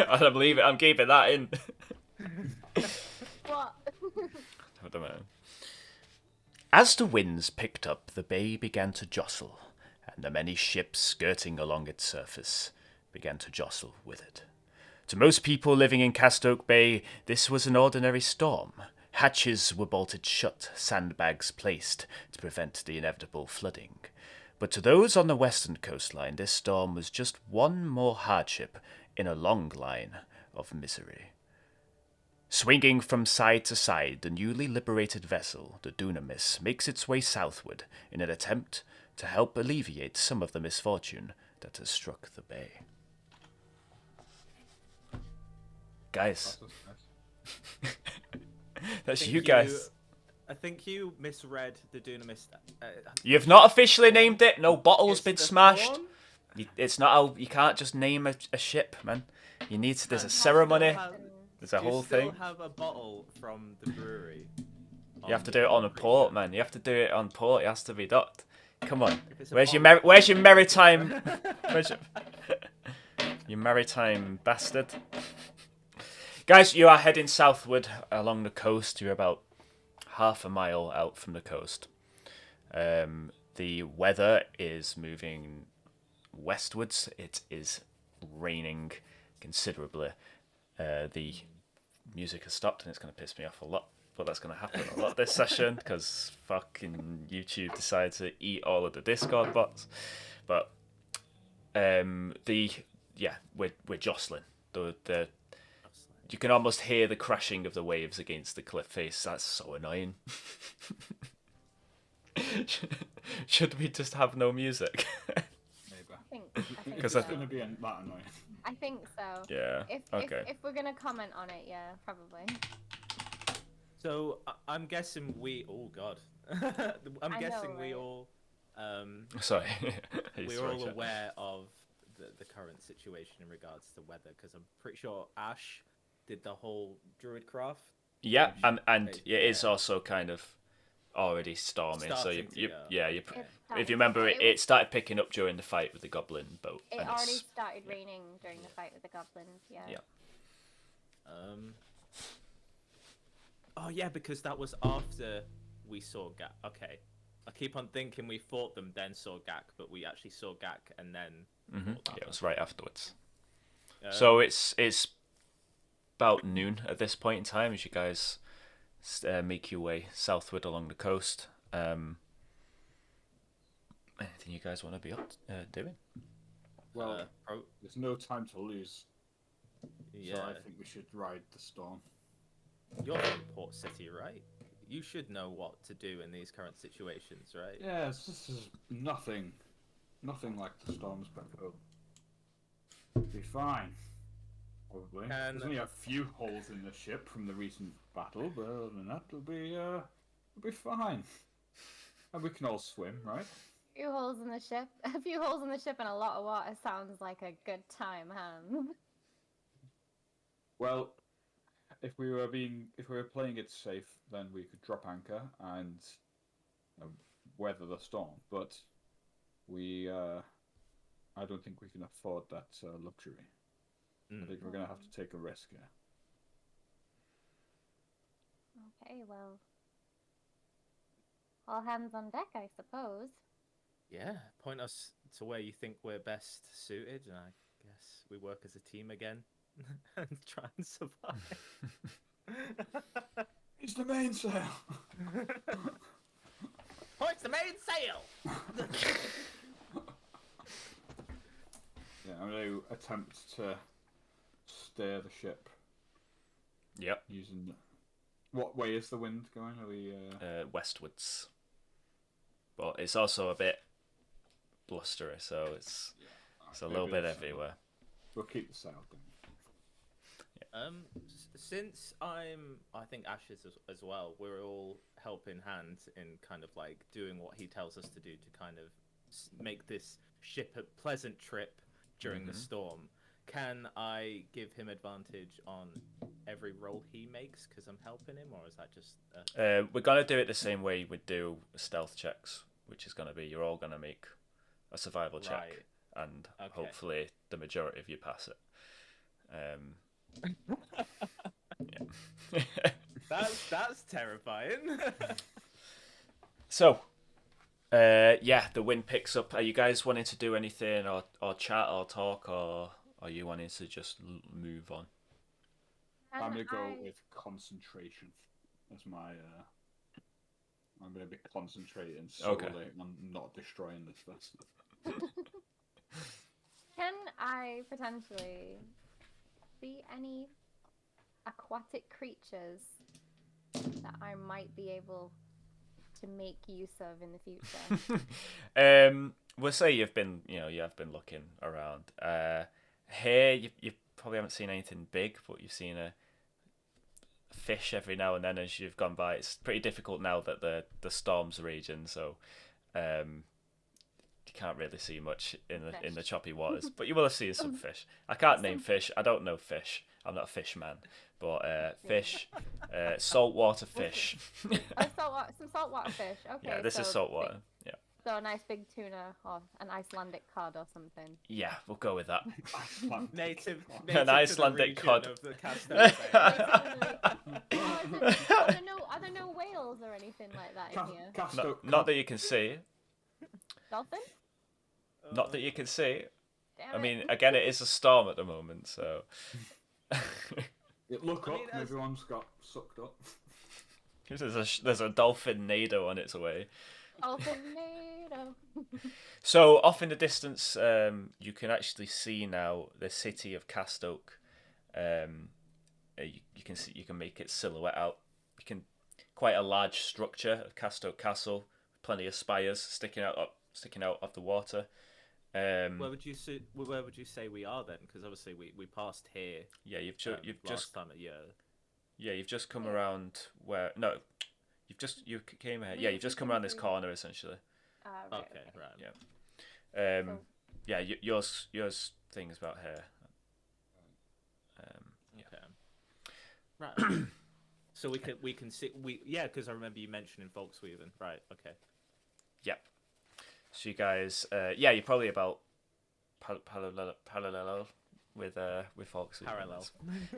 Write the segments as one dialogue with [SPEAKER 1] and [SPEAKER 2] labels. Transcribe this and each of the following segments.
[SPEAKER 1] I don't believe it. I'm keeping that in.
[SPEAKER 2] What?
[SPEAKER 1] I don't know. As the winds picked up, the bay began to jostle, and the many ships skirting along its surface began to jostle with it. To most people living in Castoke Bay, this was an ordinary storm. Hatches were bolted shut, sandbags placed to prevent the inevitable flooding. But to those on the western coastline, this storm was just one more hardship in a long line of misery. Swinging from side to side, the newly liberated vessel, the Dunnamis, makes its way southward in an attempt to help alleviate some of the misfortune that has struck the bay. Guys, that's you guys.
[SPEAKER 3] I think you misread the Dunnamis.
[SPEAKER 1] You've not officially named it. No bottle's
[SPEAKER 3] It's
[SPEAKER 1] been
[SPEAKER 3] the
[SPEAKER 1] smashed.
[SPEAKER 3] Thorn?
[SPEAKER 1] It's not how you can't just name a ship, man. You need to, there's a ceremony. There's a whole thing.
[SPEAKER 3] Do you still have a bottle from the brewery?
[SPEAKER 1] You have to do it on a port, man. You have to do it on port. It has to be docked. Come on.
[SPEAKER 3] It's a
[SPEAKER 1] Where's your
[SPEAKER 3] bottle.
[SPEAKER 1] where's your maritime? Where's your, you maritime bastard. Guys, you are heading southward along the coast. You're about half a mile out from the coast. The weather is moving westwards. It is raining considerably. The music has stopped, and it's going to piss me off a lot. But that's going to happen a lot this session because fucking YouTube decided to eat all of the Discord bots. But we're jostling. The you can almost hear the crashing of the waves against the cliff face. That's so annoying. Should we just have no music?
[SPEAKER 2] I think
[SPEAKER 4] Because
[SPEAKER 2] so.
[SPEAKER 4] it's going to be that annoying.
[SPEAKER 2] I think so.
[SPEAKER 1] Yeah. Okay.
[SPEAKER 2] If we're gonna comment on it, yeah, probably.
[SPEAKER 3] So I'm guessing we. Oh God. I'm
[SPEAKER 2] I know,
[SPEAKER 3] guessing we
[SPEAKER 2] right?
[SPEAKER 3] all.
[SPEAKER 1] Sorry.
[SPEAKER 3] We're all aware of the current situation in regards to weather because I'm pretty sure Ash did the whole druid craft.
[SPEAKER 1] Yeah, and it
[SPEAKER 3] Yeah.
[SPEAKER 1] is also kind of already stormy. So
[SPEAKER 3] Starting to go.
[SPEAKER 1] if you remember, it started picking up during the fight with the goblin boat.
[SPEAKER 2] It
[SPEAKER 1] and
[SPEAKER 2] already
[SPEAKER 1] it's-
[SPEAKER 2] started raining during the fight with the goblins. Yeah.
[SPEAKER 1] Yeah.
[SPEAKER 3] Oh yeah, because that was after we saw Gak. Okay, I keep on thinking we fought them, then saw Gak, but we actually saw Gak and then.
[SPEAKER 1] Yeah, it was right afterwards.
[SPEAKER 3] Um,
[SPEAKER 1] So it's about noon at this point in time as you guys make your way southward along the coast. Anything you guys want to be up doing?
[SPEAKER 4] Well,
[SPEAKER 3] pro-
[SPEAKER 4] there's no time to lose.
[SPEAKER 3] yeah,
[SPEAKER 4] So I think we should ride the storm.
[SPEAKER 3] you're from Port City, right? You should know what to do in these current situations, right?
[SPEAKER 4] Yes, this is nothing like the storms back home. Be fine. Probably. There's only a few holes in the ship from the recent battle, but other than that, it'll be fine. And we can all swim, right?
[SPEAKER 2] A few holes in the ship. A few holes in the ship and a lot of water sounds like a good time, huh?
[SPEAKER 4] Well, if we were playing it safe, then we could drop anchor and weather the storm. But I don't think we can afford that luxury. I think we're gonna have to take a risk here.
[SPEAKER 2] Okay, well, all hands on deck, I suppose.
[SPEAKER 3] Yeah, point us to where you think we're best suited, and I guess we work as a team again and try and survive.
[SPEAKER 4] It's the mainsail.
[SPEAKER 3] Hoist the mainsail!
[SPEAKER 4] Yeah, I'm going to attempt to steer the ship
[SPEAKER 1] Yep.
[SPEAKER 4] using. What way is the wind going? Are we?
[SPEAKER 1] Westwards. But it's also a bit blustery, so it's a little bit everywhere.
[SPEAKER 4] We'll keep the sail going.
[SPEAKER 3] Since I think Ash is as well, we're all helping hand in kind of like doing what he tells us to do to kind of make this ship a pleasant trip during the storm. Can I give him advantage on every roll he makes because I'm helping him, or is that just?
[SPEAKER 1] We're gonna do it the same way we do stealth checks, which is gonna be you're all gonna make a survival check,
[SPEAKER 3] Right.
[SPEAKER 1] and
[SPEAKER 3] Okay.
[SPEAKER 1] hopefully the majority of you pass it. Yeah.
[SPEAKER 3] That's terrifying.
[SPEAKER 1] So, yeah, the wind picks up. Are you guys wanting to do anything or chat or talk, or are you wanting to just move on?
[SPEAKER 4] I'm gonna go with concentration as my. I'm gonna be concentrating solely on not destroying this vessel.
[SPEAKER 2] Can I potentially see any aquatic creatures that I might be able to make use of in the future?
[SPEAKER 1] We'll say you have been looking around. Here you probably haven't seen anything big, but you've seen a fish every now and then as you've gone by. It's pretty difficult now that the storm's raging, so you can't really see much in the choppy waters. But you will have seen some fish. I can't name fish. I don't know fish. I'm not a fish man. But fish, saltwater fish.
[SPEAKER 2] Some saltwater fish. Okay.
[SPEAKER 1] Yeah, this is saltwater. Yeah.
[SPEAKER 2] So a nice big tuna or an Icelandic cod or something.
[SPEAKER 1] Yeah, we'll go with that.
[SPEAKER 3] native
[SPEAKER 1] An Icelandic cod.
[SPEAKER 3] Of the
[SPEAKER 2] Are there no whales or anything like that in here?
[SPEAKER 1] Not that you can see.
[SPEAKER 2] Dolphin?
[SPEAKER 1] Not that you can see.
[SPEAKER 2] Damn
[SPEAKER 1] I
[SPEAKER 2] it.
[SPEAKER 1] mean, again, it is a storm at the moment, so.
[SPEAKER 4] Look up, and everyone's got sucked up.
[SPEAKER 1] There's a dolphin nado on its way.
[SPEAKER 2] Dolphin-nado.
[SPEAKER 1] So off in the distance, you can actually see now the city of Castoke. You can make its silhouette out. Quite a large structure of Castoke Castle, plenty of spires sticking out of the water.
[SPEAKER 3] Where would you say we are then? Because obviously we passed here.
[SPEAKER 1] Yeah, you've
[SPEAKER 3] last
[SPEAKER 1] just
[SPEAKER 3] time at year.
[SPEAKER 1] Yeah, you've just come around where you came here. Yeah, you've just come around this corner essentially.
[SPEAKER 2] Right,
[SPEAKER 3] okay, right.
[SPEAKER 1] Yeah.
[SPEAKER 2] Cool.
[SPEAKER 1] Yeah, yours thing is about here.
[SPEAKER 3] Yeah. Okay. Right. So we can see because I remember you mentioning Volkswagen. Right. Okay.
[SPEAKER 1] Yeah. So you guys, you're probably about parallel with Volkswagen.
[SPEAKER 3] Parallel.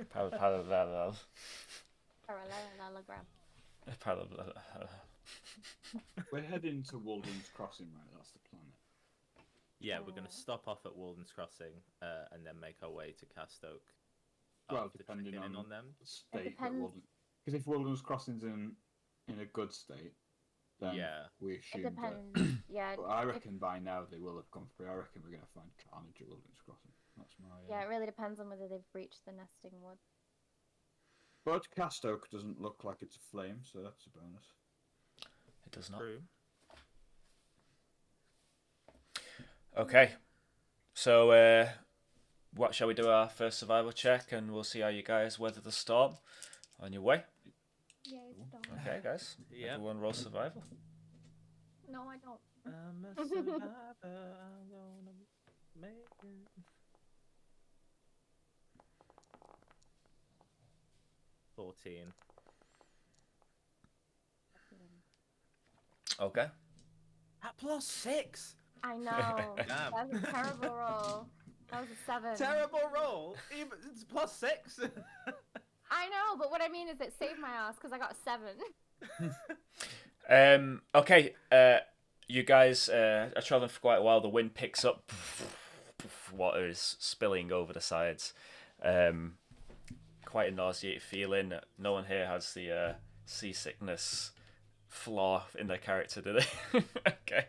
[SPEAKER 1] Parallel.
[SPEAKER 2] Parallelogram.
[SPEAKER 1] Parallel.
[SPEAKER 4] We're heading to Wulden's Crossing, right? That's the plan.
[SPEAKER 3] Yeah, we're going to stop off at Walden's Crossing and then make our way to Castoke.
[SPEAKER 4] Well, depending on
[SPEAKER 3] them.
[SPEAKER 4] the state that Wulden. Because if Wulden's Crossing's in a good state, then we assume
[SPEAKER 2] It depends.
[SPEAKER 4] that.
[SPEAKER 2] Yeah.
[SPEAKER 4] But I reckon by now they will have come through. I reckon we're going to find carnage at Wulden's Crossing. That's my.
[SPEAKER 2] Yeah, it really depends on whether they've breached the nesting wood.
[SPEAKER 4] But Castoke doesn't look like it's a flame, so that's a bonus.
[SPEAKER 1] It does not.
[SPEAKER 3] True.
[SPEAKER 1] Okay. So, what shall we do? Our first survival check, and we'll see how you guys weather the storm on your way.
[SPEAKER 2] Yeah,
[SPEAKER 1] Okay, guys.
[SPEAKER 3] Yeah.
[SPEAKER 1] Everyone roll survival.
[SPEAKER 2] No, I don't.
[SPEAKER 3] I'm a survivor. I'm gonna make it. 14.
[SPEAKER 1] Okay.
[SPEAKER 3] At +6.
[SPEAKER 2] I know.
[SPEAKER 3] Damn.
[SPEAKER 2] That was a terrible roll. That was a 7.
[SPEAKER 3] Terrible roll. Even it's +6.
[SPEAKER 2] I know, but what I mean is it saved my ass because I got a 7.
[SPEAKER 1] Okay. You guys are traveling for quite a while. The wind picks up. Water is spilling over the sides. Quite a nauseating feeling. No one here has the seasickness flaw in their character, do they? Okay.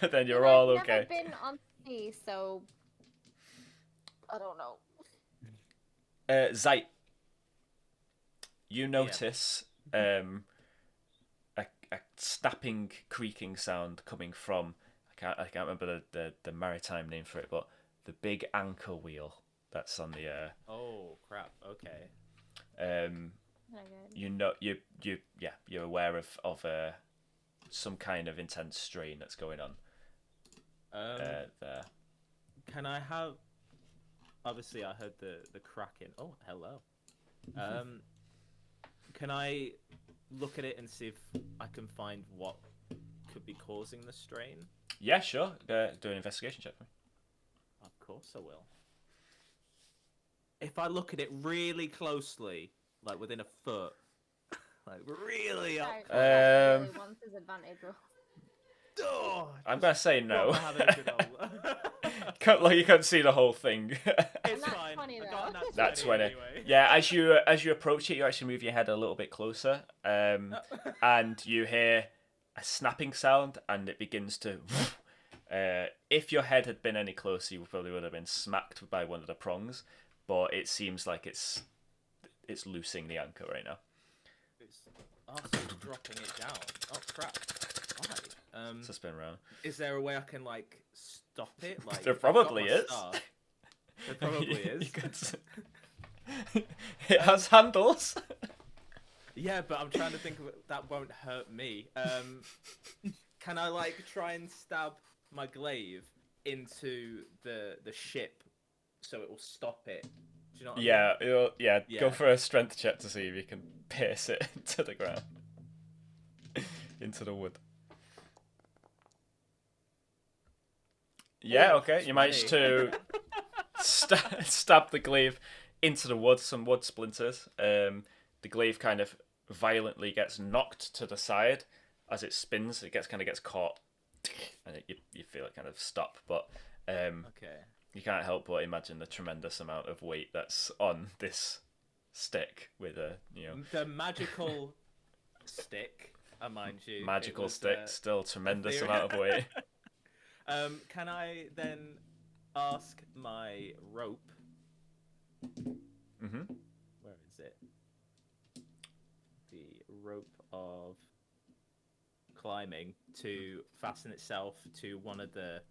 [SPEAKER 1] Then you're all okay.
[SPEAKER 2] I've never been on sea, so I don't know.
[SPEAKER 1] Zeit, you notice a snapping, creaking sound coming from I can't remember the maritime name for it, but the big anchor wheel that's on the
[SPEAKER 3] Oh crap! Okay.
[SPEAKER 1] You know you're aware of some kind of intense strain that's going on there.
[SPEAKER 3] Can I have? Obviously, I heard the cracking. Oh, hello. Can I look at it and see if I can find what could be causing the strain?
[SPEAKER 1] Yeah, sure. Do an investigation check.
[SPEAKER 3] Of course, I will. if I look at it really closely, like within a foot, like really up.
[SPEAKER 2] Really wants his advantage roll.
[SPEAKER 3] Oh,
[SPEAKER 1] I'm gonna say no.
[SPEAKER 3] Well,
[SPEAKER 1] You can't see the whole thing.
[SPEAKER 3] it's
[SPEAKER 2] that's
[SPEAKER 3] fine.
[SPEAKER 2] 20
[SPEAKER 3] I got
[SPEAKER 2] though.
[SPEAKER 1] That's 20.
[SPEAKER 3] anyway.
[SPEAKER 1] Yeah, as you approach it, you actually move your head a little bit closer, and you hear a snapping sound, and it begins to. If your head had been any closer, you probably would have been smacked by one of the prongs, but it seems like it's loosing the anchor right now.
[SPEAKER 3] It's also dropping it down. Oh crap! Why?
[SPEAKER 1] It's a spin round.
[SPEAKER 3] Is there a way I can like stop it? Like
[SPEAKER 1] There probably is.
[SPEAKER 3] There probably is.
[SPEAKER 1] It has handles.
[SPEAKER 3] Yeah, but I'm trying to think of it. That won't hurt me. Can I like try and stab my glaive into the ship so it will stop it? Do you know what I mean?
[SPEAKER 1] Yeah. Go for a strength check to see if you can pierce it into the ground, into the wood. Yeah, okay. You managed to stab the glaive into the wood. Some wood splinters. The glaive kind of violently gets knocked to the side as it spins. It gets caught, and you feel it kind of stop. But
[SPEAKER 3] Okay.
[SPEAKER 1] you can't help but imagine the tremendous amount of weight that's on this stick with
[SPEAKER 3] the magical stick. Mind you,
[SPEAKER 1] magical
[SPEAKER 3] was,
[SPEAKER 1] stick. Still tremendous
[SPEAKER 3] theory.
[SPEAKER 1] amount of weight.
[SPEAKER 3] Can I then ask my rope?
[SPEAKER 1] Mm-hmm.
[SPEAKER 3] Where is it? The rope of climbing to fasten itself to one of the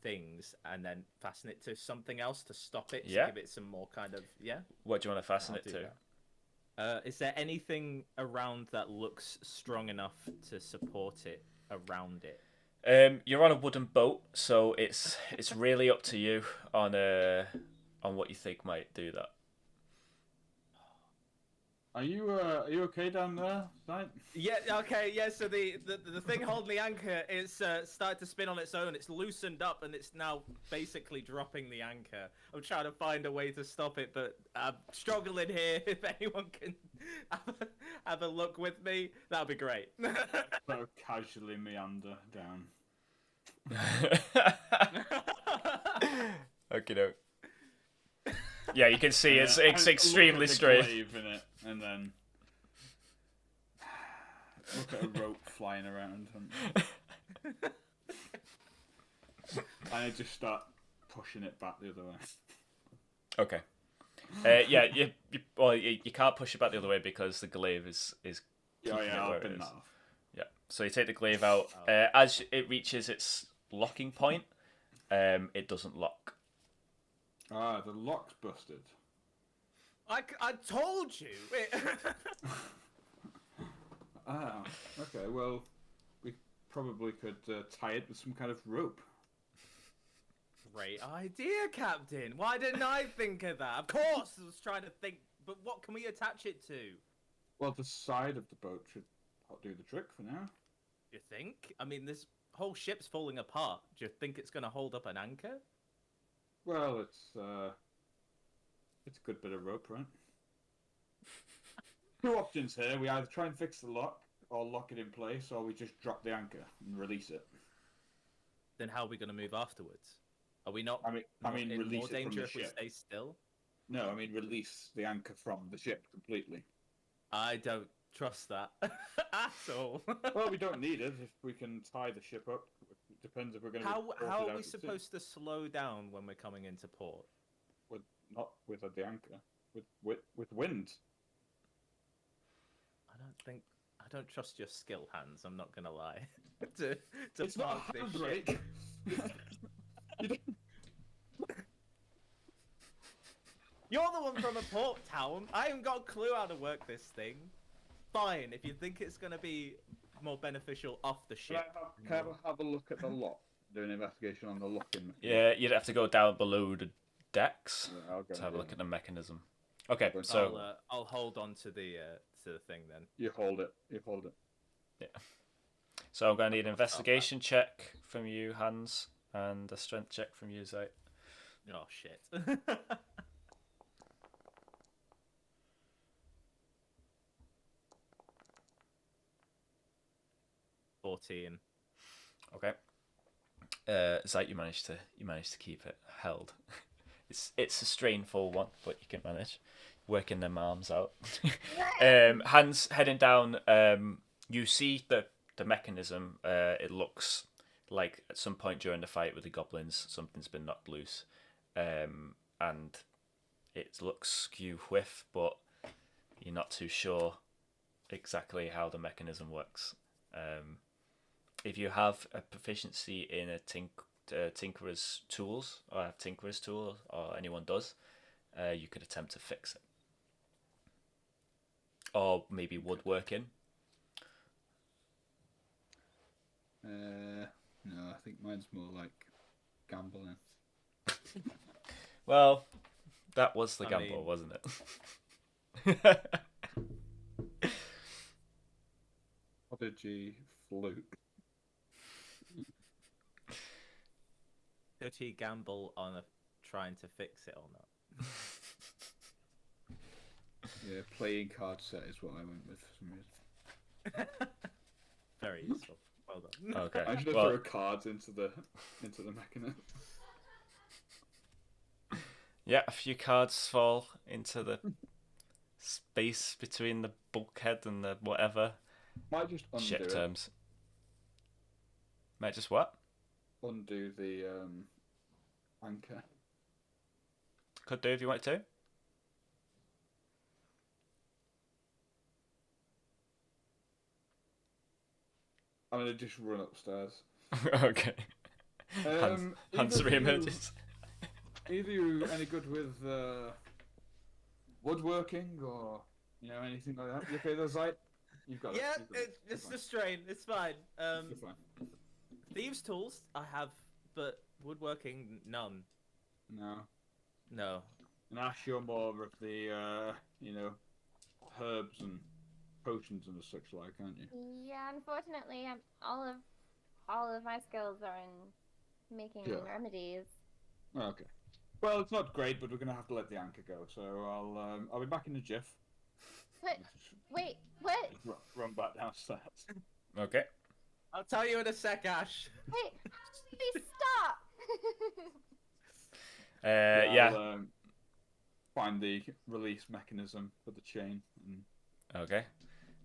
[SPEAKER 3] things and then fasten it to something else to stop it, to give it some more kind of
[SPEAKER 1] What do you want to fasten it to?
[SPEAKER 3] Is there anything around that looks strong enough to support it around it?
[SPEAKER 1] You're on a wooden boat, so it's really up to you on what you think might do that.
[SPEAKER 4] Are you okay down there, Sight?
[SPEAKER 3] Yeah, okay, yeah, so the thing holding the anchor is started to spin on its own. It's loosened up and it's now basically dropping the anchor. I'm trying to find a way to stop it, but I'm struggling here. If anyone can have a look with me, that would be great.
[SPEAKER 4] So casually meander down.
[SPEAKER 1] Okie doke. Yeah, you can see it's extremely
[SPEAKER 4] look at the
[SPEAKER 1] straight.
[SPEAKER 4] glaive in it, and then look at a rope flying around, and I just start pushing it back the other way.
[SPEAKER 1] Okay. Yeah, you can't push it back the other way because the glaive is keeping it
[SPEAKER 4] I'll
[SPEAKER 1] where
[SPEAKER 4] bin
[SPEAKER 1] it
[SPEAKER 4] that
[SPEAKER 1] is.
[SPEAKER 4] off.
[SPEAKER 1] Yeah. So you take the glaive out. As it reaches its locking point, it doesn't lock.
[SPEAKER 4] Ah, the lock's busted.
[SPEAKER 3] I told you.
[SPEAKER 4] Ah, okay. Well, we probably could tie it with some kind of rope.
[SPEAKER 3] Great idea, Captain. Why didn't I think of that? Of course, I was trying to think. But what can we attach it to?
[SPEAKER 4] Well, the side of the boat should do the trick for now.
[SPEAKER 3] You think? I mean, this whole ship's falling apart. Do you think it's going to hold up an anchor?
[SPEAKER 4] Well, it's a good bit of rope, right? Two options here. We either try and fix the lock, or lock it in place, or we just drop the anchor and release it.
[SPEAKER 3] Then how are we going to move afterwards? Are we not?
[SPEAKER 4] I mean,
[SPEAKER 3] in
[SPEAKER 4] release
[SPEAKER 3] more
[SPEAKER 4] it from
[SPEAKER 3] danger
[SPEAKER 4] the
[SPEAKER 3] if we
[SPEAKER 4] ship.
[SPEAKER 3] stay still?
[SPEAKER 4] No, I mean release the anchor from the ship completely.
[SPEAKER 3] I don't trust that at all.
[SPEAKER 4] Well, we don't need it if we can tie the ship up. It depends if we're going to.
[SPEAKER 3] How are we supposed to slow down when we're coming into port?
[SPEAKER 4] Not with the anchor. With wind.
[SPEAKER 3] I don't trust your skill, Hans. I'm not gonna lie.
[SPEAKER 4] It's not a handbrake.
[SPEAKER 3] You're the one from a port town. I haven't got a clue how to work this thing. Fine, if you think it's gonna be more beneficial off the ship.
[SPEAKER 4] Can I have a look at the lock? Do an investigation on the locking.
[SPEAKER 1] Yeah, you'd have to go down below the decks
[SPEAKER 4] Yeah, I'll go
[SPEAKER 1] to have a
[SPEAKER 4] do
[SPEAKER 1] look
[SPEAKER 4] that.
[SPEAKER 1] at the mechanism. Okay, so
[SPEAKER 3] I'll hold on to the thing then.
[SPEAKER 4] You hold it.
[SPEAKER 1] yeah. So I'm going to need an investigation check from you, Hans, and a strength check from you, Zay.
[SPEAKER 3] Oh shit. 14.
[SPEAKER 1] Okay. Zite, you managed to keep it held. It's a strainful one, but you can manage. Working them arms out. Hands heading down. You see the mechanism. It looks like at some point during the fight with the goblins, something's been knocked loose, and it looks skew whiff, but you're not too sure exactly how the mechanism works. If you have a proficiency in a tinkerer's tools, or have tinkerer's tool, or anyone does, you could attempt to fix it. Or maybe woodworking.
[SPEAKER 4] No, I think mine's more like gambling.
[SPEAKER 1] Well, that was the gamble, wasn't it?
[SPEAKER 4] Prodigy fluke.
[SPEAKER 3] Did he gamble on trying to fix it or not?
[SPEAKER 4] Yeah, playing card set is what I went with for some reason.
[SPEAKER 3] Very useful. Well done.
[SPEAKER 1] Okay.
[SPEAKER 4] I should have thrown cards into the mechanism.
[SPEAKER 1] Yeah, a few cards fall into the space between the bulkhead and the whatever.
[SPEAKER 4] Might just undo
[SPEAKER 1] Ship
[SPEAKER 4] it.
[SPEAKER 1] terms. Might just what?
[SPEAKER 4] Undo the anchor.
[SPEAKER 1] Could do if you want to.
[SPEAKER 4] I'm gonna just run upstairs.
[SPEAKER 1] Okay. Hans re-emerges.
[SPEAKER 4] Either you any good with woodworking or anything like that? You okay there, Zite? You've got it.
[SPEAKER 3] Yeah, it's the strain. It's fine.
[SPEAKER 4] You're fine.
[SPEAKER 3] Thieves' tools I have, but woodworking none.
[SPEAKER 4] No. And Ash, you're more of the herbs and potions and such like, aren't you?
[SPEAKER 2] Yeah, unfortunately, all of my skills are in making remedies.
[SPEAKER 4] Okay. Well, it's not great, but we're gonna have to let the anchor go. So I'll be back in a jiff.
[SPEAKER 2] But wait, what?
[SPEAKER 4] Run back downstairs.
[SPEAKER 1] Okay.
[SPEAKER 3] I'll tell you in a sec, Ash.
[SPEAKER 2] Wait, please stop!
[SPEAKER 4] I'll find the release mechanism for the chain.
[SPEAKER 1] Okay.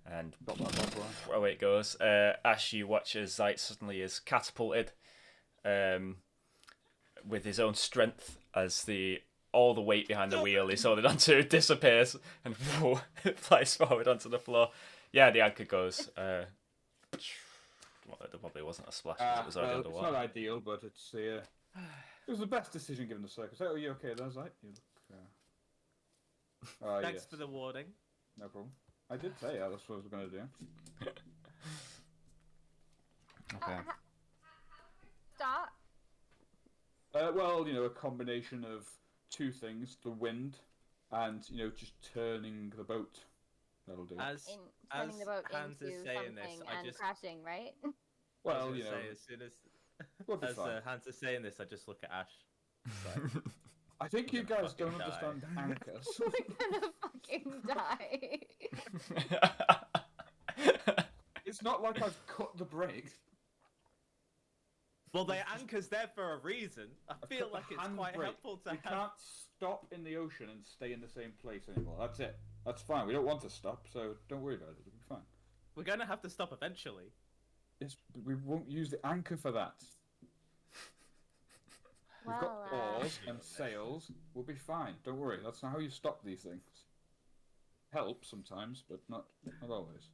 [SPEAKER 1] And
[SPEAKER 4] Got that bad boy.
[SPEAKER 1] away it goes. Ash, you watch as Zite suddenly is catapulted with his own strength as all the weight behind the wheel he's holding onto disappears and flies forward onto the floor. Yeah, the anchor goes. Well, there probably wasn't a splash because it was already underwater.
[SPEAKER 4] It's not ideal, but it was the best decision given the circumstances. Oh, you okay there, Zite? You look...
[SPEAKER 3] Thanks for the warning.
[SPEAKER 4] No problem. I did say that's what I was going to do.
[SPEAKER 1] Okay.
[SPEAKER 2] Stop.
[SPEAKER 4] Well, a combination of two things: the wind and just turning the boat. That'll do.
[SPEAKER 2] Turning the boat
[SPEAKER 3] Hans
[SPEAKER 2] into
[SPEAKER 3] is saying
[SPEAKER 2] something
[SPEAKER 3] this,
[SPEAKER 2] and crashing, right?
[SPEAKER 4] Well,
[SPEAKER 3] as soon as Hans is saying this, I just look at Ash. Like,
[SPEAKER 4] I think you guys don't understand anchors.
[SPEAKER 2] We're gonna fucking die.
[SPEAKER 4] It's not like I've cut the brake.
[SPEAKER 3] Well, the anchor's there for a reason. I feel like it's quite helpful to have.
[SPEAKER 4] We can't stop in the ocean and stay in the same place anymore. That's it. That's fine. We don't want to stop, so don't worry about it. It'll be fine.
[SPEAKER 3] We're gonna have to stop eventually.
[SPEAKER 4] Yes, but we won't use the anchor for that. We've got oars and sails. We'll be fine. Don't worry. That's not how you stop these things. Help sometimes, but not always.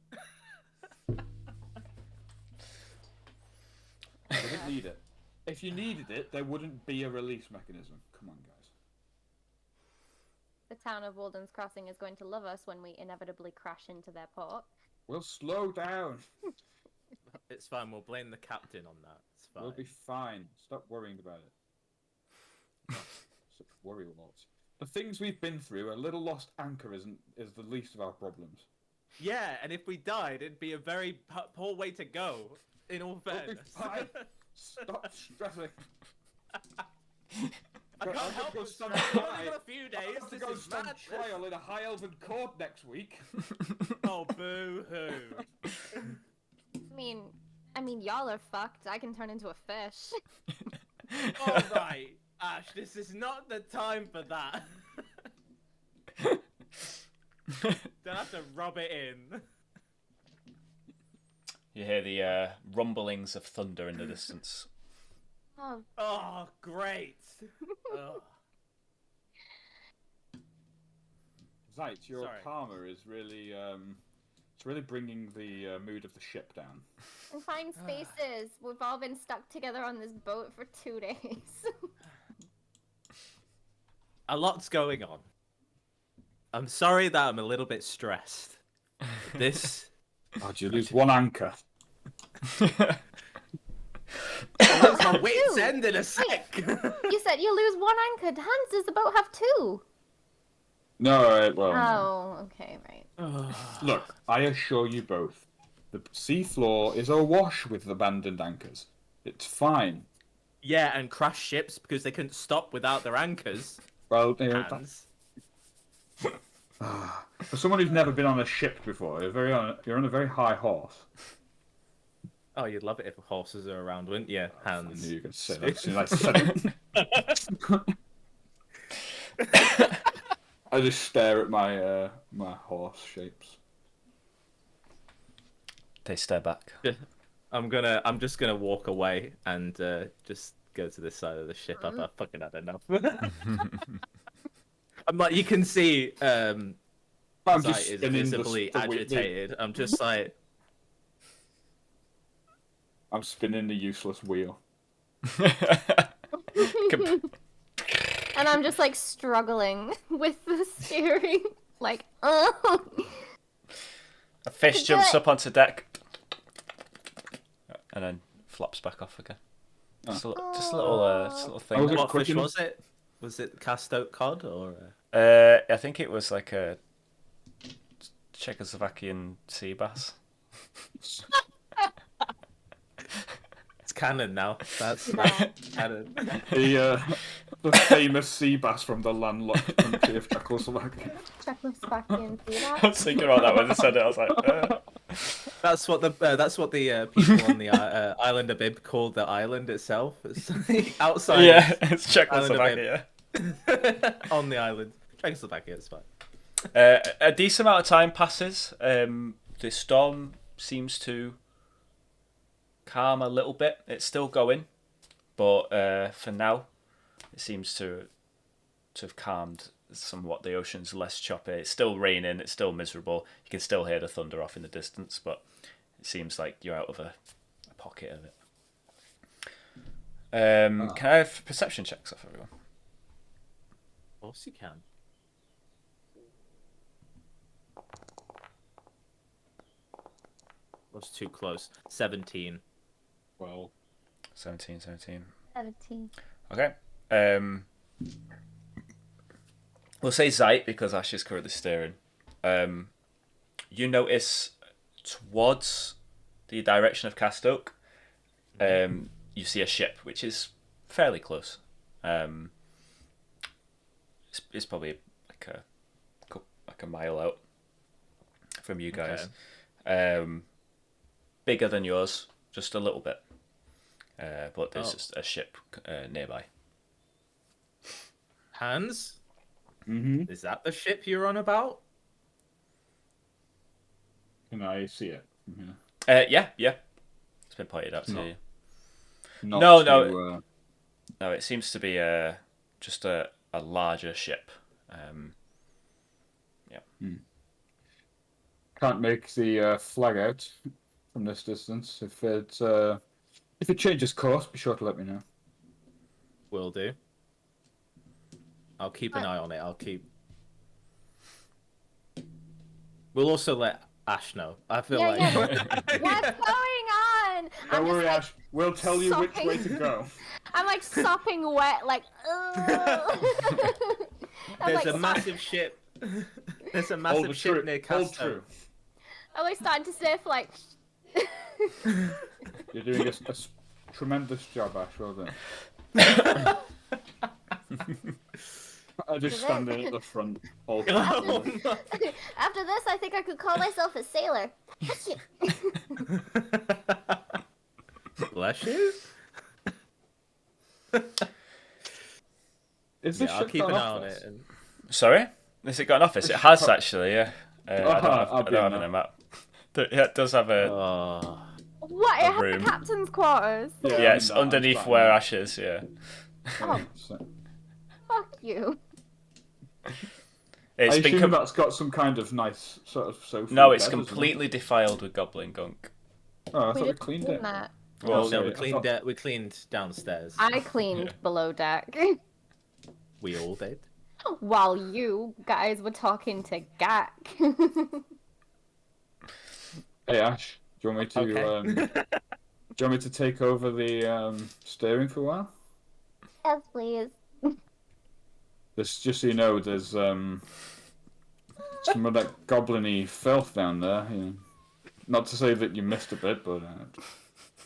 [SPEAKER 4] We didn't need it. If you needed it, there wouldn't be a release mechanism. Come on, guys.
[SPEAKER 2] The town of Wulden's Crossing is going to love us when we inevitably crash into their port.
[SPEAKER 4] We'll slow down.
[SPEAKER 3] It's fine. We'll blame the captain on that. It's fine.
[SPEAKER 4] We'll be fine. Stop worrying about it. Such worry lots. The things we've been through, a little lost anchor is the least of our problems.
[SPEAKER 3] Yeah, and if we died, it'd be a very poor way to go. In all fairness.
[SPEAKER 4] We'll be fine. Stop stressing.
[SPEAKER 3] I can't help
[SPEAKER 4] go
[SPEAKER 3] it.
[SPEAKER 4] stand
[SPEAKER 3] It's
[SPEAKER 4] trial.
[SPEAKER 3] only got a few days.
[SPEAKER 4] I have to
[SPEAKER 3] This
[SPEAKER 4] go
[SPEAKER 3] is
[SPEAKER 4] stand
[SPEAKER 3] madness.
[SPEAKER 4] trial in a high elven court next week.
[SPEAKER 3] Oh, boo-hoo.
[SPEAKER 2] I I mean, y'all are fucked. I can turn into a fish.
[SPEAKER 3] All right, Ash, this is not the time for that. Don't have to rub it in.
[SPEAKER 1] You hear the rumblings of thunder in the distance.
[SPEAKER 3] Oh, great. Oh.
[SPEAKER 4] Zeit, your karma is really, it's really bringing the mood of the ship down.
[SPEAKER 2] Confined spaces. We've all been stuck together on this boat for 2 days.
[SPEAKER 3] A lot's going on. I'm sorry that I'm a little bit stressed. This...
[SPEAKER 4] Oh, did you lose one anchor?
[SPEAKER 3] I'll lose my wit's end in a sec.
[SPEAKER 2] You said you lose 1 anchor. Hans, does the boat have 2?
[SPEAKER 4] No, well...
[SPEAKER 2] Oh, okay, right.
[SPEAKER 4] Look, I assure you both, the seafloor is awash with abandoned anchors. It's fine.
[SPEAKER 3] Yeah, and crash ships because they couldn't stop without their anchors.
[SPEAKER 4] Well, you know,
[SPEAKER 3] Hans.
[SPEAKER 4] for someone who's never been on a ship before, you're on a very high horse.
[SPEAKER 3] Oh, you'd love it if horses are around, wouldn't you, Hans?
[SPEAKER 4] I knew you were going to say that as soon as I said it. I just stare at my my horse shapes.
[SPEAKER 1] They stare back.
[SPEAKER 3] I'm just gonna walk away and just go to this side of the ship. I've fucking had enough. I'm like, you can see,
[SPEAKER 4] I'm just
[SPEAKER 3] is visibly agitated. I'm just like,
[SPEAKER 4] I'm spinning the useless wheel.
[SPEAKER 2] And I'm just like struggling with the steering. Like, oh.
[SPEAKER 1] A fish jumps up onto deck and then flops back off again. Just a little thing.
[SPEAKER 3] what fish was it? Was it cast out cod or?
[SPEAKER 1] I think it was like a Czechoslovakian sea bass.
[SPEAKER 3] It's canon now. That's canon.
[SPEAKER 4] The famous sea bass from the landlocked country of Czechoslovakia.
[SPEAKER 2] Czechoslovakian sea bass.
[SPEAKER 1] I was thinking about that when I said it. I was like,
[SPEAKER 3] That's what the people on the island of Bib called the island itself. It's like outside.
[SPEAKER 1] Yeah, it's Czechoslovakia.
[SPEAKER 3] On the island, Czechoslovakia. It's fine.
[SPEAKER 1] A decent amount of time passes. The storm seems to calm a little bit. It's still going, but for now, it seems to have calmed somewhat. The ocean's less choppy. It's still raining. It's still miserable. You can still hear the thunder off in the distance, but it seems like you're out of a pocket of it. Can I have perception checks off everyone?
[SPEAKER 3] Of course you can. Was too close. 17.
[SPEAKER 4] Well,
[SPEAKER 1] 17.
[SPEAKER 2] 17.
[SPEAKER 1] Okay. We'll say Zeit because Ash is currently steering. You notice towards the direction of Cast Oak, you see a ship which is fairly close. It's probably like a mile out from you guys. Okay. Bigger than yours, just a little bit. But there's just a ship nearby.
[SPEAKER 3] Hans?
[SPEAKER 4] Mm-hmm.
[SPEAKER 3] Is that the ship you're on about?
[SPEAKER 4] Can I see it?
[SPEAKER 1] Yeah. It's been pointed out to you.
[SPEAKER 4] No.
[SPEAKER 1] No, it seems to be just a larger ship. Yeah.
[SPEAKER 4] Can't make the flag out from this distance. If it changes course, be sure to let me know.
[SPEAKER 3] Will do. I'll keep an eye on it. We'll also let Ash know. I feel like...
[SPEAKER 2] Yeah. What's going on?
[SPEAKER 4] Don't worry, Ash. We'll tell you which way to go.
[SPEAKER 2] I'm like sopping wet, like,
[SPEAKER 3] There's a massive ship. There's a massive ship near Castle.
[SPEAKER 2] I'm like starting to sniff, like...
[SPEAKER 4] You're doing a tremendous job, Ash. Well done. I just stand there at the front.
[SPEAKER 2] After this, I think I could call myself a sailor.
[SPEAKER 3] bless you.
[SPEAKER 4] Is this
[SPEAKER 3] Yeah, I'll
[SPEAKER 4] ship
[SPEAKER 3] keep
[SPEAKER 4] got
[SPEAKER 3] an
[SPEAKER 4] an
[SPEAKER 3] eye on
[SPEAKER 4] office?
[SPEAKER 3] it. And...
[SPEAKER 1] Sorry? Has it got an office? It has actually, yeah. I
[SPEAKER 4] I'll
[SPEAKER 1] don't
[SPEAKER 4] be
[SPEAKER 1] have
[SPEAKER 4] in
[SPEAKER 1] it on a map. Yeah, it does have a
[SPEAKER 3] Oh.
[SPEAKER 2] What? It has
[SPEAKER 1] room.
[SPEAKER 2] the captain's quarters.
[SPEAKER 1] Yeah, it's underneath where Ash is, yeah.
[SPEAKER 2] Oh, fuck you.
[SPEAKER 1] It's
[SPEAKER 4] I
[SPEAKER 1] been
[SPEAKER 4] assume that's got some kind of nice sort of sofa.
[SPEAKER 1] No, it's
[SPEAKER 4] bed as well.
[SPEAKER 1] completely defiled with goblin gunk.
[SPEAKER 4] Oh, I thought we
[SPEAKER 2] just
[SPEAKER 4] cleaned
[SPEAKER 2] cleaned
[SPEAKER 4] it.
[SPEAKER 2] that.
[SPEAKER 1] Well,
[SPEAKER 3] No,
[SPEAKER 4] sorry,
[SPEAKER 3] we
[SPEAKER 4] I
[SPEAKER 3] cleaned
[SPEAKER 4] thought-
[SPEAKER 3] we cleaned downstairs.
[SPEAKER 2] I cleaned below deck.
[SPEAKER 3] We all did.
[SPEAKER 2] While you guys were talking to Gak.
[SPEAKER 4] Hey Ash, do you want me to?
[SPEAKER 3] Okay.
[SPEAKER 4] Do you want me to take over the steering for a while?
[SPEAKER 2] Yes, please.
[SPEAKER 4] Just so you know, there's some of that goblin-y filth down there. You know. Not to say that you missed a bit, but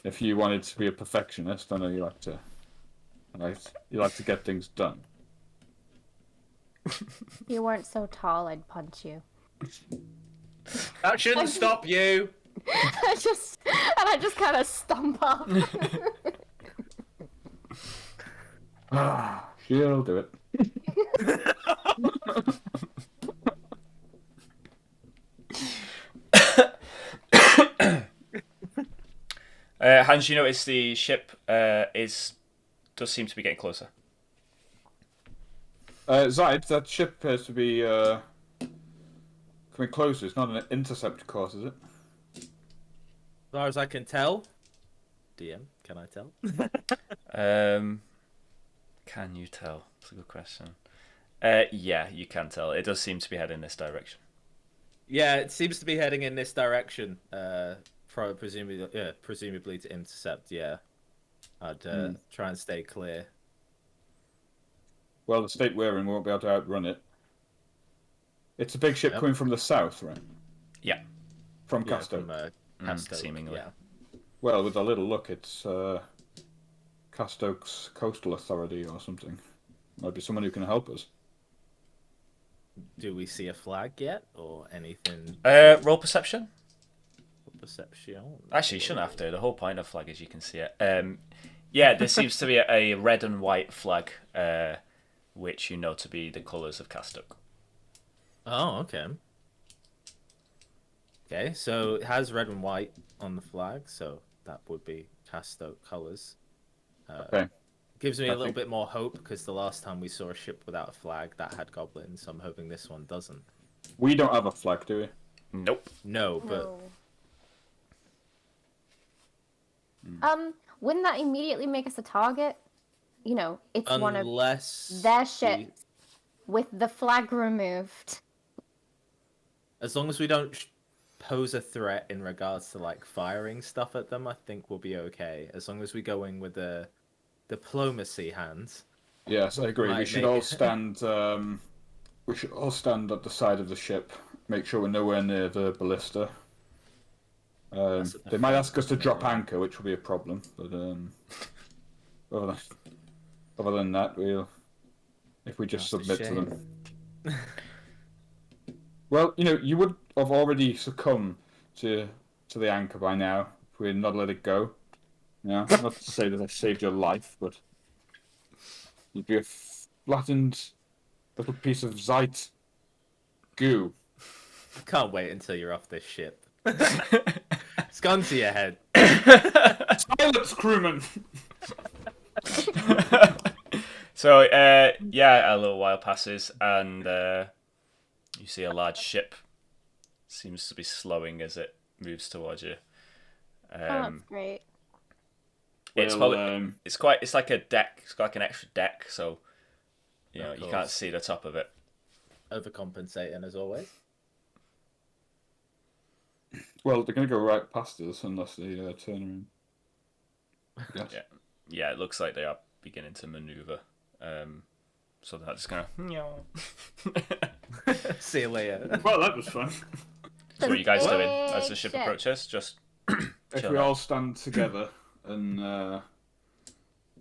[SPEAKER 4] if you wanted to be a perfectionist, I know you like to get things done.
[SPEAKER 2] If you weren't so tall, I'd punch you.
[SPEAKER 3] That shouldn't stop you.
[SPEAKER 2] I just kind of stomp off.
[SPEAKER 4] She'll do it.
[SPEAKER 1] Hans, you notice the ship does seem to be getting closer.
[SPEAKER 4] Zaid, that ship appears to be coming closer. It's not an intercept course, is it?
[SPEAKER 3] As far as I can tell. DM, can I tell?
[SPEAKER 1] Can you tell? That's a good question. Yeah, you can tell. It does seem to be heading this direction.
[SPEAKER 3] Yeah, it seems to be heading in this direction. Presumably to intercept. Yeah, I'd try and stay clear.
[SPEAKER 4] Well, the state we're in, we won't be able to outrun it. It's a big ship coming from the south, right?
[SPEAKER 1] Yeah.
[SPEAKER 4] From Casto.
[SPEAKER 3] From Casto,
[SPEAKER 1] seemingly.
[SPEAKER 3] yeah.
[SPEAKER 4] Well, with a little look, it's Casto's Coastal Authority or something. Might be someone who can help us.
[SPEAKER 3] Do we see a flag yet, or anything?
[SPEAKER 1] Roll perception.
[SPEAKER 3] Perception.
[SPEAKER 1] Actually, you shouldn't have to. The whole point of flag is you can see it. Yeah, there seems to be a red and white flag, which you know to be the colours of Castok.
[SPEAKER 3] Oh, okay. Okay, so it has red and white on the flag, so that would be Casto colours.
[SPEAKER 4] Okay.
[SPEAKER 3] Gives me a little bit more hope, because the last time we saw a ship without a flag that had goblins, so I'm hoping this one doesn't.
[SPEAKER 4] We don't have a flag, do we?
[SPEAKER 1] Nope.
[SPEAKER 3] No, but...
[SPEAKER 2] Wouldn't that immediately make us a target? You know, it's one of their ships with the flag removed.
[SPEAKER 3] As long as we don't pose a threat in regards to, like, firing stuff at them, I think we'll be okay. As long as we go in with the diplomacy hands.
[SPEAKER 4] Yes, I agree. We should all stand. We should all stand at the side of the ship. Make sure we're nowhere near the ballista. They might ask us to drop anchor, which will be a problem. But other than that, if we just submit to them. Well, you know, you would have already succumbed to the anchor by now if we had not let it go. Yeah, not to say that I saved your life, but you'd be a flattened little piece of Zeit goo.
[SPEAKER 3] Can't wait until you're off this ship. It's gone to your head.
[SPEAKER 4] Silence, crewman!
[SPEAKER 1] So, yeah, a little while passes, and you see a large ship. Seems to be slowing as it moves towards you.
[SPEAKER 2] That's great.
[SPEAKER 1] It's probably, it's like a deck. It's got like an extra deck, so you know you can't see the top of it.
[SPEAKER 3] Overcompensating as always.
[SPEAKER 4] Well, they're going to go right past us unless they turn around. Yes.
[SPEAKER 1] Yeah, it looks like they are beginning to maneuver. So they're just kind of.
[SPEAKER 3] See you later.
[SPEAKER 4] Well, that was fun.
[SPEAKER 1] So what are you guys doing as the ship approaches? Just
[SPEAKER 4] if we all stand together and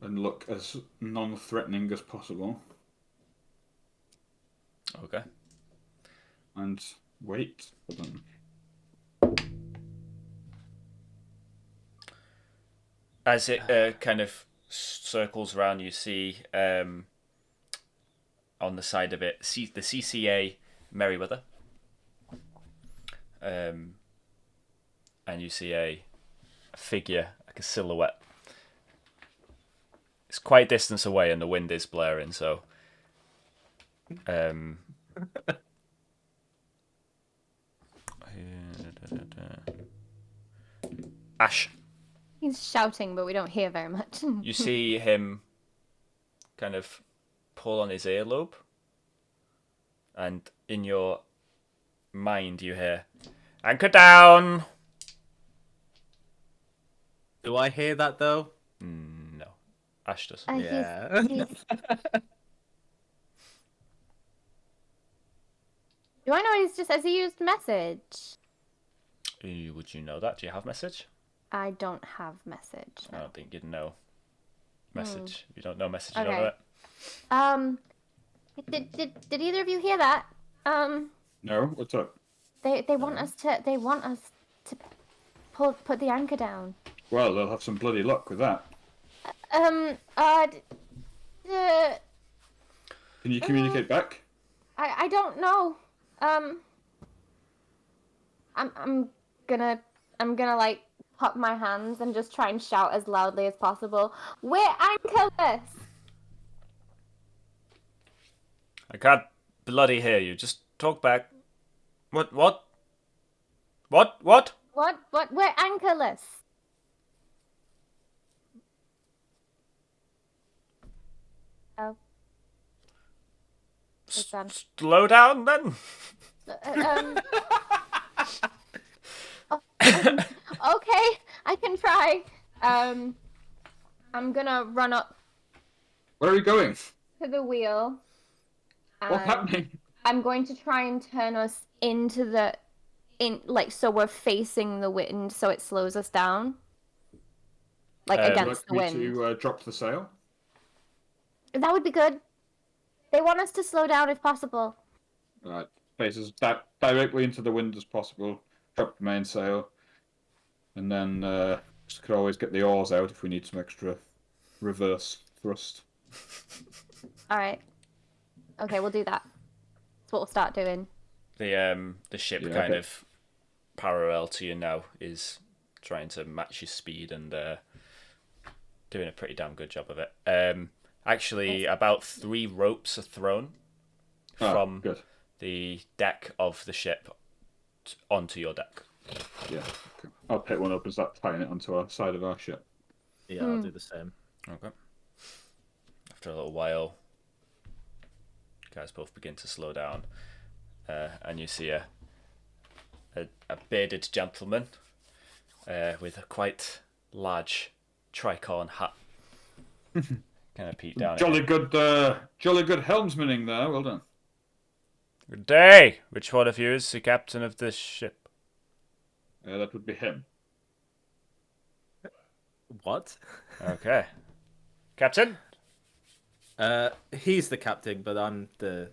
[SPEAKER 4] look as non-threatening as possible.
[SPEAKER 1] Okay.
[SPEAKER 4] And wait for them.
[SPEAKER 1] As it kind of circles around, you see on the side of it the CCA Merryweather. And you see a figure, like a silhouette. It's quite a distance away and the wind is blaring, so... Ash.
[SPEAKER 2] He's shouting, but we don't hear very much.
[SPEAKER 1] You see him kind of pull on his earlobe, and in your mind you hear, "Anchor down!"
[SPEAKER 3] Do I hear that, though?
[SPEAKER 1] No. Ash does.
[SPEAKER 3] Yeah.
[SPEAKER 2] Do I know he's just... Has he used message?
[SPEAKER 1] Would you know that? Do you have message?
[SPEAKER 2] I don't have message.
[SPEAKER 1] I
[SPEAKER 2] No.
[SPEAKER 1] don't think you'd know message. You don't know message, you
[SPEAKER 2] Okay.
[SPEAKER 1] don't know it.
[SPEAKER 2] Did either of you hear that?
[SPEAKER 4] No, what's up?
[SPEAKER 2] They want us to put the anchor down.
[SPEAKER 4] Well, they'll have some bloody luck with that.
[SPEAKER 2] Can
[SPEAKER 4] Can you communicate back?
[SPEAKER 2] I don't know. I'm gonna like pop my hands and just try and shout as loudly as possible. We're anchorless.
[SPEAKER 1] I can't bloody hear you. Just talk back. What?
[SPEAKER 2] What? We're anchorless. Oh. It's done.
[SPEAKER 1] Slow down, then.
[SPEAKER 2] Okay, I can try. I'm gonna run up
[SPEAKER 4] Where are you going?
[SPEAKER 2] to the wheel.
[SPEAKER 4] What's happening?
[SPEAKER 2] I'm going to try and turn us so we're facing the wind, so it slows us down, like against the wind.
[SPEAKER 4] To drop the sail?
[SPEAKER 2] That would be good. They want us to slow down if possible.
[SPEAKER 4] Right, faces directly into the wind as possible. Drop the mainsail, and then could always get the oars out if we need some extra reverse thrust.
[SPEAKER 2] All right. Okay, we'll do that. That's what we'll start doing.
[SPEAKER 1] The ship kind of parallel to you now is trying to match your speed and doing a pretty damn good job of it. Actually, about 3 ropes are thrown from the deck of the ship onto your deck.
[SPEAKER 4] Yeah, okay. I'll pick one up and start tying it onto our side of our ship.
[SPEAKER 3] Yeah, I'll do the same.
[SPEAKER 1] Okay. After a little while, you guys both begin to slow down, and you see a bearded gentleman with a quite large tricorn hat. Kind of peek down.
[SPEAKER 4] Jolly good helmsmaning there. Well done.
[SPEAKER 1] Good day. Which one of you is the captain of this ship?
[SPEAKER 4] That would be him.
[SPEAKER 3] What?
[SPEAKER 1] Okay. Captain?
[SPEAKER 3] He's the captain, but I'm the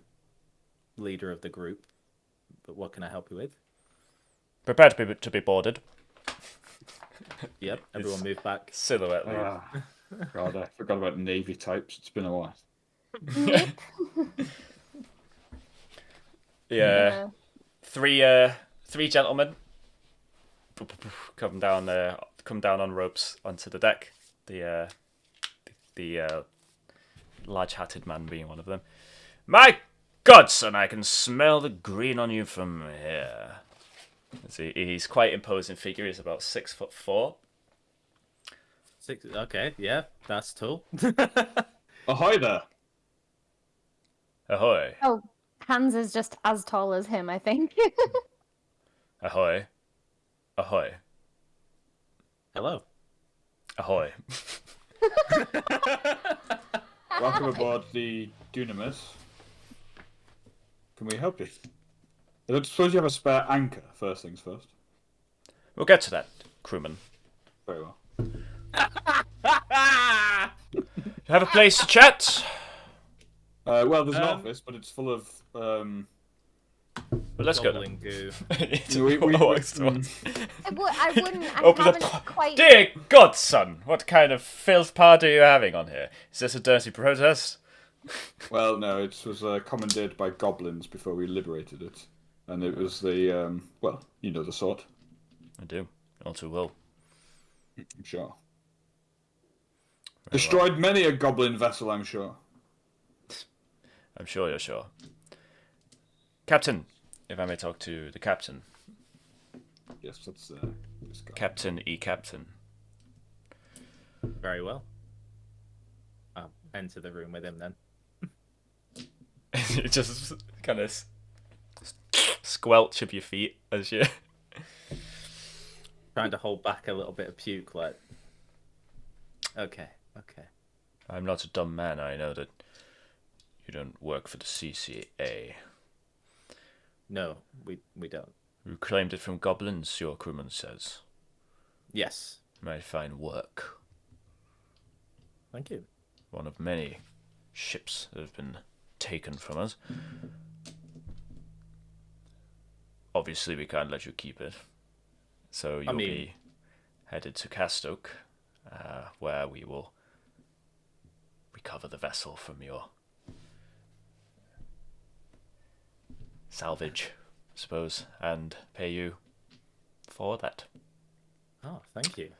[SPEAKER 3] leader of the group. But what can I help you with?
[SPEAKER 1] Prepare to be boarded.
[SPEAKER 3] Yep, everyone move back.
[SPEAKER 1] Silhouette leave.
[SPEAKER 4] God, I forgot about Navy types. It's been a while.
[SPEAKER 1] Yeah. Three gentlemen come down on ropes onto the deck. The large-hatted man being one of them. My God, son, I can smell the green on you from here. He's quite imposing figure. He's about 6'4".
[SPEAKER 3] Okay, yeah, that's tall.
[SPEAKER 4] Ahoy there!
[SPEAKER 1] Ahoy.
[SPEAKER 2] Oh, Hans is just as tall as him, I think.
[SPEAKER 1] Ahoy. Ahoy.
[SPEAKER 3] Hello.
[SPEAKER 1] Ahoy.
[SPEAKER 4] Welcome aboard the Dunnamis. Can we help you? I don't suppose you have a spare anchor, first things first.
[SPEAKER 1] We'll get to that, crewman.
[SPEAKER 4] Very well.
[SPEAKER 1] You have a place to chat?
[SPEAKER 4] Well, there's an office, but it's full of
[SPEAKER 1] Well, let's go.
[SPEAKER 3] Goblin goo.
[SPEAKER 2] I wouldn't. I
[SPEAKER 1] Open
[SPEAKER 2] haven't
[SPEAKER 1] the
[SPEAKER 2] quite.
[SPEAKER 1] Dear God, son, what kind of filth party are you having on here? Is this a dirty protest?
[SPEAKER 4] Well, no, it was commandeered by goblins before we liberated it, and it was the well, you know the sort.
[SPEAKER 1] I do. All too well.
[SPEAKER 4] I'm sure.
[SPEAKER 1] Very
[SPEAKER 4] Destroyed many a goblin vessel, I'm sure.
[SPEAKER 1] I'm sure you're sure. Captain, if I may talk to the captain.
[SPEAKER 4] Yes, that's this guy.
[SPEAKER 1] Captain E. Captain.
[SPEAKER 3] Very well. I'll enter the room with him then.
[SPEAKER 1] You just kind of squelch of your feet as you...
[SPEAKER 3] Trying to hold back a little bit of puke, like... Okay.
[SPEAKER 1] I'm not a dumb man, I know that you don't work for the CCA.
[SPEAKER 3] No, we don't.
[SPEAKER 1] You claimed it from goblins, your crewman says.
[SPEAKER 3] Yes.
[SPEAKER 1] Very fine work.
[SPEAKER 3] Thank you.
[SPEAKER 1] One of many ships that have been taken from us. Obviously, we can't let you keep it. So you'll be headed to Castoke, where we will recover the vessel from your salvage, I suppose, and pay you for that.
[SPEAKER 3] Oh, thank you.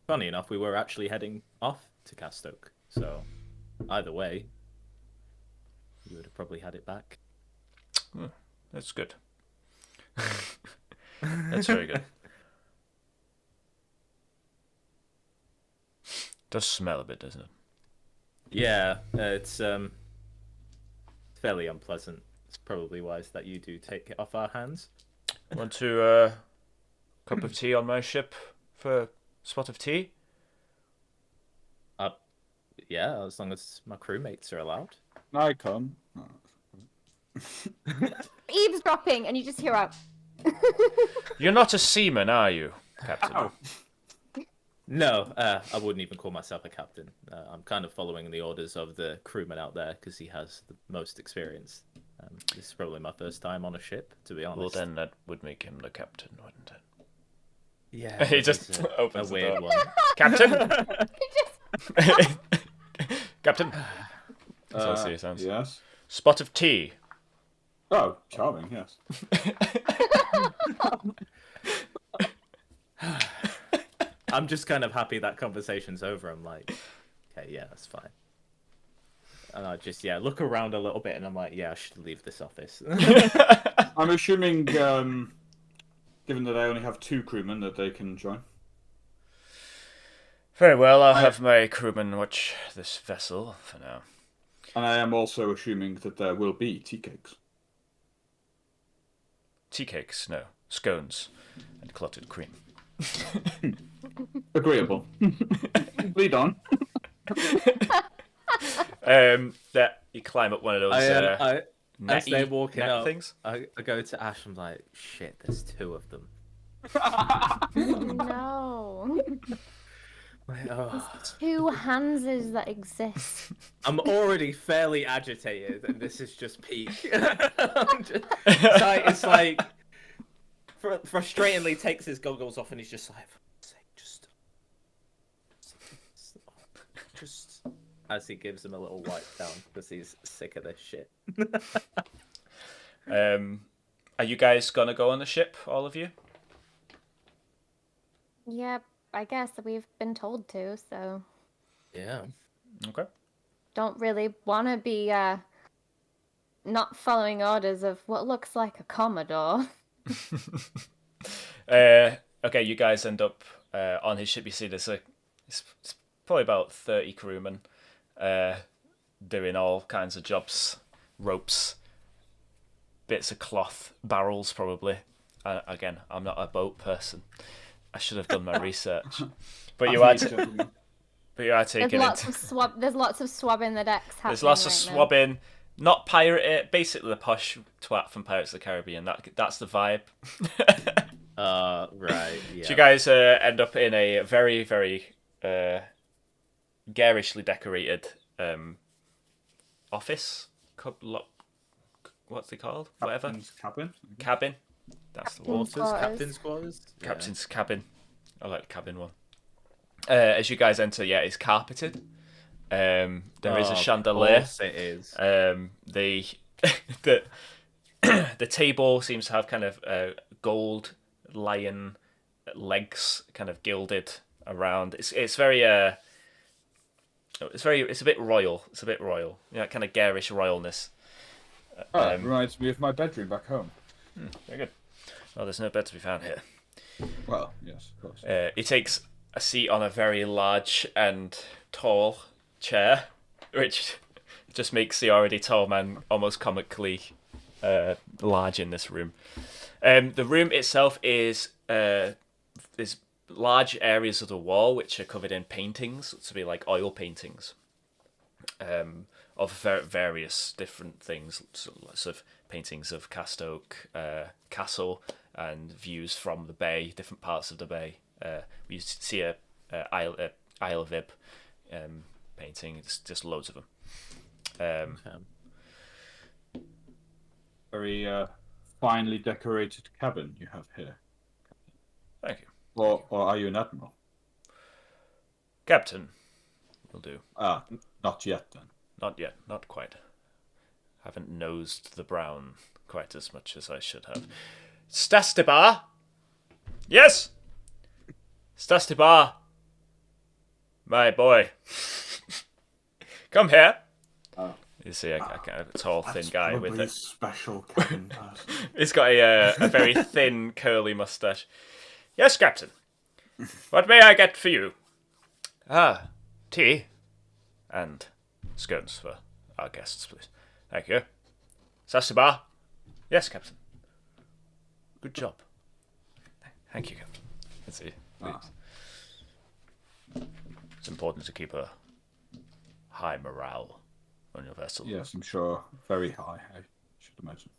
[SPEAKER 3] Funny enough, we were actually heading off to Castoke, so either way, you would have probably had it back.
[SPEAKER 1] That's good. That's very good. Does smell a bit, doesn't it?
[SPEAKER 3] Yeah, it's fairly unpleasant. It's probably wise that you do take it off our hands.
[SPEAKER 1] Want to cup of tea on my ship for a spot of tea?
[SPEAKER 3] Yeah, as long as my crewmates are allowed.
[SPEAKER 4] I come.
[SPEAKER 2] Eavesdropping, and you just hear out.
[SPEAKER 1] You're not a seaman, are you, Captain?
[SPEAKER 4] Ow.
[SPEAKER 3] No, I wouldn't even call myself a captain. I'm kind of following the orders of the crewman out there because he has the most experience. This is probably my first time on a ship, to be honest.
[SPEAKER 1] Well, then that would make him the captain, wouldn't it?
[SPEAKER 3] Yeah,
[SPEAKER 1] He just
[SPEAKER 3] a
[SPEAKER 1] opens the
[SPEAKER 3] weird
[SPEAKER 1] door.
[SPEAKER 3] one.
[SPEAKER 1] Captain! Captain! That's how it sounds.
[SPEAKER 4] Yes.
[SPEAKER 1] Spot of tea.
[SPEAKER 4] Oh, charming, yes.
[SPEAKER 3] I'm just kind of happy that conversation's over. I'm like, okay, yeah, that's fine. And I just, look around a little bit and I'm like, yeah, I should leave this office.
[SPEAKER 4] I'm assuming, given that I only have 2 crewmen, that they can join.
[SPEAKER 1] Very well, I'll have my crewmen watch this vessel for now.
[SPEAKER 4] And I am also assuming that there will be tea cakes.
[SPEAKER 1] Tea cakes, no. Scones and clotted cream.
[SPEAKER 4] Agreeable. Lead on.
[SPEAKER 1] That you climb up one of those
[SPEAKER 3] as they're walking up,
[SPEAKER 1] things.
[SPEAKER 3] I go to Ash. I'm like, shit, there's 2 of them.
[SPEAKER 2] No.
[SPEAKER 3] Oh.
[SPEAKER 2] There's 2 Hanses that exist.
[SPEAKER 3] I'm already fairly agitated, and this is just peak. It's like frustratingly takes his goggles off, and he's just like, just as he gives him a little wipe down because he's sick of this shit.
[SPEAKER 1] Are you guys gonna go on the ship, all of you?
[SPEAKER 2] Yep, I guess we've been told to, so
[SPEAKER 3] Yeah.
[SPEAKER 1] Okay.
[SPEAKER 2] don't really want to be not following orders of what looks like a Commodore.
[SPEAKER 1] Okay, you guys end up on his ship. You see there's it's probably about 30 crewmen doing all kinds of jobs, ropes, bits of cloth, barrels probably. Again, I'm not a boat person. I should have done my research. But you are taking
[SPEAKER 2] There's lots of swabbing the decks happening.
[SPEAKER 1] There's lots of
[SPEAKER 2] right now.
[SPEAKER 1] swabbing. Not pirate it, basically the posh twat from Pirates of the Caribbean. That's the vibe.
[SPEAKER 3] Right. Yeah.
[SPEAKER 1] So you guys end up in a very, very garishly decorated office. What what's it called? Whatever.
[SPEAKER 4] Captain's cabin.
[SPEAKER 1] Cabin. That's the one.
[SPEAKER 3] Captain's quarters.
[SPEAKER 1] Captain's cabin. I like the cabin one. As you guys enter, it's carpeted. There is a chandelier.
[SPEAKER 3] Of course it is.
[SPEAKER 1] The the table seems to have kind of gold lion legs, kind of gilded around. It's very it's a bit royal. It's a bit royal. Kind of garish royalness.
[SPEAKER 4] Reminds me of my bedroom back home.
[SPEAKER 1] Very good. Well, there's no bed to be found here.
[SPEAKER 4] Well, yes, of course.
[SPEAKER 1] He takes a seat on a very large and tall chair, which just makes the already tall man almost comically large in this room. The room itself is large areas of the wall which are covered in paintings, to be like oil paintings of various different things, lots of paintings of Castoke Castle and views from the bay, different parts of the bay. We see a Isle of Ib painting. It's just loads of them.
[SPEAKER 4] Very finely decorated cabin you have here.
[SPEAKER 1] Thank you.
[SPEAKER 4] Or are you an admiral?
[SPEAKER 1] Captain will do.
[SPEAKER 4] Not yet then.
[SPEAKER 1] Not yet, not quite. Haven't nosed the brown quite as much as I should have. Stastibar? Yes? Stastibar? My boy. Come here. You see a tall, thin guy with a
[SPEAKER 4] special cabin person.
[SPEAKER 1] He's got a very thin, curly mustache. Yes, Captain. What may I get for you? Tea and scones for our guests, please. Thank you. Sassibar? Yes, Captain. Good job. Thank you, Captain. Let's see. It's important to keep a high morale on your vessel.
[SPEAKER 4] Yes, I'm sure. Very high, I should imagine.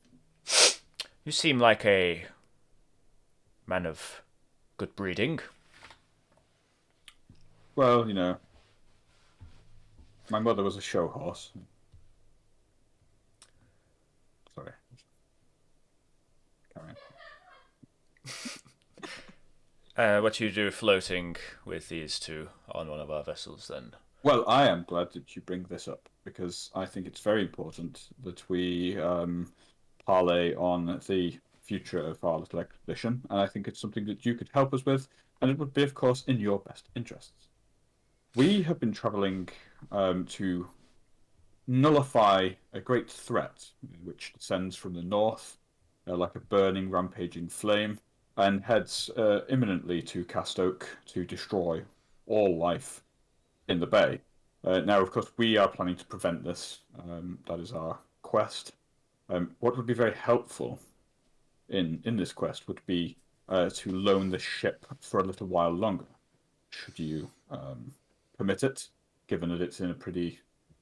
[SPEAKER 1] You seem like a man of good breeding.
[SPEAKER 4] Well, my mother was a show horse. Sorry. Carry on.
[SPEAKER 1] What you do floating with these two on one of our vessels, then?
[SPEAKER 4] Well, I am glad that you bring this up, because I think it's very important that we parlay on the future of our little expedition, and I think it's something that you could help us with, and it would be, of course, in your best interests. We have been travelling to nullify a great threat which descends from the north like a burning, rampaging flame, and heads imminently to Castoke to destroy all life in the bay. Now, of course, we are planning to prevent this. That is our quest. What would be very helpful in this quest would be to loan the ship for a little while longer, should you permit it, given that it's in a pretty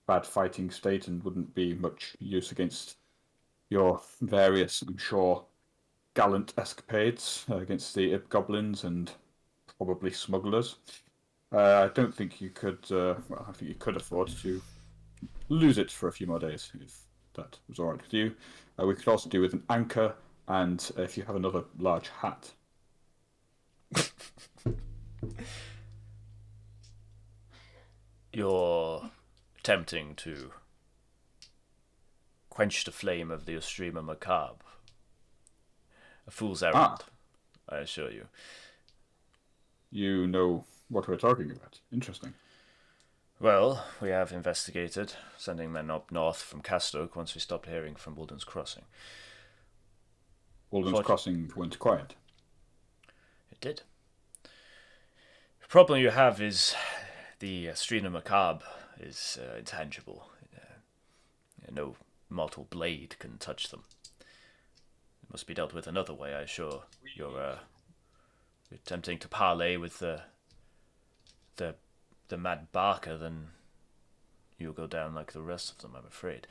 [SPEAKER 4] bad fighting state and wouldn't be much use against your various, I'm sure, gallant escapades against the Ib goblins and probably smugglers. I don't think you could. I think you could afford to lose it for a few more days, if that was all right with you. We could also do with an anchor, and if you have another large hat.
[SPEAKER 1] You're attempting to quench the flame of the Ostrima Macabre. A fool's errand, I assure you.
[SPEAKER 4] You know what we're talking about. Interesting.
[SPEAKER 1] Well, we have investigated, sending men up north from Castoke once we stopped hearing from Wulden's Crossing.
[SPEAKER 4] Wulden's Crossing went quiet.
[SPEAKER 1] It did. The problem you have is the Ostrima Macabre is intangible. No mortal blade can touch them. It must be dealt with another way, I assure. You're attempting to parley with the Mad Barker, then you'll go down like the rest of them, I'm afraid.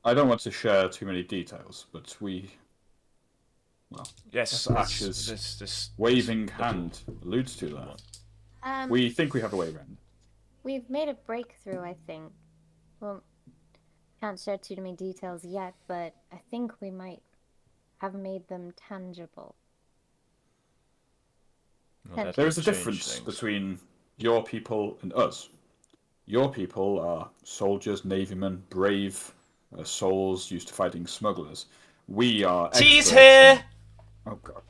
[SPEAKER 4] I don't want to share too many details, but
[SPEAKER 1] yes,
[SPEAKER 4] Ash's waving hand alludes to that. We think we have a way around.
[SPEAKER 2] We've made a breakthrough, I think. Well, Can't share too many details yet, but I think we might have made them tangible.
[SPEAKER 1] Well,
[SPEAKER 4] there is a difference between your people and us. Your people are soldiers, navymen, brave souls used to fighting smugglers. We are
[SPEAKER 1] Cheese here!
[SPEAKER 4] Oh, God.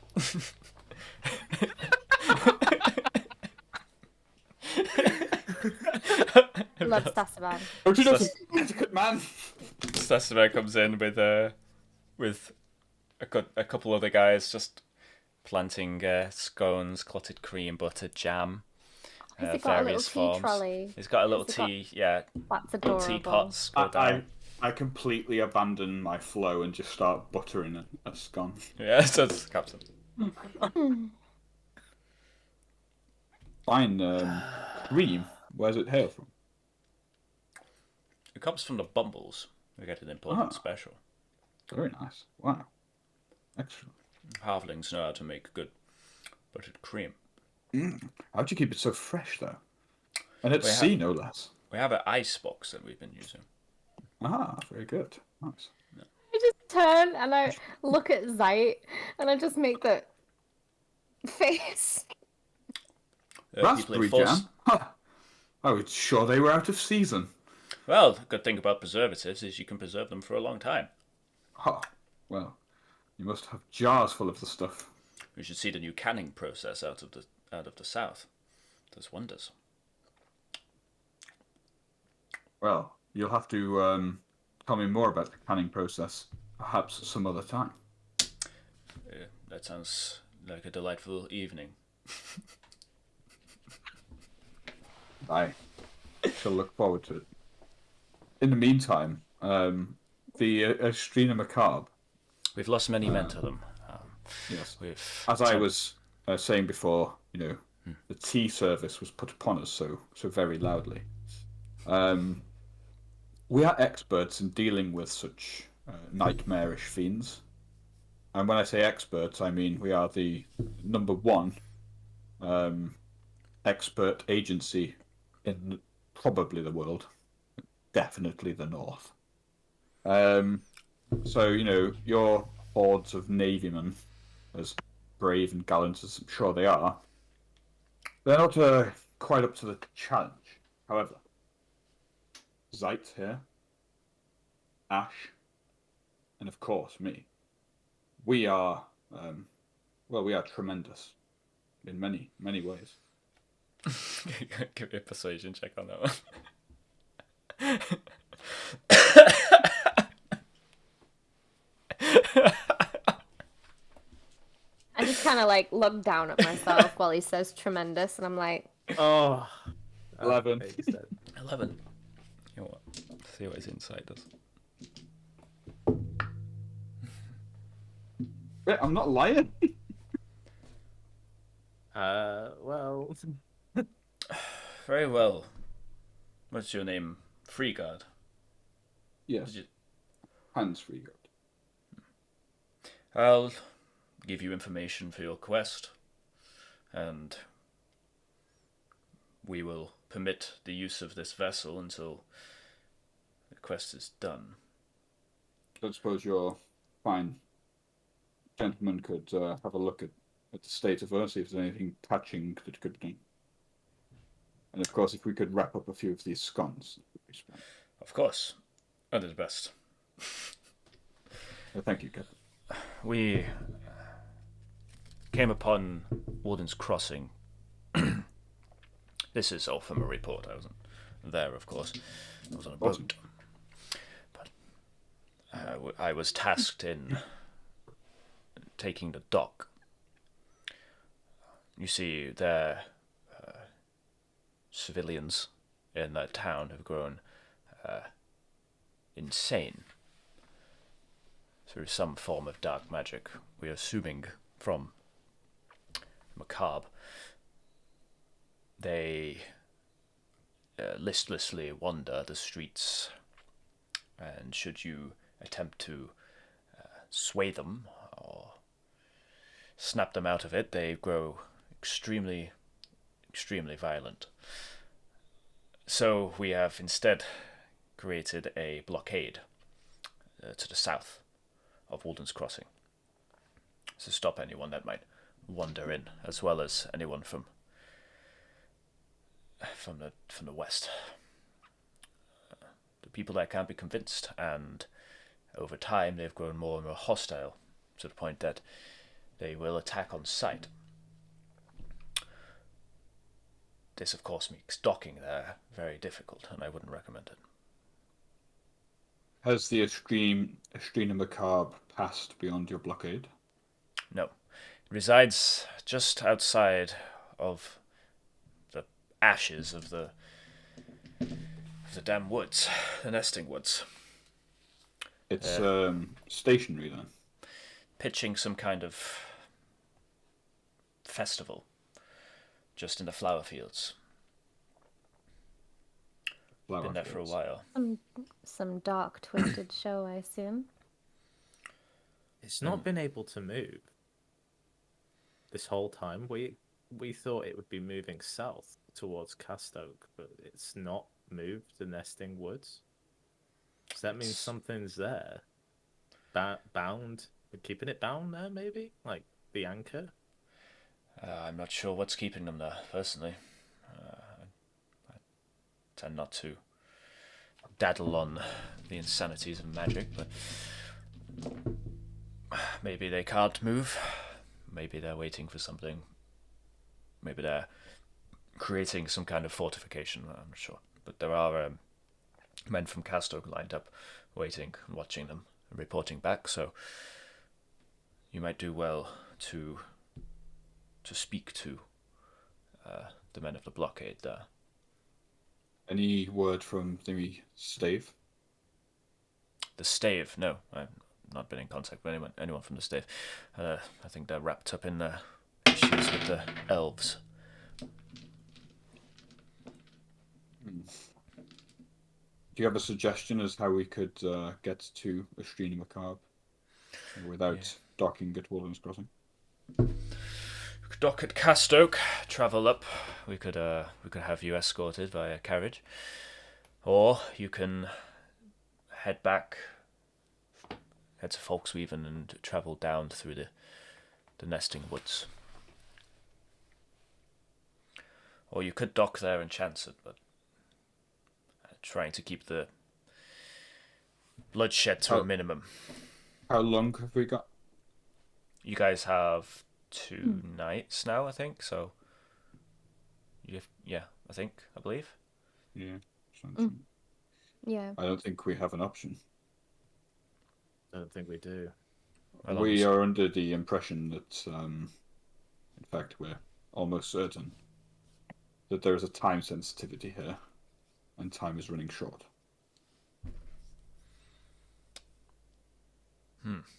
[SPEAKER 2] Love Stasaban.
[SPEAKER 4] Don't you know this etiquette, man?
[SPEAKER 1] Stasaban comes in with a couple other guys just planting scones, clotted cream, butter, jam.
[SPEAKER 2] Has he got a little tea trolley?
[SPEAKER 1] He's got a little tea,
[SPEAKER 2] That's adorable.
[SPEAKER 1] Teapots go down.
[SPEAKER 4] I completely abandon my flow and just start buttering a scone.
[SPEAKER 1] Yeah, so it's Captain.
[SPEAKER 4] Fine. Cream. Where's it hail from?
[SPEAKER 1] It comes from the Bumbles. We get an important special.
[SPEAKER 4] Very nice. Wow. Excellent.
[SPEAKER 1] Halflings know how to make good buttered cream.
[SPEAKER 4] How'd you keep it so fresh, though? And at sea, no less.
[SPEAKER 1] We have an ice box that we've been using.
[SPEAKER 4] Very good. Nice.
[SPEAKER 2] I just turn and I look at Zeit and I just make the face.
[SPEAKER 4] Raspberry jam? I was sure they were out of season.
[SPEAKER 1] Well, the good thing about preservatives is you can preserve them for a long time.
[SPEAKER 4] Well, you must have jars full of the stuff.
[SPEAKER 1] We should see the new canning process out of the south. It does wonders.
[SPEAKER 4] Well, you'll have to tell me more about the canning process, perhaps some other time.
[SPEAKER 1] That sounds like a delightful evening.
[SPEAKER 4] I shall look forward to it. In the meantime, the Estrina Macabre.
[SPEAKER 1] We've lost many men to them.
[SPEAKER 4] Yes. As I was saying before, the tea service was put upon us so very loudly. We are experts in dealing with such nightmarish fiends. And when I say experts, I mean we are the number one expert agency in probably the world. Definitely the North. So, your hordes of navymen, as brave and gallant as I'm sure they are, they're not quite up to the challenge. However, Zeit here, Ash, and of course me. We are, we are tremendous in many, many ways.
[SPEAKER 1] Give me a persuasion check on that one.
[SPEAKER 2] I just kind of look down at myself while he says tremendous, and I'm like,
[SPEAKER 4] 11.
[SPEAKER 1] 11. You know what? Let's see what his insight does.
[SPEAKER 4] Wait, I'm not lying.
[SPEAKER 3] Well.
[SPEAKER 1] Very well. What's your name? Freeguard?
[SPEAKER 4] Yes. Hans Freeguard.
[SPEAKER 1] I'll give you information for your quest, and we will permit the use of this vessel until the quest is done.
[SPEAKER 4] I suppose your fine gentleman could have a look at the state of Earth, see if there's anything touching that could be. And of course, if we could wrap up a few of these scones.
[SPEAKER 1] Of course. Under the best.
[SPEAKER 4] Thank you, Captain.
[SPEAKER 1] We came upon Wulden's Crossing. This is all from a report. I wasn't there, of course. I was on a boat. But I was tasked in taking the dock. You see, their civilians in that town have grown insane through some form of dark magic. We are assuming from Macabre. They listlessly wander the streets, and should you attempt to sway them or snap them out of it, they grow extremely, extremely violent. So we have instead created a blockade to the south of Wulden's Crossing to stop anyone that might wander in, as well as anyone from the west. The people there can't be convinced, and over time they've grown more and more hostile to the point that they will attack on sight. This, of course, makes docking there very difficult, and I wouldn't recommend it.
[SPEAKER 4] Has the Estrina Macabre passed beyond your blockade?
[SPEAKER 1] No. It resides just outside of the ashes of the damn woods, the nesting woods.
[SPEAKER 4] It's stationary then?
[SPEAKER 1] Pitching some kind of festival just in the flower fields. Been there for a while.
[SPEAKER 2] Some dark, twisted show, I assume.
[SPEAKER 3] It's not been able to move this whole time. We thought it would be moving south towards Castoke, but it's not moved the nesting woods. Does that mean something's there? Bound? We're keeping it bound there, maybe? Like the anchor?
[SPEAKER 1] I'm not sure what's keeping them there, personally. I tend not to daddle on the insanities of magic, but maybe they can't move. Maybe they're waiting for something. Maybe they're creating some kind of fortification. I'm not sure. But there are men from Castoke lined up, waiting and watching them and reporting back, so you might do well to speak to the men of the blockade there.
[SPEAKER 4] Any word from the stave?
[SPEAKER 1] The stave? No, I've not been in contact with anyone from the stave. I think they're wrapped up in issues with the elves.
[SPEAKER 4] Do you have a suggestion as how we could get to Estrina Macabre without docking at Wulden's Crossing?
[SPEAKER 1] We could dock at Castoke, travel up. We could have you escorted via carriage, or you can head to Folksweaven and travel down through the nesting woods. Or you could dock there and chance it, but trying to keep the bloodshed to a minimum.
[SPEAKER 4] How long have we got?
[SPEAKER 1] You guys have 2 nights now, I think. So, I believe.
[SPEAKER 4] Yeah.
[SPEAKER 2] Yeah.
[SPEAKER 4] I don't think we have an option.
[SPEAKER 3] I don't think we do.
[SPEAKER 4] We are under the impression that, in fact, we're almost certain that there is a time sensitivity here, and time is running short.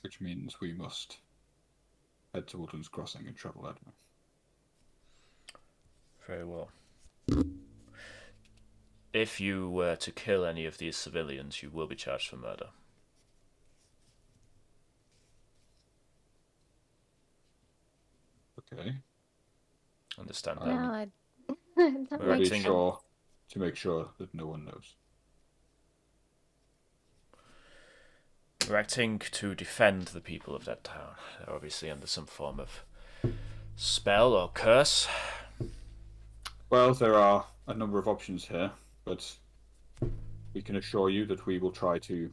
[SPEAKER 4] Which means we must head to Wulden's Crossing and travel that way.
[SPEAKER 1] Very well. If you were to kill any of these civilians, you will be charged for murder.
[SPEAKER 4] Okay.
[SPEAKER 1] Understand that?
[SPEAKER 2] No,
[SPEAKER 4] We're really sure to make sure that no one knows.
[SPEAKER 1] We're acting to defend the people of that town. They're obviously under some form of spell or curse.
[SPEAKER 4] Well, there are a number of options here, but we can assure you that we will try to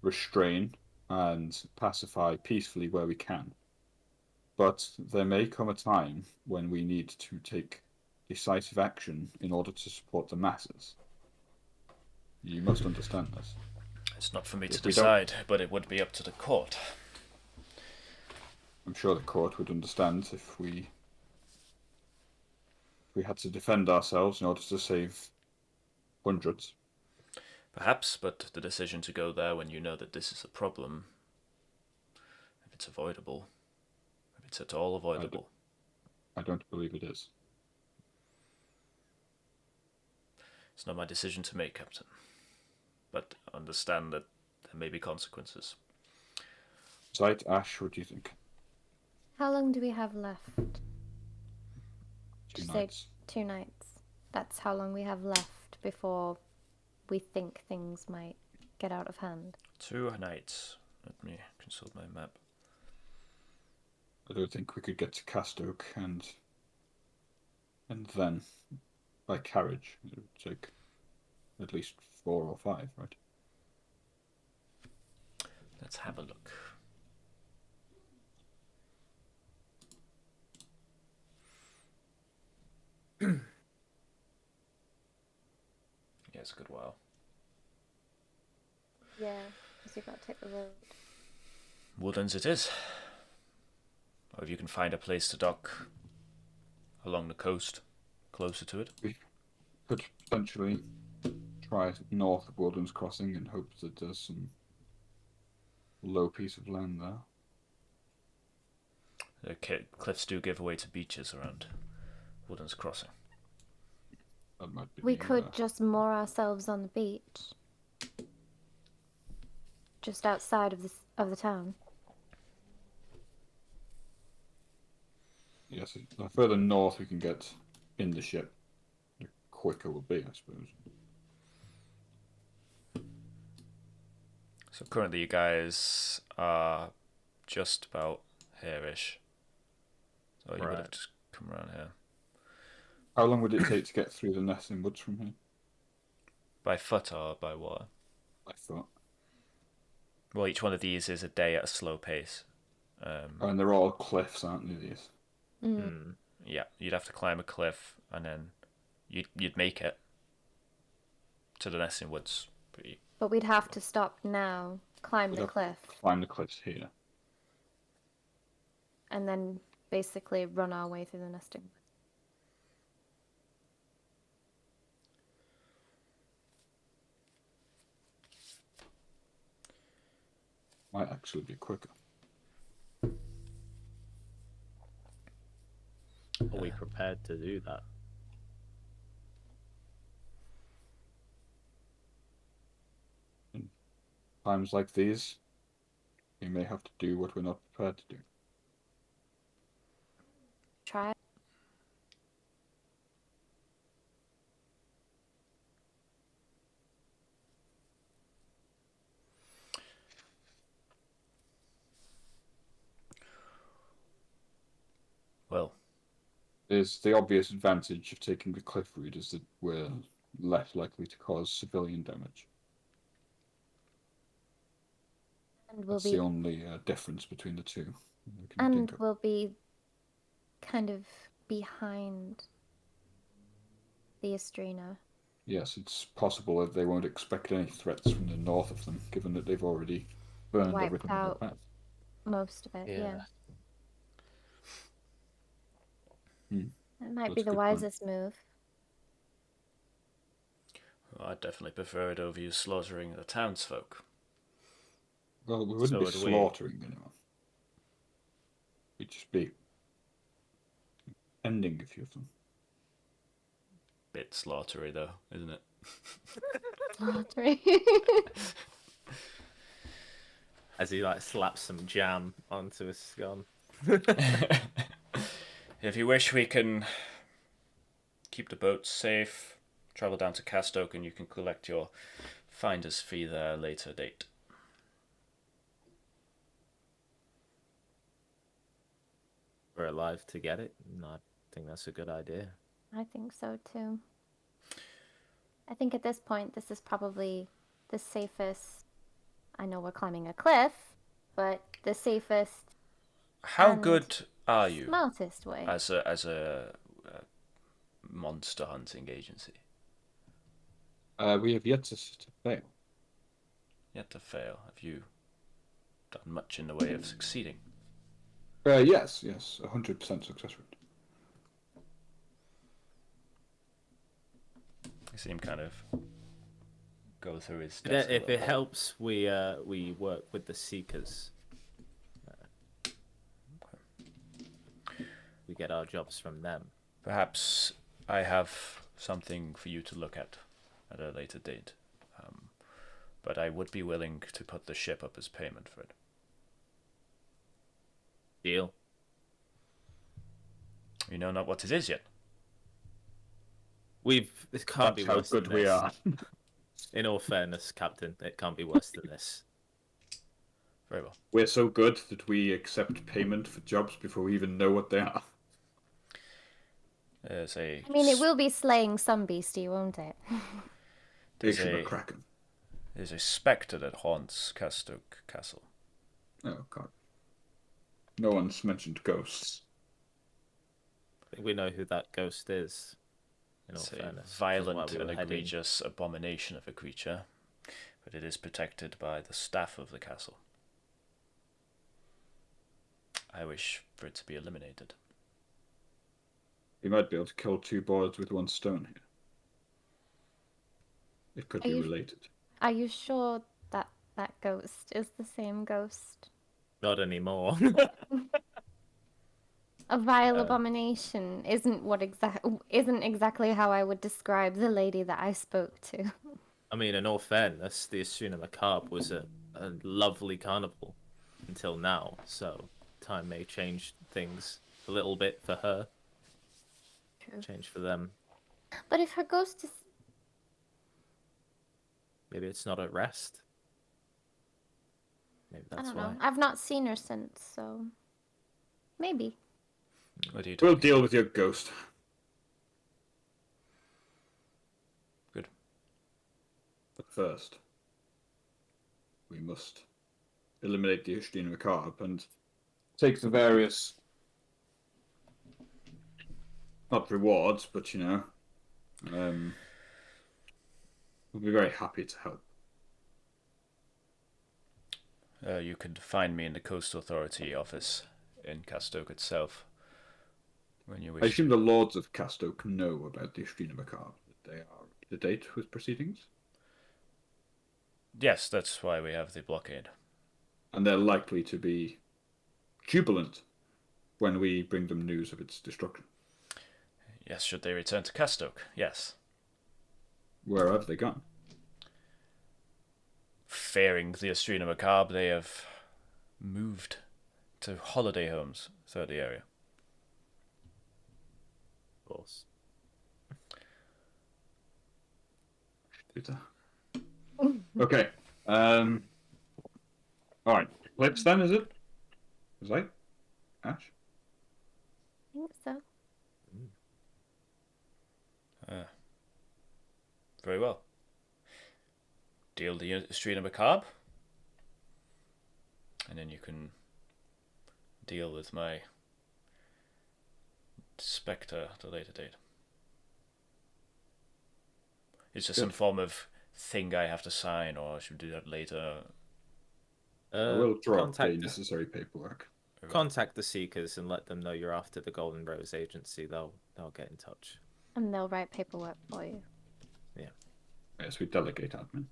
[SPEAKER 4] restrain and pacify peacefully where we can. But there may come a time when we need to take decisive action in order to support the masses. You must understand this.
[SPEAKER 1] It's not for me to decide, but it would be up to the court.
[SPEAKER 4] I'm sure the court would understand if we had to defend ourselves in order to save hundreds.
[SPEAKER 1] Perhaps, but the decision to go there when you know that this is a problem, if it's avoidable, if it's at all avoidable.
[SPEAKER 4] I don't believe it is.
[SPEAKER 1] It's not my decision to make, Captain. But understand that there may be consequences.
[SPEAKER 4] Sight, Ash, what do you think?
[SPEAKER 2] How long do we have left?
[SPEAKER 4] 2 nights.
[SPEAKER 2] 2 nights. That's how long we have left before we think things might get out of hand.
[SPEAKER 1] 2 nights. Let me consult my map.
[SPEAKER 4] I don't think we could get to Castoke and then by carriage. It would take at least 4 or 5, right?
[SPEAKER 1] Let's have a look. Yeah, it's a good while.
[SPEAKER 2] Yeah, because you got to take the road.
[SPEAKER 1] Woodlands it is. Or if you can find a place to dock along the coast, closer to it.
[SPEAKER 4] We could potentially try north of Wulden's Crossing and hope that there's some low piece of land there.
[SPEAKER 1] The cliffs do give way to beaches around Wulden's Crossing.
[SPEAKER 4] That might be
[SPEAKER 2] We could just moor ourselves on the beach, just outside of the town.
[SPEAKER 4] Yes, the further north we can get in the ship, the quicker we'll be, I suppose.
[SPEAKER 1] So currently you guys are just about here-ish. So you would have just come around here.
[SPEAKER 4] How long would it take to get through the Nesting Woods from here?
[SPEAKER 1] By foot or by water?
[SPEAKER 4] By foot.
[SPEAKER 1] Well, each one of these is a day at a slow pace.
[SPEAKER 4] And they're all cliffs, aren't they, these?
[SPEAKER 1] Yeah, you'd have to climb a cliff and then you'd make it to the Nesting Woods.
[SPEAKER 2] But we'd have to stop now, climb the cliff.
[SPEAKER 4] Climb the cliffs here.
[SPEAKER 2] And then basically run our way through the nesting.
[SPEAKER 4] Might actually be quicker.
[SPEAKER 3] Are we prepared to do that?
[SPEAKER 4] In times like these, we may have to do what we're not prepared to do.
[SPEAKER 2] Try.
[SPEAKER 1] Well,
[SPEAKER 4] there's the obvious advantage of taking the cliff route is that we're less likely to cause civilian damage.
[SPEAKER 2] And
[SPEAKER 4] That's the only difference between the two.
[SPEAKER 2] And we'll be kind of behind the Estrina.
[SPEAKER 4] Yes, it's possible that they won't expect any threats from the north of them, given that they've already burned everything in their path.
[SPEAKER 2] Most of it, yeah. That might
[SPEAKER 4] That's
[SPEAKER 2] be the wisest move.
[SPEAKER 1] Well, I'd definitely prefer it over you slaughtering the townsfolk.
[SPEAKER 4] Well, we wouldn't be slaughtering anyone. We'd just be ending a few of them.
[SPEAKER 1] Bit slaughtery, though, isn't it?
[SPEAKER 2] Slaughtery.
[SPEAKER 3] As he slaps some jam onto his scone.
[SPEAKER 1] If you wish, we can keep the boat safe, travel down to Castoke, and you can collect your finder's fee there at a later date.
[SPEAKER 3] We're alive to get it. I think that's a good idea.
[SPEAKER 2] I think so too. I think at this point, this is probably the safest. I know we're climbing a cliff, but the safest.
[SPEAKER 1] How good are you?
[SPEAKER 2] Smartest way.
[SPEAKER 1] As a monster hunting agency.
[SPEAKER 4] We have yet to fail.
[SPEAKER 1] Yet to fail. Have you done much in the way of succeeding?
[SPEAKER 4] Yes, 100% success rate.
[SPEAKER 1] You see him kind of go through his
[SPEAKER 3] desk. If it helps, we work with the Seekers. We get our jobs from them.
[SPEAKER 1] Perhaps I have something for you to look at a later date. But I would be willing to put the ship up as payment for it.
[SPEAKER 3] Deal.
[SPEAKER 1] You know not what it is yet.
[SPEAKER 3] This can't be worse than this.
[SPEAKER 4] We are.
[SPEAKER 3] In all fairness, Captain, it can't be worse than this.
[SPEAKER 1] Very well.
[SPEAKER 4] We're so good that we accept payment for jobs before we even know what they are.
[SPEAKER 1] There's a.
[SPEAKER 2] I mean, it will be slaying some beastie, won't it?
[SPEAKER 1] There's
[SPEAKER 4] Picture of
[SPEAKER 1] a
[SPEAKER 4] a kraken.
[SPEAKER 1] there's a spectre that haunts Castoke Castle.
[SPEAKER 4] Oh god. No one's mentioned ghosts.
[SPEAKER 3] I think we know who that ghost is. In all
[SPEAKER 1] It's a
[SPEAKER 3] fairness,
[SPEAKER 1] violent and egregious abomination of a creature, but it is protected by the staff of the castle. I wish for it to be eliminated.
[SPEAKER 4] We might be able to kill 2 birds with 1 stone here. It could be related.
[SPEAKER 2] Are you sure that that ghost is the same ghost?
[SPEAKER 3] Not anymore.
[SPEAKER 2] A vile abomination isn't exactly how I would describe the lady that I spoke to.
[SPEAKER 3] I mean, in all fairness, the Asuna Macabre was a lovely carnival until now, so time may change things a little bit for her.
[SPEAKER 2] True.
[SPEAKER 3] Change for them.
[SPEAKER 2] But if her ghost is...
[SPEAKER 3] Maybe it's not at rest. Maybe that's
[SPEAKER 2] I don't
[SPEAKER 3] why.
[SPEAKER 2] know. I've not seen her since, so... Maybe.
[SPEAKER 1] What are you
[SPEAKER 4] We'll
[SPEAKER 1] talking
[SPEAKER 4] deal with your ghost.
[SPEAKER 1] Good.
[SPEAKER 4] But first, we must eliminate the Ushdina Macabre and take the various, not rewards, but we'll be very happy to help.
[SPEAKER 1] You could find me in the Coastal Authority office in Castoke itself. When you wish.
[SPEAKER 4] I assume the Lords of Castoke know about the Ushdina Macabre, that they are up to date with proceedings?
[SPEAKER 1] Yes, that's why we have the blockade.
[SPEAKER 4] And they're likely to be jubilant when we bring them news of its destruction.
[SPEAKER 1] Yes, should they return to Castoke, yes.
[SPEAKER 4] Where have they gone?
[SPEAKER 1] Fearing the Ushdina Macabre, they have moved to holiday homes throughout the area.
[SPEAKER 3] Of course.
[SPEAKER 4] Okay. Alright. Clips then, is it? Is that? Ash?
[SPEAKER 2] I think so.
[SPEAKER 1] Very well. Deal the Ushdina Macabre, and then you can deal with my spectre at a later date. Is there some form of thing I have to sign, or should we do that later?
[SPEAKER 4] I will draw up the necessary paperwork.
[SPEAKER 3] Contact the Seekers and let them know you're after the Golden Rose Agency. They'll get in touch.
[SPEAKER 2] And they'll write paperwork for you.
[SPEAKER 3] Yeah.
[SPEAKER 4] Yes, we delegate admin.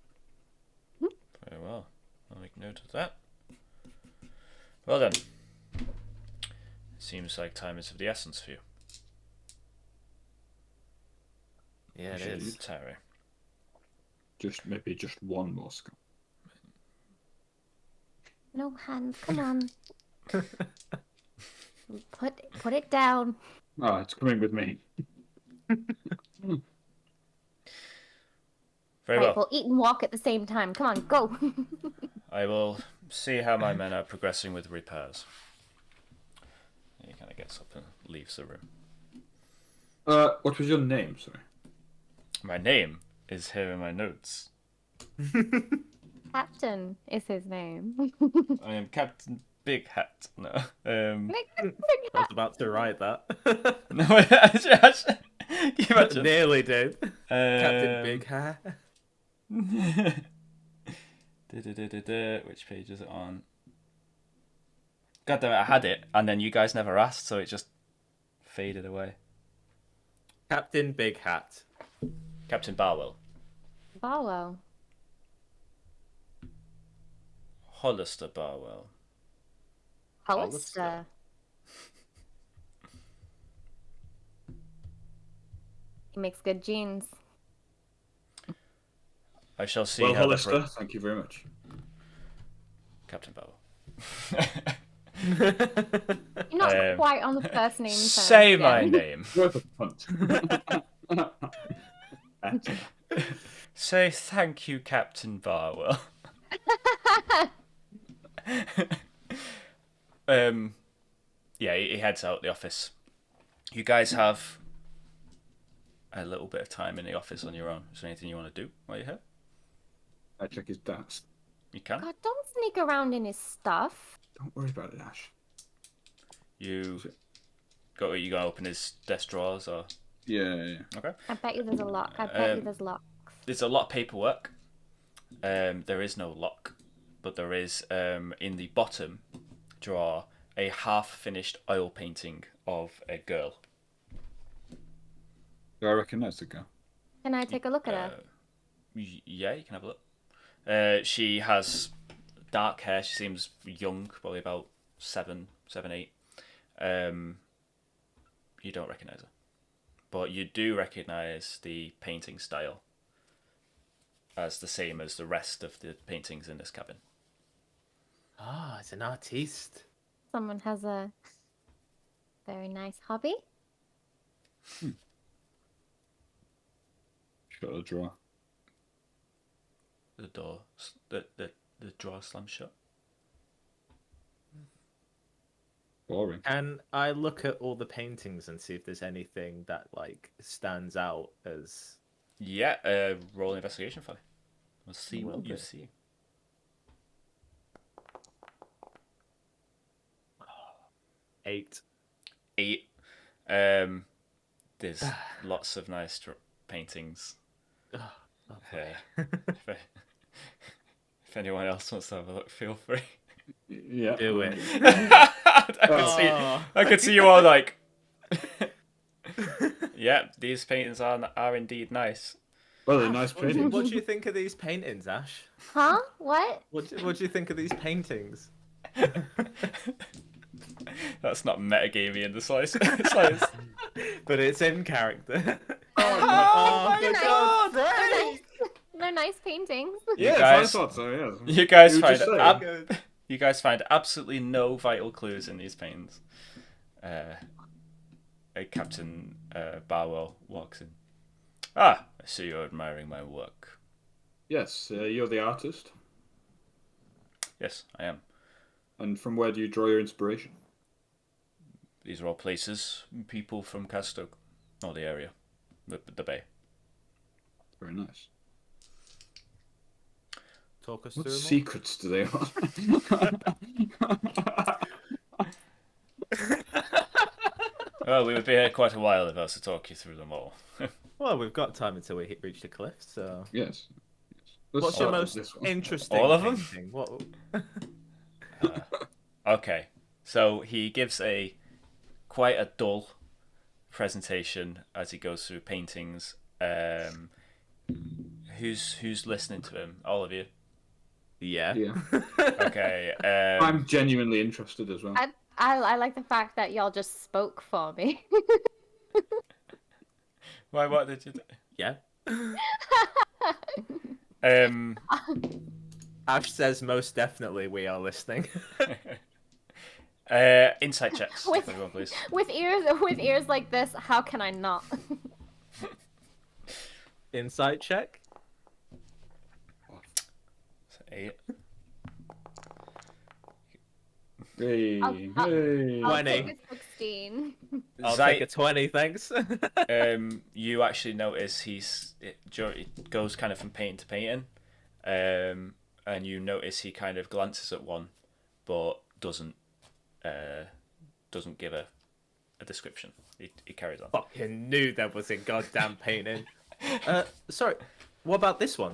[SPEAKER 1] Very well. I'll make note of that. Well then. Seems like time is of the essence for you.
[SPEAKER 3] Yeah, it is.
[SPEAKER 1] Terry.
[SPEAKER 4] Maybe just 1 more skull.
[SPEAKER 2] No hands, come on. Put it down.
[SPEAKER 4] Oh, it's coming with me.
[SPEAKER 1] Very
[SPEAKER 2] Right,
[SPEAKER 1] well.
[SPEAKER 2] we'll eat and walk at the same time. Come on, go.
[SPEAKER 1] I will see how my men are progressing with repairs. He kind of gets up and leaves the room.
[SPEAKER 4] What was your name, sorry?
[SPEAKER 1] My name is here in my notes.
[SPEAKER 2] Captain is his name.
[SPEAKER 1] I am Captain Big Hat. No.
[SPEAKER 3] I was about to write that.
[SPEAKER 1] No, actually, can you imagine?
[SPEAKER 3] Nearly did. Captain Big Hat.
[SPEAKER 1] Which page is it on? God damn it, I had it, and then you guys never asked, so it just faded away.
[SPEAKER 3] Captain Big Hat.
[SPEAKER 1] Captain Barwell.
[SPEAKER 2] Barwell.
[SPEAKER 1] Hollister Barwell.
[SPEAKER 2] Hollister. He makes good jeans.
[SPEAKER 1] I shall see
[SPEAKER 4] Well,
[SPEAKER 1] how
[SPEAKER 4] Hollister, thank you very much.
[SPEAKER 1] Captain Barwell.
[SPEAKER 2] You're not quite on the first name terms
[SPEAKER 1] Say my
[SPEAKER 2] yet.
[SPEAKER 1] name.
[SPEAKER 4] Worth a punt.
[SPEAKER 1] Say thank you, Captain Barwell. Yeah, he heads out the office. You guys have a little bit of time in the office on your own. Is there anything you want to do while you're here?
[SPEAKER 4] I check his desk.
[SPEAKER 1] You can.
[SPEAKER 2] God, don't sneak around in his stuff.
[SPEAKER 4] Don't worry about it, Ash.
[SPEAKER 1] You gonna open his desk drawers or?
[SPEAKER 4] Yeah.
[SPEAKER 1] Okay.
[SPEAKER 2] I bet you there's a lock. I bet you there's locks.
[SPEAKER 1] There's a lot of paperwork. There is no lock, but there is in the bottom drawer a half-finished oil painting of a girl.
[SPEAKER 4] Do I recognise the girl?
[SPEAKER 2] Can I take a look at her?
[SPEAKER 1] Yeah, you can have a look. She has dark hair. She seems young, probably about 7, 8. You don't recognise her, but you do recognise the painting style as the same as the rest of the paintings in this cabin.
[SPEAKER 3] Ah, it's an artiste.
[SPEAKER 2] Someone has a very nice hobby.
[SPEAKER 4] Shut the drawer.
[SPEAKER 1] The door, the drawer slams shut.
[SPEAKER 4] Boring.
[SPEAKER 3] And I look at all the paintings and see if there's anything that like stands out as.
[SPEAKER 1] Yeah, roll investigation for you. We'll see what you
[SPEAKER 3] Okay.
[SPEAKER 1] see.
[SPEAKER 3] 8.
[SPEAKER 1] 8. There's lots of nice paintings. If anyone else wants to have a look, feel free.
[SPEAKER 4] Yeah.
[SPEAKER 3] Do it.
[SPEAKER 1] I could see you all like. Yeah, these paintings are indeed nice.
[SPEAKER 4] Well, they're nice paintings.
[SPEAKER 3] What do you think of these paintings, Ash?
[SPEAKER 2] Huh? What?
[SPEAKER 3] What do you think of these paintings?
[SPEAKER 1] That's not metagamey in the slightest.
[SPEAKER 3] But it's in character.
[SPEAKER 1] Oh
[SPEAKER 2] they're
[SPEAKER 1] my
[SPEAKER 2] nice.
[SPEAKER 1] god!
[SPEAKER 2] They're nice. They're nice paintings.
[SPEAKER 4] Yeah,
[SPEAKER 1] guys-
[SPEAKER 4] I thought so, yeah.
[SPEAKER 1] You guys
[SPEAKER 4] You were
[SPEAKER 1] find
[SPEAKER 4] just saying.
[SPEAKER 1] you guys find absolutely no vital clues in these paintings. Captain Barwell walks in. Ah, I see you're admiring my work.
[SPEAKER 4] Yes, you're the artist.
[SPEAKER 1] Yes, I am.
[SPEAKER 4] And from where do you draw your inspiration?
[SPEAKER 1] These are all places, people from Castoke, or the area, the bay.
[SPEAKER 4] Very nice.
[SPEAKER 3] Talk us
[SPEAKER 4] What
[SPEAKER 3] through them all.
[SPEAKER 4] secrets do they have?
[SPEAKER 1] Well, we would be here quite a while if I was to talk you through them all.
[SPEAKER 3] Well, we've got time until we reach the cliff, so.
[SPEAKER 4] Yes. Let's
[SPEAKER 3] What's your
[SPEAKER 4] start with
[SPEAKER 3] most
[SPEAKER 4] this one.
[SPEAKER 3] interesting
[SPEAKER 1] All of them?
[SPEAKER 3] painting? What?
[SPEAKER 1] Okay, so he gives quite a dull presentation as he goes through paintings. Who's listening to him? All of you.
[SPEAKER 3] Yeah.
[SPEAKER 4] Yeah.
[SPEAKER 1] Okay.
[SPEAKER 4] I'm genuinely interested as well.
[SPEAKER 2] I like the fact that y'all just spoke for me.
[SPEAKER 1] Why? What did you do?
[SPEAKER 3] Yeah.
[SPEAKER 1] Um.
[SPEAKER 3] Ash says most definitely we are listening.
[SPEAKER 1] Insight checks,
[SPEAKER 2] With-
[SPEAKER 1] everyone, please.
[SPEAKER 2] with ears like this, how can I not?
[SPEAKER 3] Insight check.
[SPEAKER 1] 8.
[SPEAKER 4] Hey,
[SPEAKER 2] I'll-
[SPEAKER 4] hey.
[SPEAKER 2] I'll
[SPEAKER 3] 20.
[SPEAKER 2] take a 16.
[SPEAKER 3] I'll
[SPEAKER 1] Zai-
[SPEAKER 3] take a 20, thanks.
[SPEAKER 1] You actually notice it goes kind of from painting to painting, and you notice he kind of glances at one, but doesn't give a description. He carries on.
[SPEAKER 3] Fucking knew there was a goddamn painting. Sorry, what about this one?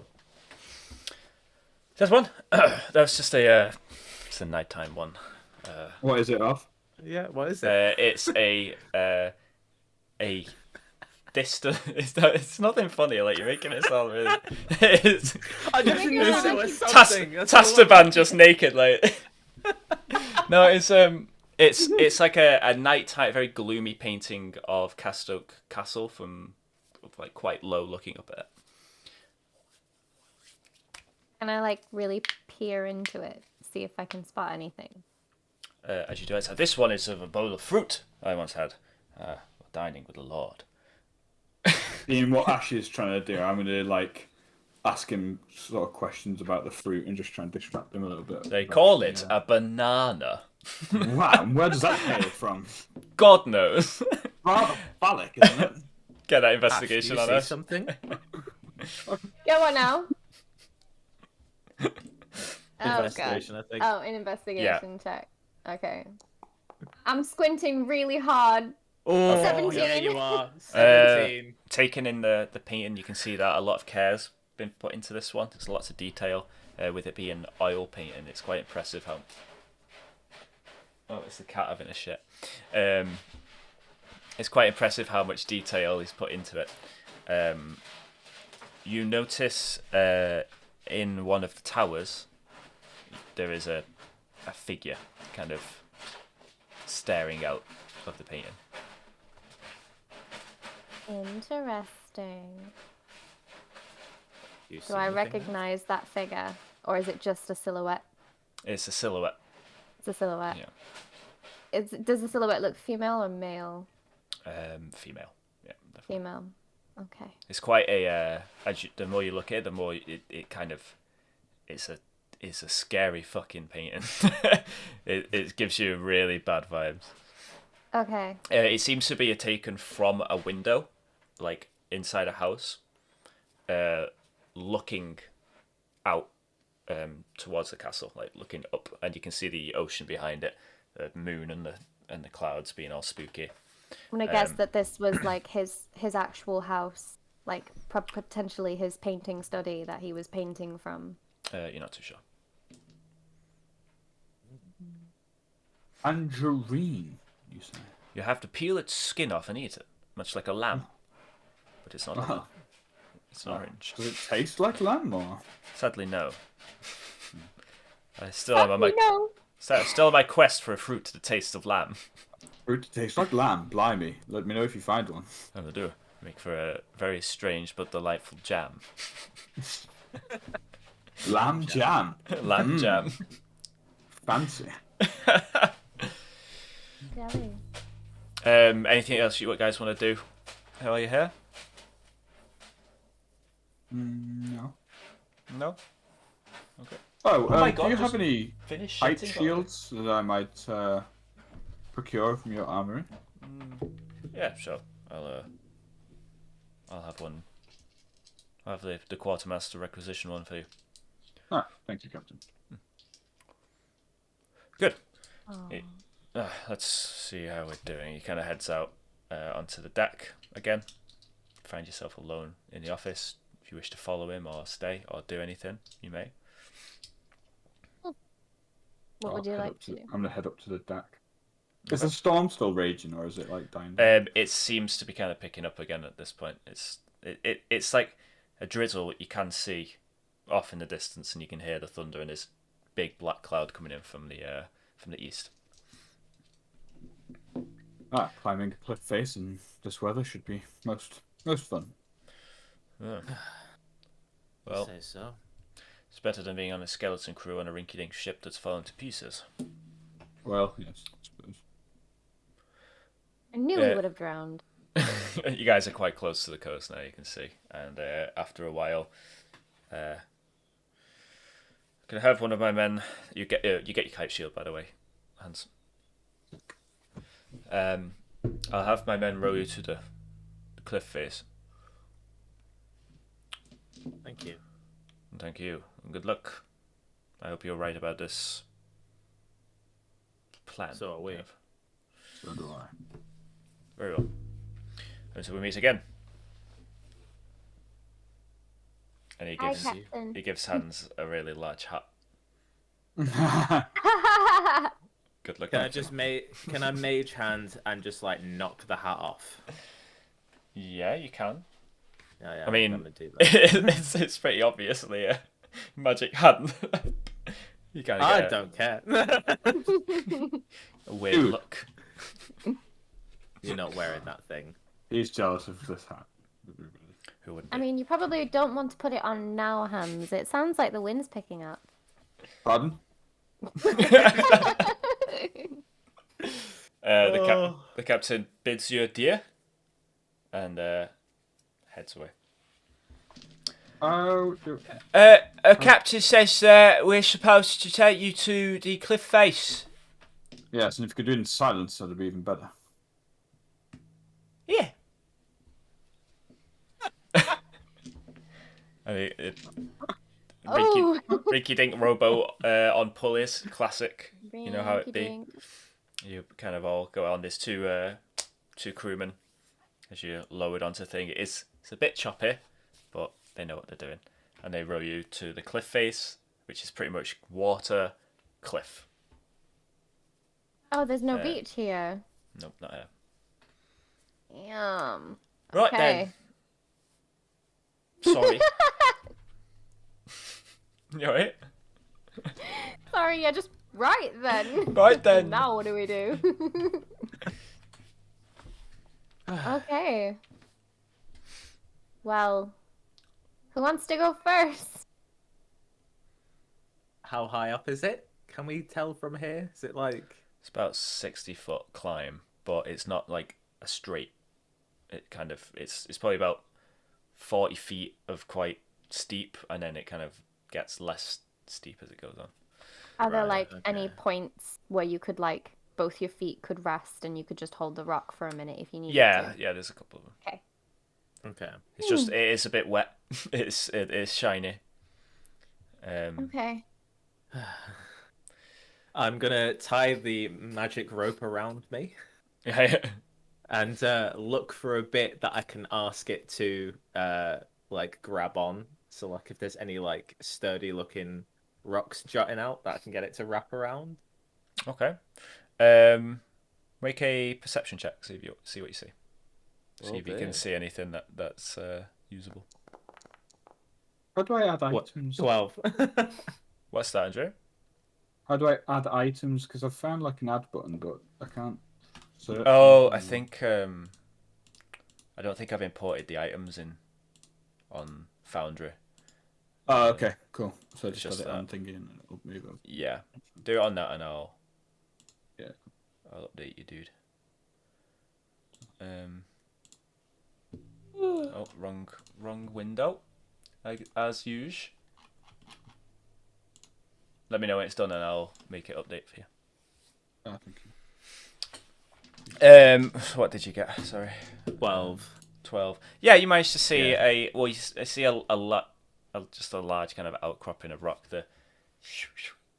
[SPEAKER 1] There's one. That was just it's a nighttime one.
[SPEAKER 4] What is it of?
[SPEAKER 3] Yeah, what is it?
[SPEAKER 1] It's a distant. It's nothing funny. Like you're making it sound really. It's
[SPEAKER 3] I just
[SPEAKER 2] Maybe
[SPEAKER 3] knew
[SPEAKER 2] it's
[SPEAKER 3] there
[SPEAKER 2] like-
[SPEAKER 3] was something. That's all I-
[SPEAKER 1] Tastaban just naked. Like no, it's like a nighttime, very gloomy painting of Castoke Castle from like quite low, looking up at it.
[SPEAKER 2] Can I like really peer into it, see if I can spot anything?
[SPEAKER 1] As you do it, so this one is of a bowl of fruit I once had, dining with the Lord.
[SPEAKER 4] Seeing what Ash is trying to do, I'm going to like ask him sort of questions about the fruit and just try and distract him a little bit.
[SPEAKER 1] They call it a banana.
[SPEAKER 4] Wow, and where does that hail from?
[SPEAKER 1] God knows.
[SPEAKER 4] Rather phallic, isn't it?
[SPEAKER 1] Get that
[SPEAKER 3] Ash,
[SPEAKER 1] investigation
[SPEAKER 3] do you
[SPEAKER 1] on
[SPEAKER 3] see
[SPEAKER 1] us.
[SPEAKER 3] something?
[SPEAKER 2] Go on now. Oh god.
[SPEAKER 3] Investigation, I think.
[SPEAKER 2] Oh, an investigation check. Okay. I'm squinting really hard.
[SPEAKER 3] Oh,
[SPEAKER 2] 17.
[SPEAKER 3] yeah, you are. 17.
[SPEAKER 1] Taking in the painting, you can see that a lot of care's been put into this one. There's lots of detail with it being oil painting. It's quite impressive how. Oh, it's the cat having a shit. It's quite impressive how much detail is put into it. You notice in one of the towers there is a figure kind of staring out of the painting.
[SPEAKER 2] Interesting.
[SPEAKER 3] You
[SPEAKER 2] Do
[SPEAKER 3] see
[SPEAKER 2] I
[SPEAKER 3] anything?
[SPEAKER 2] recognize that figure? Or is it just a silhouette?
[SPEAKER 1] It's a silhouette.
[SPEAKER 2] It's a silhouette.
[SPEAKER 1] Yeah.
[SPEAKER 2] Does the silhouette look female or male?
[SPEAKER 1] Female. Yeah, definitely.
[SPEAKER 2] Female. Okay.
[SPEAKER 1] It's quite a. The more you look at it, the more it kind of. It's a scary fucking painting. it gives you really bad vibes.
[SPEAKER 2] Okay.
[SPEAKER 1] It seems to be taken from a window, like inside a house, looking out towards the castle, like looking up, and you can see the ocean behind it, the moon and the clouds being all spooky.
[SPEAKER 2] I'm gonna guess that this was like his actual house, like potentially his painting study that he was painting from.
[SPEAKER 1] You're not too sure.
[SPEAKER 4] Tangerine, you say?
[SPEAKER 1] You have to peel its skin off and eat it, much like a lamb, but it's not.
[SPEAKER 4] Wow.
[SPEAKER 1] It's an orange.
[SPEAKER 4] Does it taste like lamb or?
[SPEAKER 1] Sadly, no. I still am on my
[SPEAKER 2] No.
[SPEAKER 1] still on my quest for a fruit to the taste of lamb.
[SPEAKER 4] Fruit tastes like lamb. Blimey. Let me know if you find one.
[SPEAKER 1] And I do make for a very strange but delightful jam.
[SPEAKER 4] Lamb jam.
[SPEAKER 1] Lamb jam.
[SPEAKER 4] Fancy.
[SPEAKER 2] Jelly.
[SPEAKER 1] Anything else you guys want to do while you're here?
[SPEAKER 4] No.
[SPEAKER 1] No. Okay.
[SPEAKER 4] Oh,
[SPEAKER 1] my God,
[SPEAKER 4] do you
[SPEAKER 1] just
[SPEAKER 4] have any
[SPEAKER 1] Finish
[SPEAKER 4] height
[SPEAKER 1] shitting
[SPEAKER 4] shields that I might procure from your armory?
[SPEAKER 1] Yeah, sure. I'll have one. I'll have the quartermaster requisition one for you.
[SPEAKER 4] Ah, thank you, Captain.
[SPEAKER 1] Good.
[SPEAKER 2] Oh.
[SPEAKER 1] Let's see how we're doing. He kind of heads out onto the deck again. Find yourself alone in the office. If you wish to follow him or stay or do anything, you may.
[SPEAKER 2] What would you
[SPEAKER 4] Head
[SPEAKER 2] like
[SPEAKER 4] up
[SPEAKER 2] to do?
[SPEAKER 4] I'm gonna head up to the deck. Is the storm still raging, or is it like dying down?
[SPEAKER 1] It seems to be kind of picking up again at this point. It's like a drizzle you can see off in the distance, and you can hear the thunder and this big black cloud coming in from the east.
[SPEAKER 4] Climbing a cliff face in this weather should be most fun.
[SPEAKER 1] Oh. Well,
[SPEAKER 3] Say so.
[SPEAKER 1] it's better than being on a skeleton crew on a rinky-dink ship that's fallen to pieces.
[SPEAKER 4] Well, yes, I suppose.
[SPEAKER 2] I knew he would have drowned.
[SPEAKER 1] You guys are quite close to the coast now, you can see. And after a while, can I have one of my men? You get your kite shield, by the way, Hans. I'll have my men row you to the cliff face.
[SPEAKER 3] Thank you.
[SPEAKER 1] And thank you. And good luck. I hope you're right about this plan.
[SPEAKER 3] So are we.
[SPEAKER 4] So do I.
[SPEAKER 1] Very well. Until we meet again. And he
[SPEAKER 2] Hi,
[SPEAKER 1] gives
[SPEAKER 2] Captain.
[SPEAKER 1] he gives Hans a really large hat. Good luck.
[SPEAKER 3] Can I just can I mage hand and just like knock the hat off?
[SPEAKER 1] Yeah, you can.
[SPEAKER 3] Yeah,
[SPEAKER 1] I mean,
[SPEAKER 3] I'm gonna do that.
[SPEAKER 1] it's pretty obviously a magic hand. You kind of
[SPEAKER 3] I
[SPEAKER 1] get
[SPEAKER 3] don't care.
[SPEAKER 1] a weird
[SPEAKER 4] Dude.
[SPEAKER 1] look.
[SPEAKER 3] You're not wearing that thing.
[SPEAKER 4] He's jealous of this hat.
[SPEAKER 1] Who wouldn't
[SPEAKER 2] I
[SPEAKER 1] be?
[SPEAKER 2] mean, you probably don't want to put it on now, Hans. It sounds like the wind's picking up.
[SPEAKER 4] Pardon?
[SPEAKER 1] The captain bids you adieu and heads away.
[SPEAKER 4] Oh,
[SPEAKER 1] A captain says we're supposed to take you to the cliff face.
[SPEAKER 4] yes, and if you could do it in silence, that'd be even better.
[SPEAKER 1] Yeah. I mean,
[SPEAKER 2] Oh.
[SPEAKER 1] Rinky Dink Robo on pulleys, classic. You know how it be.
[SPEAKER 2] Rinky-dink.
[SPEAKER 1] You kind of all go on this two crewmen as you're lowered onto the thing. It's a bit choppy, but they know what they're doing, and they row you to the cliff face, which is pretty much water cliff.
[SPEAKER 2] Oh, there's no beach here.
[SPEAKER 1] Nope, not here.
[SPEAKER 2] Damn.
[SPEAKER 1] Right
[SPEAKER 2] Okay.
[SPEAKER 1] then. Sorry. You alright?
[SPEAKER 2] Sorry, yeah, just right then.
[SPEAKER 1] Right then.
[SPEAKER 2] Now what do we do? Okay. Well, who wants to go first?
[SPEAKER 3] How high up is it? Can we tell from here? Is it like...
[SPEAKER 1] It's about 60-foot climb, but it's not like a straight. It kind of it's probably about 40 feet of quite steep, and then it kind of gets less steep as it goes on.
[SPEAKER 2] Are there
[SPEAKER 3] Right,
[SPEAKER 2] like any points where you could like both your feet could rest and you could just hold the rock for a minute if you needed to?
[SPEAKER 1] Yeah, there's a couple of them.
[SPEAKER 2] Okay.
[SPEAKER 3] Okay.
[SPEAKER 1] It's just it is a bit wet. It is shiny.
[SPEAKER 2] Okay.
[SPEAKER 3] I'm gonna tie the magic rope around me
[SPEAKER 1] Yeah.
[SPEAKER 3] and look for a bit that I can ask it to like grab on. So like if there's any like sturdy looking rocks jutting out that I can get it to wrap around.
[SPEAKER 1] Okay. Make a perception check. See what you see. See if you can see anything that's usable.
[SPEAKER 4] How do I add
[SPEAKER 3] What?
[SPEAKER 4] items?
[SPEAKER 3] 12.
[SPEAKER 1] What's that, Andrew?
[SPEAKER 4] How do I add items? Because I've found like an add button, but I can't search.
[SPEAKER 1] Oh, I think I don't think I've imported the items on Foundry.
[SPEAKER 4] Oh, okay, cool. So I
[SPEAKER 1] It's
[SPEAKER 4] just
[SPEAKER 1] just
[SPEAKER 4] got it on
[SPEAKER 1] that.
[SPEAKER 4] thingy and it'll move up.
[SPEAKER 1] Yeah, do it on that, and I'll
[SPEAKER 4] Yeah.
[SPEAKER 1] update you, dude. Oh, wrong window, as usual. Let me know when it's done, and I'll make it update for you.
[SPEAKER 4] Oh, thank you.
[SPEAKER 1] What did you get? Sorry.
[SPEAKER 3] 12.
[SPEAKER 1] 12. Yeah, you managed to see
[SPEAKER 3] Yeah.
[SPEAKER 1] you see just a large kind of outcropping of rock that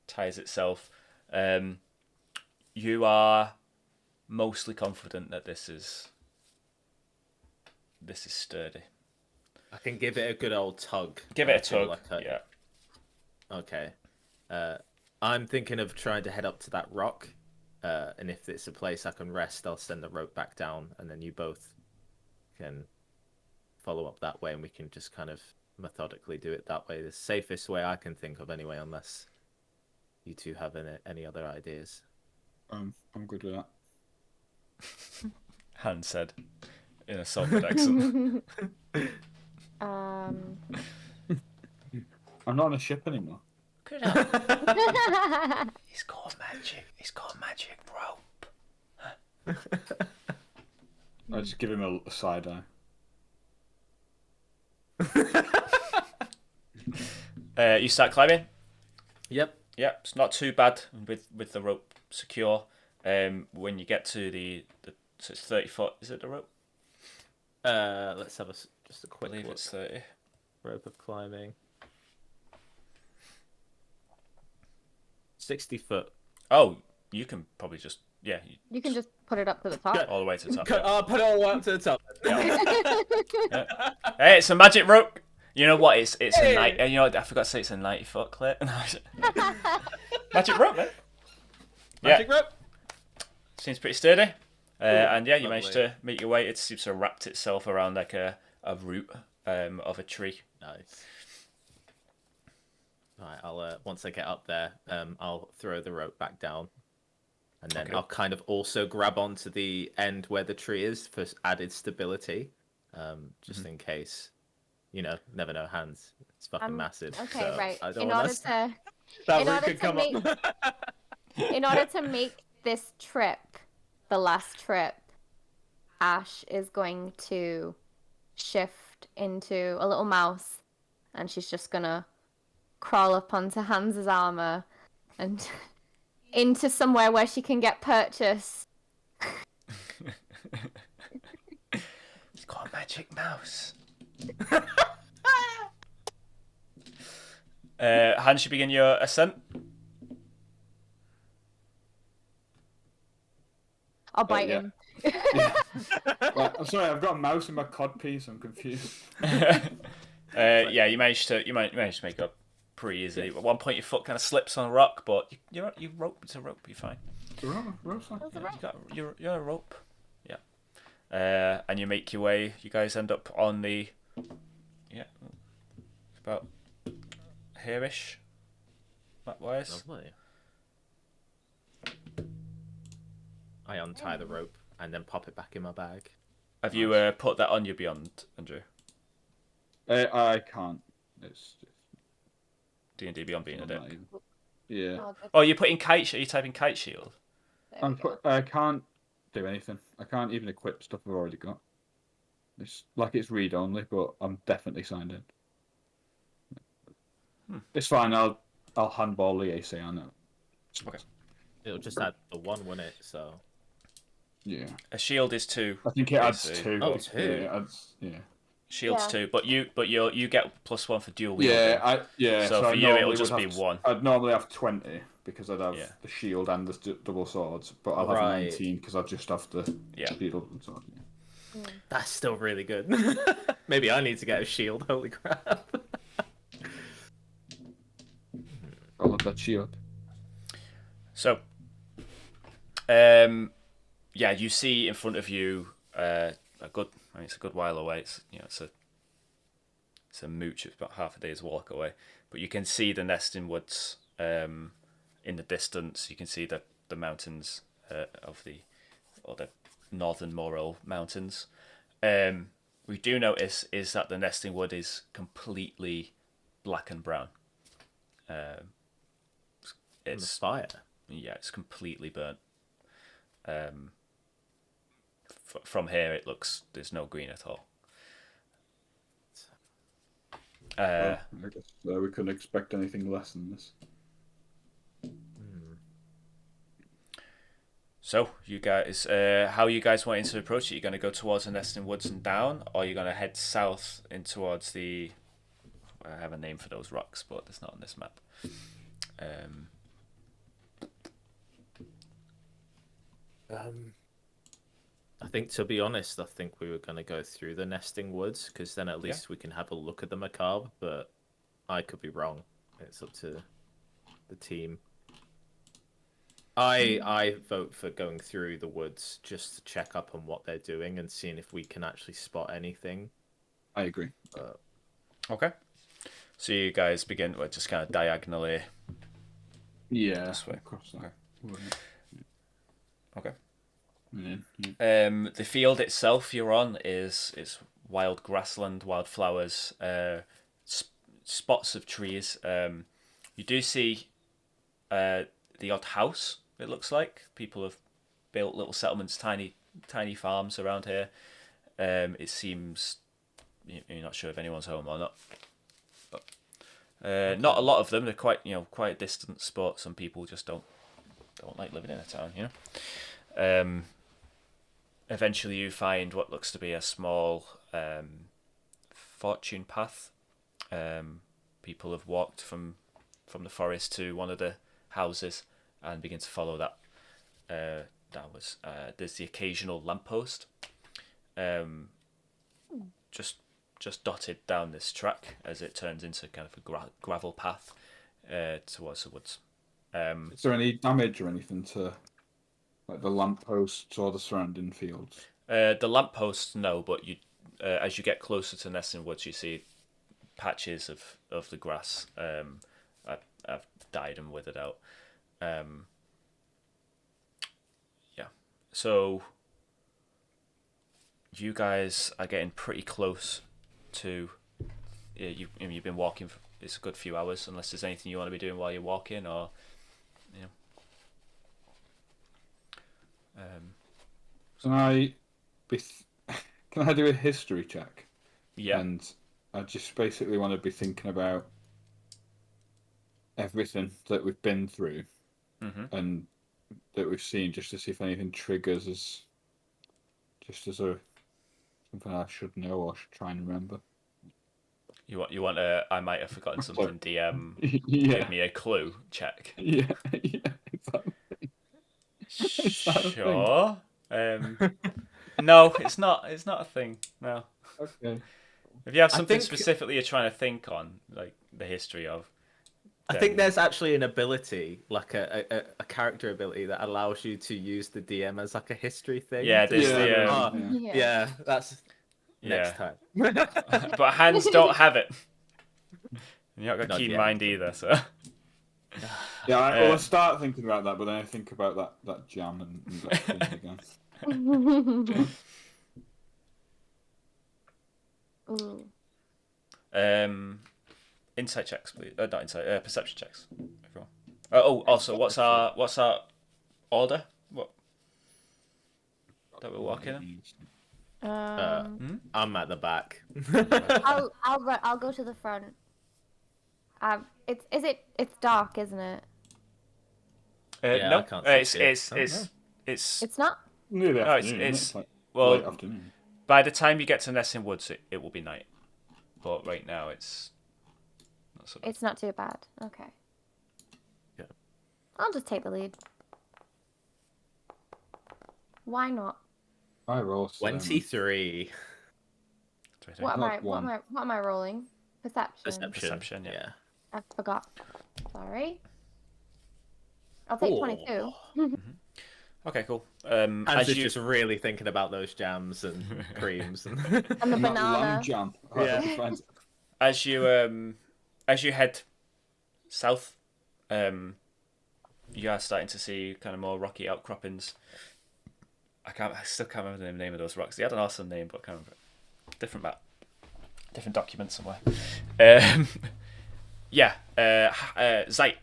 [SPEAKER 1] ties itself. You are mostly confident that this is sturdy.
[SPEAKER 3] I can give it a good old tug.
[SPEAKER 1] Give it a tug.
[SPEAKER 3] Like
[SPEAKER 1] Yeah.
[SPEAKER 3] Okay. I'm thinking of trying to head up to that rock, and if it's a place I can rest, I'll send the rope back down, and then you both can follow up that way, and we can just kind of methodically do it that way. The safest way I can think of, anyway, unless you two have any other ideas.
[SPEAKER 4] I'm good with that.
[SPEAKER 1] Hans said in a Salford accent.
[SPEAKER 2] Um.
[SPEAKER 4] I'm not on a ship anymore.
[SPEAKER 1] He's got magic. He's got magic rope.
[SPEAKER 4] I just give him a side eye.
[SPEAKER 1] You start climbing.
[SPEAKER 3] Yep.
[SPEAKER 1] Yep, it's not too bad with the rope secure. When you get to so it's 30 foot. Is it the rope?
[SPEAKER 3] Let's have just a
[SPEAKER 1] I
[SPEAKER 3] quick
[SPEAKER 1] believe
[SPEAKER 3] look.
[SPEAKER 1] it's 30.
[SPEAKER 3] Rope of climbing. 60 foot.
[SPEAKER 1] Oh, you can probably just
[SPEAKER 2] You can just put it up to the top.
[SPEAKER 1] all the way to the top.
[SPEAKER 3] I'll put it all the way up to the top.
[SPEAKER 1] Hey, it's a magic rope. You know what? It's a night. You know what? I forgot to say it's a 90-foot clip. Magic rope, man.
[SPEAKER 3] Magic rope.
[SPEAKER 1] Seems pretty sturdy. And yeah, you
[SPEAKER 3] lovely.
[SPEAKER 1] managed to make your way. It seems to have wrapped itself around like a root of a tree.
[SPEAKER 3] Nice. Right, I'll once I get up there, I'll throw the rope back down, and then
[SPEAKER 1] Okay.
[SPEAKER 3] I'll kind of also grab onto the end where the tree is for added stability, just in case. You know, never know. Hands, it's fucking massive.
[SPEAKER 2] Okay,
[SPEAKER 3] so
[SPEAKER 2] right.
[SPEAKER 3] I don't
[SPEAKER 2] In
[SPEAKER 3] want
[SPEAKER 2] order
[SPEAKER 3] us-
[SPEAKER 2] to
[SPEAKER 3] that
[SPEAKER 2] in
[SPEAKER 3] root
[SPEAKER 2] order
[SPEAKER 3] could
[SPEAKER 2] to
[SPEAKER 3] come
[SPEAKER 2] make-
[SPEAKER 3] up.
[SPEAKER 2] in order to make this trip the last trip, Ash is going to shift morphed into a little mouse, and she's just gonna crawl up onto Hans's armor and into somewhere where she can get purchase.
[SPEAKER 1] He's got a magic mouse. Hans, you begin your ascent.
[SPEAKER 2] I'll bite him.
[SPEAKER 4] Yeah. Right, I'm sorry, I've got a mouse in my codpiece. I'm confused.
[SPEAKER 1] Yeah, you managed to make it up pretty easily. At one point, your foot kind of slips on a rock, but you rope. It's a rope. You're fine. You're a rope. Yeah. And you make your way. You guys end up on the about here-ish. That wise.
[SPEAKER 3] Lovely. I untie the rope and then pop it back in my bag.
[SPEAKER 1] Have you put that on your Beyond, Andrew?
[SPEAKER 4] I can't. It's
[SPEAKER 1] D&D Beyond being a dick.
[SPEAKER 4] Yeah.
[SPEAKER 1] Oh, you're putting kite. Are you typing kite shield?
[SPEAKER 4] I can't do anything. I can't even equip stuff I've already got. It's like it's read only, but I'm definitely signed in. It's fine. I'll handball the AC on it.
[SPEAKER 1] Okay.
[SPEAKER 3] It'll just add the one, won't it? So.
[SPEAKER 1] Yeah. A shield is 2.
[SPEAKER 4] I think it adds 2.
[SPEAKER 3] Oh, 2.
[SPEAKER 4] Yeah, it adds,
[SPEAKER 1] Shield's 2, but you get +1 for dual wielding.
[SPEAKER 4] Yeah.
[SPEAKER 1] So for you, it'll just be 1.
[SPEAKER 4] I'd normally have 20 because I'd have the shield and the double swords, but I'll have 19 because I just have the shield and sword. Yeah.
[SPEAKER 3] That's still really good. Maybe I need to get a shield. Holy crap!
[SPEAKER 4] I love that shield.
[SPEAKER 1] So, you see in front of you it's a good while away. It's a mooch. It's about half a day's walk away, but you can see the nesting woods in the distance. You can see the mountains of the northern Morel mountains. We do notice is that the nesting wood is completely black and brown. It's
[SPEAKER 3] fire.
[SPEAKER 1] Yeah, it's completely burnt. From here, it looks there's no green at all.
[SPEAKER 4] I guess we couldn't expect anything less than this.
[SPEAKER 1] So, you guys, how are you guys wanting to approach it? You're going to go towards the nesting woods and down, or you're going to head south in towards the... I have a name for those rocks, but it's not on this map.
[SPEAKER 3] I think, to be honest, I think we were going to go through the nesting woods, because then at least we can have a look at the macabre, but I could be wrong. It's up to the team. I vote for going through the woods just to check up on what they're doing and seeing if we can actually spot anything.
[SPEAKER 4] I agree.
[SPEAKER 1] Okay. So you guys begin just kind of diagonally.
[SPEAKER 4] Yeah.
[SPEAKER 1] This way.
[SPEAKER 4] Across that.
[SPEAKER 1] Okay.
[SPEAKER 4] Yeah.
[SPEAKER 1] The field itself you're on is wild grassland, wild flowers, spots of trees. You do see the odd house. It looks like people have built little settlements, tiny farms around here. It seems you're not sure if anyone's home or not. But, not a lot of them. They're quite a distance, but some people just don't like living in a town. Eventually, you find what looks to be a small fortune path. People have walked from the forest to one of the houses and begin to follow that. There's the occasional lamppost, just dotted down this track as it turns into kind of a gravel path towards the woods.
[SPEAKER 4] Is there any damage or anything to like the lampposts or the surrounding fields?
[SPEAKER 1] The lampposts, no, but you as you get closer to nesting woods, you see patches of the grass have died and withered out. So you guys are getting pretty close to. You've been walking for it's a good few hours, unless there's anything you want to be doing while you're walking, or
[SPEAKER 4] Can I do a history check
[SPEAKER 1] Yeah.
[SPEAKER 4] And I just basically want to be thinking about everything that we've been through and that we've seen, just to see if anything triggers us, just as something I should know or should try and remember.
[SPEAKER 1] You want a I might have forgotten something DM
[SPEAKER 4] Yeah.
[SPEAKER 1] give me a clue check.
[SPEAKER 4] Yeah, exactly. Is that a thing?
[SPEAKER 1] Sure. No, it's not. It's not a thing. No.
[SPEAKER 4] Okay.
[SPEAKER 1] If you have
[SPEAKER 3] I
[SPEAKER 1] something
[SPEAKER 3] think-
[SPEAKER 1] specifically you're trying to think on, like the history of,
[SPEAKER 3] I think there's actually an ability, like a character ability that allows you to use the DM as like a history thing.
[SPEAKER 1] Yeah,
[SPEAKER 3] to
[SPEAKER 1] there's
[SPEAKER 3] be
[SPEAKER 1] the,
[SPEAKER 3] like,
[SPEAKER 2] Yeah.
[SPEAKER 3] yeah, that's next
[SPEAKER 1] yeah.
[SPEAKER 3] time.
[SPEAKER 1] But hands don't have it. You're not got
[SPEAKER 3] Not
[SPEAKER 1] keen
[SPEAKER 3] yet.
[SPEAKER 1] mind either, so.
[SPEAKER 4] Yeah, I start thinking about that, but then I think about that jam and that thing again.
[SPEAKER 2] Ooh.
[SPEAKER 1] Insight checks, please. Not insight. Perception checks. Everyone. Also, what's our order? What that we're walking in?
[SPEAKER 3] I'm at the back.
[SPEAKER 2] I'll go to the front. It's dark, isn't it?
[SPEAKER 3] Yeah,
[SPEAKER 1] No,
[SPEAKER 3] I can't see it.
[SPEAKER 2] It's not.
[SPEAKER 4] Near the
[SPEAKER 1] No,
[SPEAKER 4] afternoon,
[SPEAKER 1] it's
[SPEAKER 4] isn't it? Like
[SPEAKER 1] well,
[SPEAKER 4] late afternoon.
[SPEAKER 1] by the time you get to Nesting Woods, it will be night. But right now, it's not so bad.
[SPEAKER 2] It's not too bad. Okay.
[SPEAKER 3] Yeah.
[SPEAKER 2] I'll just take the lead. Why not?
[SPEAKER 4] I roll
[SPEAKER 3] 23.
[SPEAKER 2] What am
[SPEAKER 4] Not one.
[SPEAKER 2] what am I rolling? Perception.
[SPEAKER 1] Perception, yeah.
[SPEAKER 2] I forgot. Sorry. I'll take 22.
[SPEAKER 1] Okay, cool.
[SPEAKER 3] Hans
[SPEAKER 1] As
[SPEAKER 3] is
[SPEAKER 1] you
[SPEAKER 3] just really thinking about those jams and creams.
[SPEAKER 2] And the
[SPEAKER 4] Not
[SPEAKER 2] banana.
[SPEAKER 4] lamb jam. Oh,
[SPEAKER 3] Yeah.
[SPEAKER 4] that'd be fine.
[SPEAKER 1] as you head south, you are starting to see kind of more rocky outcroppings. I still can't remember the name of those rocks. They had an awesome name, but I can't remember it. Different map, different document somewhere. Yeah, Zeit,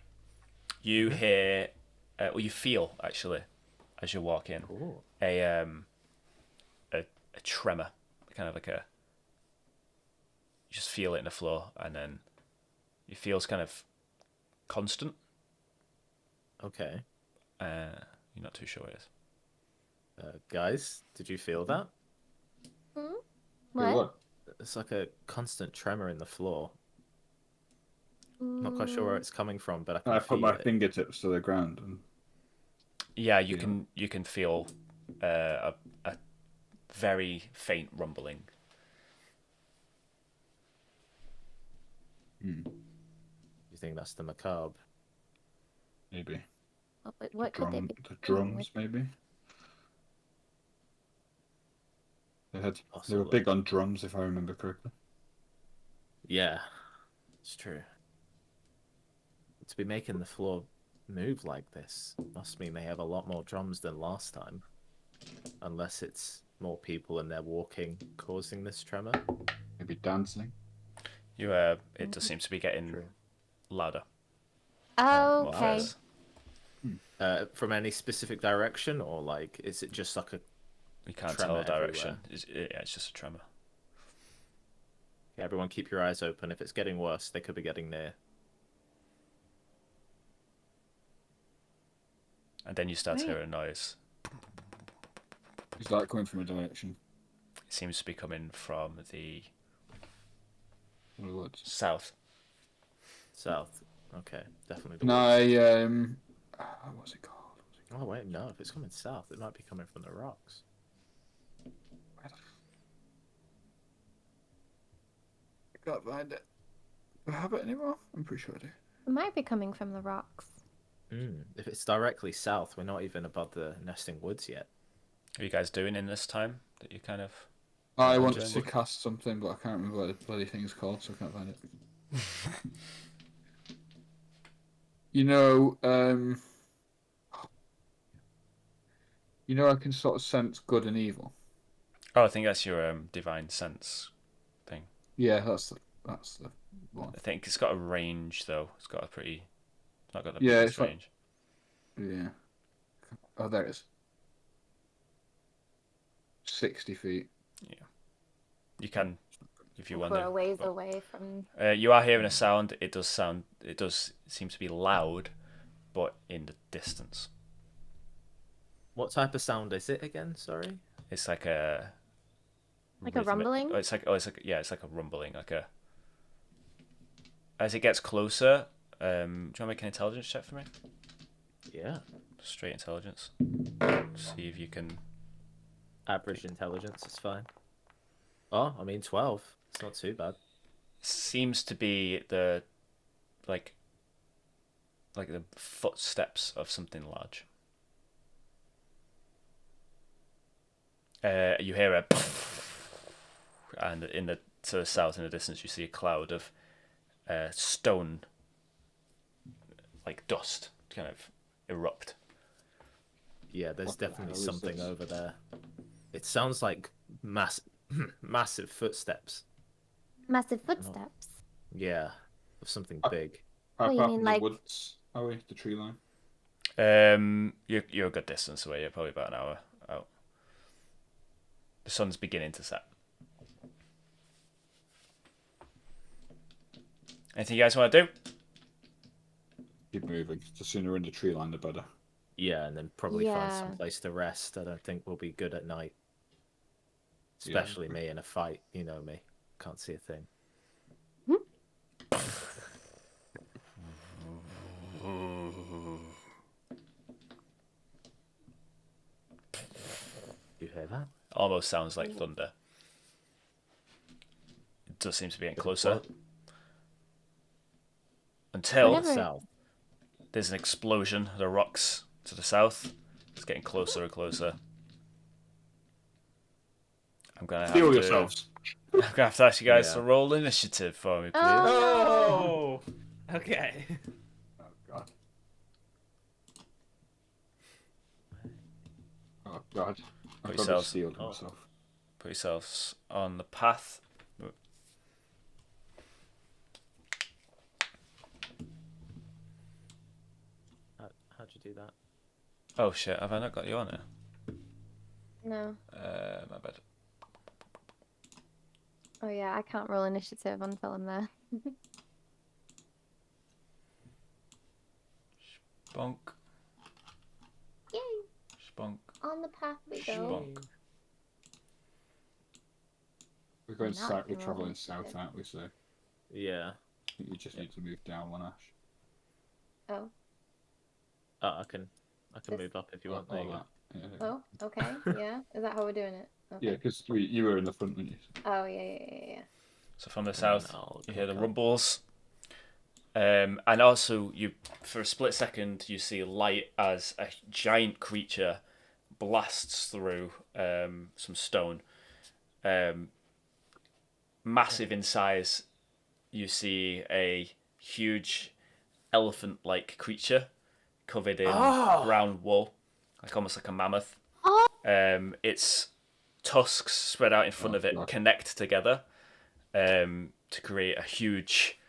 [SPEAKER 1] you hear, or you feel actually, as you walk in, a tremor, kind of like you just feel it in the floor, and then it feels kind of constant.
[SPEAKER 3] Okay.
[SPEAKER 1] You're not too sure what it is.
[SPEAKER 3] Guys, did you feel that?
[SPEAKER 2] What?
[SPEAKER 3] It's like a constant tremor in the floor. Not quite sure where it's coming from, but I can
[SPEAKER 4] I put
[SPEAKER 3] feel
[SPEAKER 4] my
[SPEAKER 3] it.
[SPEAKER 4] fingertips to the ground. And
[SPEAKER 1] Yeah, you can feel a very faint rumbling.
[SPEAKER 3] You think that's the macabre?
[SPEAKER 4] maybe
[SPEAKER 2] What could they be?
[SPEAKER 4] the drums, maybe. They were big on drums, if I remember correctly.
[SPEAKER 3] Yeah, it's true. To be making the floor move like this must mean they have a lot more drums than last time. Unless it's more people and they're walking causing this tremor.
[SPEAKER 4] Maybe dancing.
[SPEAKER 1] It just seems to be getting louder.
[SPEAKER 2] Oh,
[SPEAKER 1] more
[SPEAKER 2] okay.
[SPEAKER 1] fierce.
[SPEAKER 3] From any specific direction, or like, is it just like a
[SPEAKER 1] You can't
[SPEAKER 3] tremor
[SPEAKER 1] tell direction.
[SPEAKER 3] everywhere?
[SPEAKER 1] It's just a tremor.
[SPEAKER 3] Yeah, everyone keep your eyes open. If it's getting worse, they could be getting near.
[SPEAKER 1] And then you start to hear a noise.
[SPEAKER 4] Is that coming from a direction?
[SPEAKER 1] It seems to be coming from the
[SPEAKER 4] Woods.
[SPEAKER 1] south.
[SPEAKER 3] South. Okay, definitely. The
[SPEAKER 4] No,
[SPEAKER 3] woods.
[SPEAKER 4] what's it called?
[SPEAKER 3] Oh wait, no. If it's coming south, it might be coming from the rocks.
[SPEAKER 4] I can't find it. Do I have it anymore? I'm pretty sure I do.
[SPEAKER 2] It might be coming from the rocks.
[SPEAKER 3] If it's directly south, we're not even above the nesting woods yet.
[SPEAKER 1] What are you guys doing in this time that you kind of?
[SPEAKER 4] I
[SPEAKER 1] Yeah,
[SPEAKER 4] wanted
[SPEAKER 1] Jen.
[SPEAKER 4] to cast something, but I can't remember what the bloody thing's called, so I can't find it. I can sort of sense good and evil.
[SPEAKER 1] Oh, I think that's your divine sense thing.
[SPEAKER 4] Yeah, that's the one.
[SPEAKER 1] I think it's got a range though. It's got a pretty. It's not got the
[SPEAKER 4] Yeah,
[SPEAKER 1] biggest
[SPEAKER 4] it's like-
[SPEAKER 1] range.
[SPEAKER 4] Yeah. Oh, there it is. 60 feet.
[SPEAKER 1] You can if you
[SPEAKER 2] We're
[SPEAKER 1] wonder.
[SPEAKER 2] a ways away from.
[SPEAKER 1] You are hearing a sound. It does seem to be loud, but in the distance.
[SPEAKER 3] What type of sound is it again? Sorry.
[SPEAKER 1] It's like a
[SPEAKER 2] Rumbling?
[SPEAKER 1] It's like a rumbling. As it gets closer, do you want to make an intelligence check for me?
[SPEAKER 3] Yeah.
[SPEAKER 1] Straight intelligence. See if you can.
[SPEAKER 3] Average intelligence is fine. Oh, I mean 12. It's not too bad.
[SPEAKER 1] Seems to be the like the footsteps of something large. You hear a, and to the south in the distance you see a cloud of stone, like dust, kind of erupt.
[SPEAKER 3] Yeah, there's
[SPEAKER 4] What the
[SPEAKER 3] definitely
[SPEAKER 4] hell is
[SPEAKER 3] something
[SPEAKER 4] this?
[SPEAKER 3] over there. It sounds like massive footsteps.
[SPEAKER 2] Massive footsteps.
[SPEAKER 3] Yeah, of something big.
[SPEAKER 4] How
[SPEAKER 2] Oh, you
[SPEAKER 4] far
[SPEAKER 2] mean
[SPEAKER 4] from
[SPEAKER 2] like-
[SPEAKER 4] the woods are we? The tree line?
[SPEAKER 1] You're a good distance away. You're probably about an hour out. The sun's beginning to set. Anything you guys want to do?
[SPEAKER 4] Keep moving. The sooner we're in the tree line, the better.
[SPEAKER 3] Yeah, and then probably find
[SPEAKER 2] Yeah.
[SPEAKER 3] some place to rest. I don't think we'll be good at night.
[SPEAKER 4] Yeah.
[SPEAKER 3] Especially me in a fight. You know me. Can't see a thing. You hear that?
[SPEAKER 1] Almost sounds like thunder. It does seem to be getting closer. Until
[SPEAKER 2] Whenever-
[SPEAKER 3] South.
[SPEAKER 1] there's an explosion of the rocks to the south. It's getting closer and closer. I'm gonna have
[SPEAKER 4] Heal
[SPEAKER 1] to.
[SPEAKER 4] yourselves.
[SPEAKER 1] I'm gonna have to ask you guys
[SPEAKER 3] Yeah.
[SPEAKER 1] to roll initiative for me, please.
[SPEAKER 2] Oh,
[SPEAKER 3] Okay.
[SPEAKER 4] Oh god. Oh god. I've
[SPEAKER 1] Put
[SPEAKER 4] got
[SPEAKER 1] yourselves-
[SPEAKER 4] steeled
[SPEAKER 3] oh.
[SPEAKER 4] myself.
[SPEAKER 1] Put yourselves on the path.
[SPEAKER 3] How'd you do that?
[SPEAKER 1] Oh shit! Have I not got you on it?
[SPEAKER 2] no.
[SPEAKER 1] My bad.
[SPEAKER 2] Oh yeah, I can't roll initiative until I'm there.
[SPEAKER 1] Bonk.
[SPEAKER 2] Yay!
[SPEAKER 1] Bonk.
[SPEAKER 2] On the path we go.
[SPEAKER 1] Bonk.
[SPEAKER 4] We're going
[SPEAKER 2] Now I
[SPEAKER 4] south. We're
[SPEAKER 2] can roll
[SPEAKER 4] traveling
[SPEAKER 2] initiative.
[SPEAKER 4] south, aren't we? So
[SPEAKER 3] Yeah.
[SPEAKER 4] you just need to move down one ash.
[SPEAKER 2] Oh.
[SPEAKER 3] Oh, I can
[SPEAKER 2] This-
[SPEAKER 3] move up if you
[SPEAKER 4] Oh,
[SPEAKER 3] want. There you go.
[SPEAKER 4] that. Yeah,
[SPEAKER 2] Oh, okay. Yeah. Is that how we're doing it? Okay.
[SPEAKER 4] yeah, because you were in the front, weren't you?
[SPEAKER 2] Oh yeah.
[SPEAKER 1] So from the
[SPEAKER 3] And
[SPEAKER 1] south,
[SPEAKER 3] then I'll
[SPEAKER 1] you hear the
[SPEAKER 3] go.
[SPEAKER 1] rumbles. And also, you for a split second, you see light as a giant creature blasts through some stone. Massive in size. You see a huge elephant-like creature covered in brown wool, like almost like a mammoth.
[SPEAKER 2] Oh.
[SPEAKER 1] Its tusks spread out in front of it
[SPEAKER 4] God.
[SPEAKER 1] connect together to create a huge,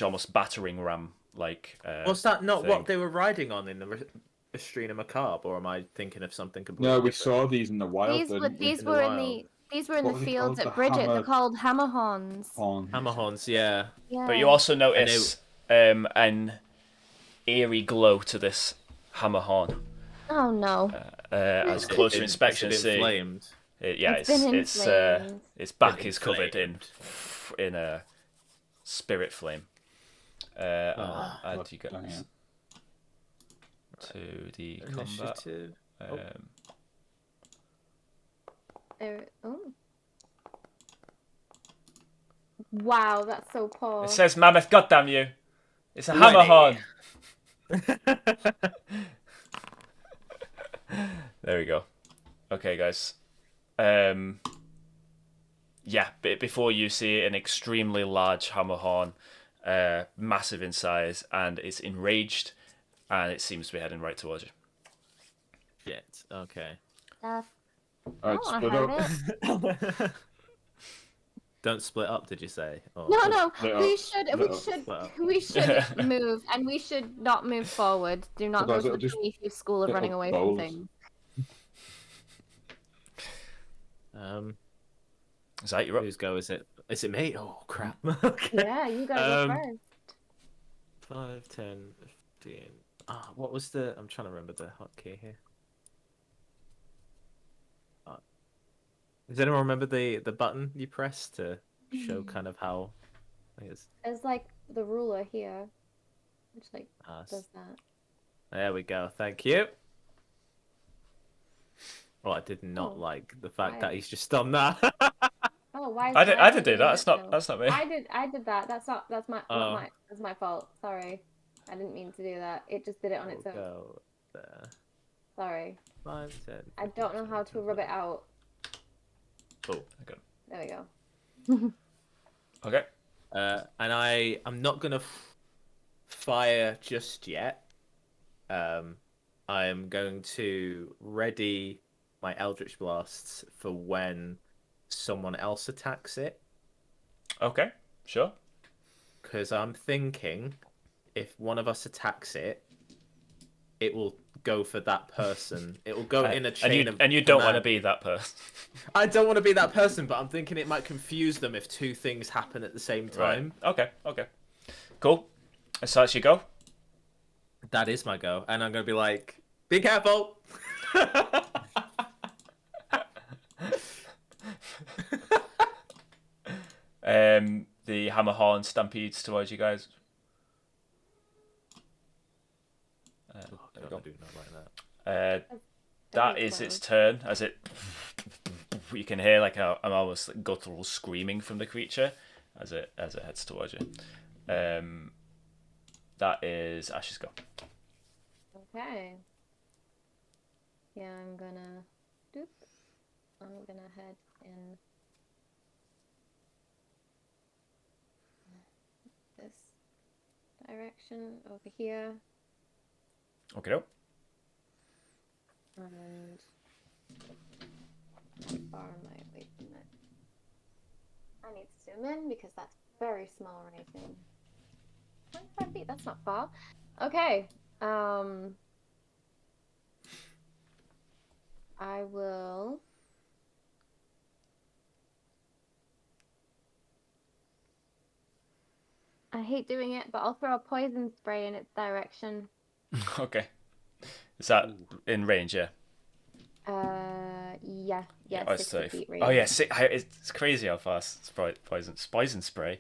[SPEAKER 1] almost battering ram like.
[SPEAKER 3] Was that not
[SPEAKER 1] thing.
[SPEAKER 3] what they were riding on in the Restrina Macabre, or am I thinking of something completely
[SPEAKER 4] No, we
[SPEAKER 3] different?
[SPEAKER 4] saw these in the wild.
[SPEAKER 2] These were
[SPEAKER 4] didn't we?
[SPEAKER 2] these
[SPEAKER 3] In the
[SPEAKER 2] were in
[SPEAKER 3] wild.
[SPEAKER 2] the these were in
[SPEAKER 4] What
[SPEAKER 2] the
[SPEAKER 4] were they
[SPEAKER 2] fields
[SPEAKER 4] called?
[SPEAKER 2] at
[SPEAKER 4] The
[SPEAKER 2] Bridget. They're
[SPEAKER 4] hammer-
[SPEAKER 2] called hammerhorns.
[SPEAKER 4] On.
[SPEAKER 3] Hammerhorns, yeah.
[SPEAKER 2] Yeah.
[SPEAKER 1] But you also notice an eerie glow to this hammer horn.
[SPEAKER 2] Oh no.
[SPEAKER 1] As closer
[SPEAKER 3] It-
[SPEAKER 1] inspection,
[SPEAKER 3] it's
[SPEAKER 1] see,
[SPEAKER 3] inflamed.
[SPEAKER 1] it's
[SPEAKER 2] been
[SPEAKER 1] its
[SPEAKER 2] inflamed.
[SPEAKER 1] its back
[SPEAKER 3] Been
[SPEAKER 1] is covered
[SPEAKER 3] inflamed.
[SPEAKER 1] in a spirit flame. I'll add
[SPEAKER 4] God
[SPEAKER 1] you guys
[SPEAKER 4] damn.
[SPEAKER 1] to the combat.
[SPEAKER 3] Initiative.
[SPEAKER 2] Oh. Wow, that's so poor.
[SPEAKER 1] It says mammoth. Goddamn you! It's a hammer horn. There we go. Okay, guys. Yeah, before you see an extremely large hammer horn, massive in size, and it's enraged, and it seems to be heading right towards you.
[SPEAKER 3] Shit. Okay.
[SPEAKER 2] Stuff.
[SPEAKER 4] Alright,
[SPEAKER 2] I
[SPEAKER 4] split
[SPEAKER 2] don't
[SPEAKER 4] up.
[SPEAKER 2] wanna hurt it.
[SPEAKER 3] Don't split up, did you say? Or-
[SPEAKER 2] No,
[SPEAKER 4] Split
[SPEAKER 2] we
[SPEAKER 4] up,
[SPEAKER 2] should
[SPEAKER 3] split up.
[SPEAKER 2] we should move, and we should not move forward. Do not go
[SPEAKER 4] Otherwise
[SPEAKER 2] to the
[SPEAKER 4] it'll just-
[SPEAKER 2] Beneath You school of
[SPEAKER 4] it'll
[SPEAKER 2] running away from
[SPEAKER 4] bowl us.
[SPEAKER 2] things.
[SPEAKER 1] Is that your up?
[SPEAKER 3] Whose go is it? Is it me? Oh crap. Okay.
[SPEAKER 2] Yeah, you gotta go first.
[SPEAKER 3] 5, 10, 15. What was the? I'm trying to remember the hotkey here. Does anyone remember the button you press to show kind of how? I think it's.
[SPEAKER 2] It's like the ruler here, which like does that.
[SPEAKER 3] There we go. Thank you. Well, I did not like the fact that he's just done that.
[SPEAKER 2] Oh, why?
[SPEAKER 1] I did do that. That's not me.
[SPEAKER 2] I did that. That's my fault. Sorry, I didn't mean to do that. It just did it on its own.
[SPEAKER 3] Go there.
[SPEAKER 2] Sorry.
[SPEAKER 3] 5, 10.
[SPEAKER 2] I don't know how to rub it out.
[SPEAKER 3] Oh,
[SPEAKER 1] okay.
[SPEAKER 2] There we go.
[SPEAKER 1] Okay.
[SPEAKER 3] And I'm not gonna fire just yet. I am going to ready my Eldritch Blasts for when someone else attacks it.
[SPEAKER 1] Okay, sure.
[SPEAKER 3] Because I'm thinking if one of us attacks it, it will go for that person. It will go in a chain of...
[SPEAKER 1] And you don't want to be that person.
[SPEAKER 3] I don't want to be that person, but I'm thinking it might confuse them if two things happen at the same time.
[SPEAKER 1] Right. Okay. Cool. So that's your go?
[SPEAKER 3] That is my go. And I'm going to be like, be careful!
[SPEAKER 1] The Hammerhorn stampedes towards you guys. That is its turn as it. You can hear like an almost like guttural screaming from the creature as it heads towards you. That is Ash's go.
[SPEAKER 2] Okay. Yeah, I'm gonna head in this direction over here.
[SPEAKER 1] Okay.
[SPEAKER 2] And how far am I away from it? I need to zoom in because that's very small writing. 25 feet, that's not far. Okay. I will. I hate doing it, but I'll throw a poison spray in its direction.
[SPEAKER 1] Okay. Is that in range? Yeah.
[SPEAKER 2] Yeah.
[SPEAKER 1] Oh,
[SPEAKER 2] 60 feet range.
[SPEAKER 1] Oh yeah, it's crazy how fast poison spray.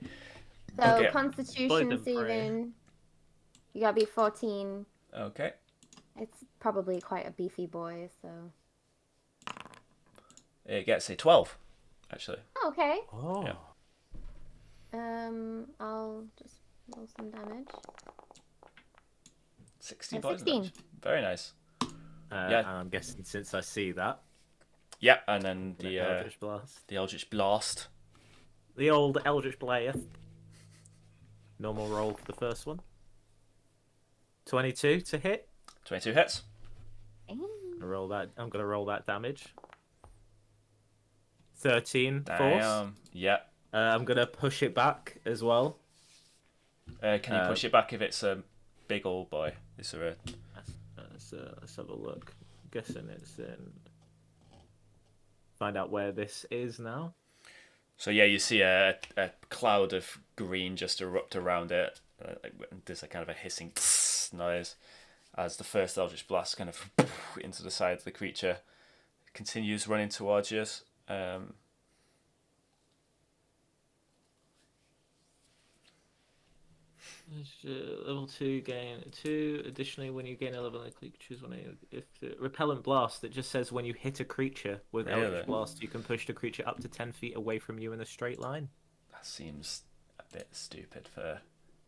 [SPEAKER 2] So
[SPEAKER 1] okay.
[SPEAKER 2] Constitution saving. You gotta be 14.
[SPEAKER 1] Okay.
[SPEAKER 2] It's probably quite a beefy boy, so.
[SPEAKER 1] It gets a 12, actually.
[SPEAKER 2] Okay.
[SPEAKER 3] Oh.
[SPEAKER 1] Yeah.
[SPEAKER 2] I'll just roll some damage.
[SPEAKER 1] 16 poison
[SPEAKER 2] 16.
[SPEAKER 1] damage. Very nice.
[SPEAKER 3] Yeah. And I'm guessing since I see that.
[SPEAKER 1] Yeah, and then the
[SPEAKER 3] Eldritch Blast.
[SPEAKER 1] The Eldritch Blast.
[SPEAKER 3] The old Eldritch Blast. Normal roll for the first one. 22 to hit.
[SPEAKER 1] 22 hits.
[SPEAKER 3] I'm gonna roll that damage. 13 force.
[SPEAKER 1] Yeah.
[SPEAKER 3] I'm gonna push it back as well.
[SPEAKER 1] Can you push it back if it's a big old boy? Is there a...
[SPEAKER 3] Let's have a look. I'm guessing it's in. Find out where this is now.
[SPEAKER 1] So yeah, you see a cloud of green just erupt around it. There's a kind of a hissing noise as the first Eldritch Blast kind of into the side of the creature. It continues running towards you.
[SPEAKER 3] Level 2 gain 2. Additionally, when you gain a level, choose one. If repellent blast, it just says when you hit a creature with Eldritch Blast, you can push the creature up to 10 feet away from you in a straight line.
[SPEAKER 1] That seems a bit stupid for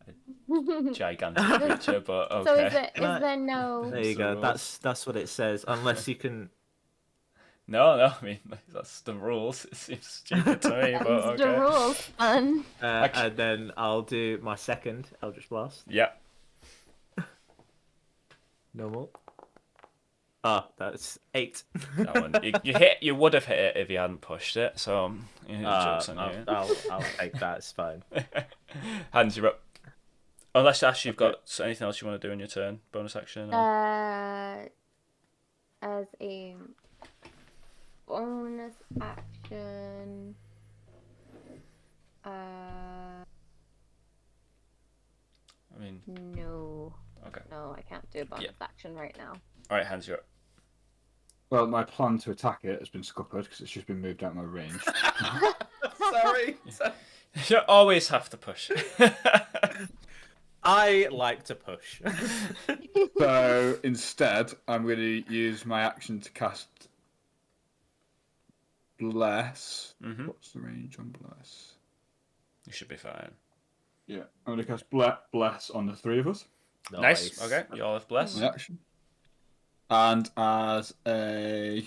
[SPEAKER 1] a gigantic creature, but okay.
[SPEAKER 2] So is there no?
[SPEAKER 3] There you go. That's what it says. Unless you can.
[SPEAKER 1] No, I mean that's the rules. It seems stupid to me, but okay.
[SPEAKER 2] The rules, fun.
[SPEAKER 3] And then I'll do my second Eldritch Blast.
[SPEAKER 1] Yeah.
[SPEAKER 3] Normal. That's 8.
[SPEAKER 1] That one. You would have hit it if you hadn't pushed it. So jokes on you.
[SPEAKER 3] I'll take that. It's fine.
[SPEAKER 1] Hands you up. Unless Ash, you've got anything else you want to do in your turn, bonus action. Or...
[SPEAKER 2] As a bonus action,
[SPEAKER 1] I mean,
[SPEAKER 2] No.
[SPEAKER 1] okay.
[SPEAKER 2] No, I can't do a bonus action right now.
[SPEAKER 1] All right, Hans, you're up.
[SPEAKER 4] Well, my plan to attack it has been scuppered because it's just been moved out of my range.
[SPEAKER 3] Sorry.
[SPEAKER 1] You always have to push.
[SPEAKER 3] I like to push.
[SPEAKER 4] So instead, I'm going to use my action to cast Bless.
[SPEAKER 1] Mm-hmm.
[SPEAKER 4] What's the range on Bless?
[SPEAKER 1] You should be fine.
[SPEAKER 4] Yeah, I'm going to cast Bless on the three of us.
[SPEAKER 1] Nice. Okay, you all have bless.
[SPEAKER 4] My action. And as a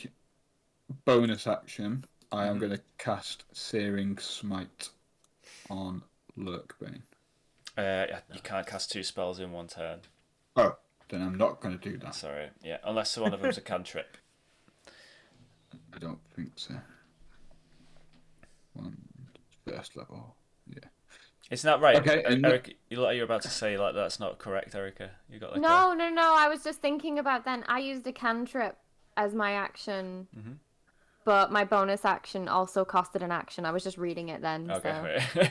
[SPEAKER 4] bonus action, I am going to cast Searing Smite on Lurkbane.
[SPEAKER 1] You can't cast 2 spells in one turn.
[SPEAKER 4] Oh, then I'm not going to do that.
[SPEAKER 1] Sorry. Yeah, unless one of them's a cantrip.
[SPEAKER 4] I don't think so. First level. Yeah.
[SPEAKER 1] Isn't that right?
[SPEAKER 4] Okay,
[SPEAKER 1] Eric, you're about to say like that's not correct, Erica. You got like
[SPEAKER 2] No. I was just thinking about then. I used a cantrip as my action, but my bonus action also costed an action. I was just reading it then.
[SPEAKER 1] Okay.
[SPEAKER 2] So,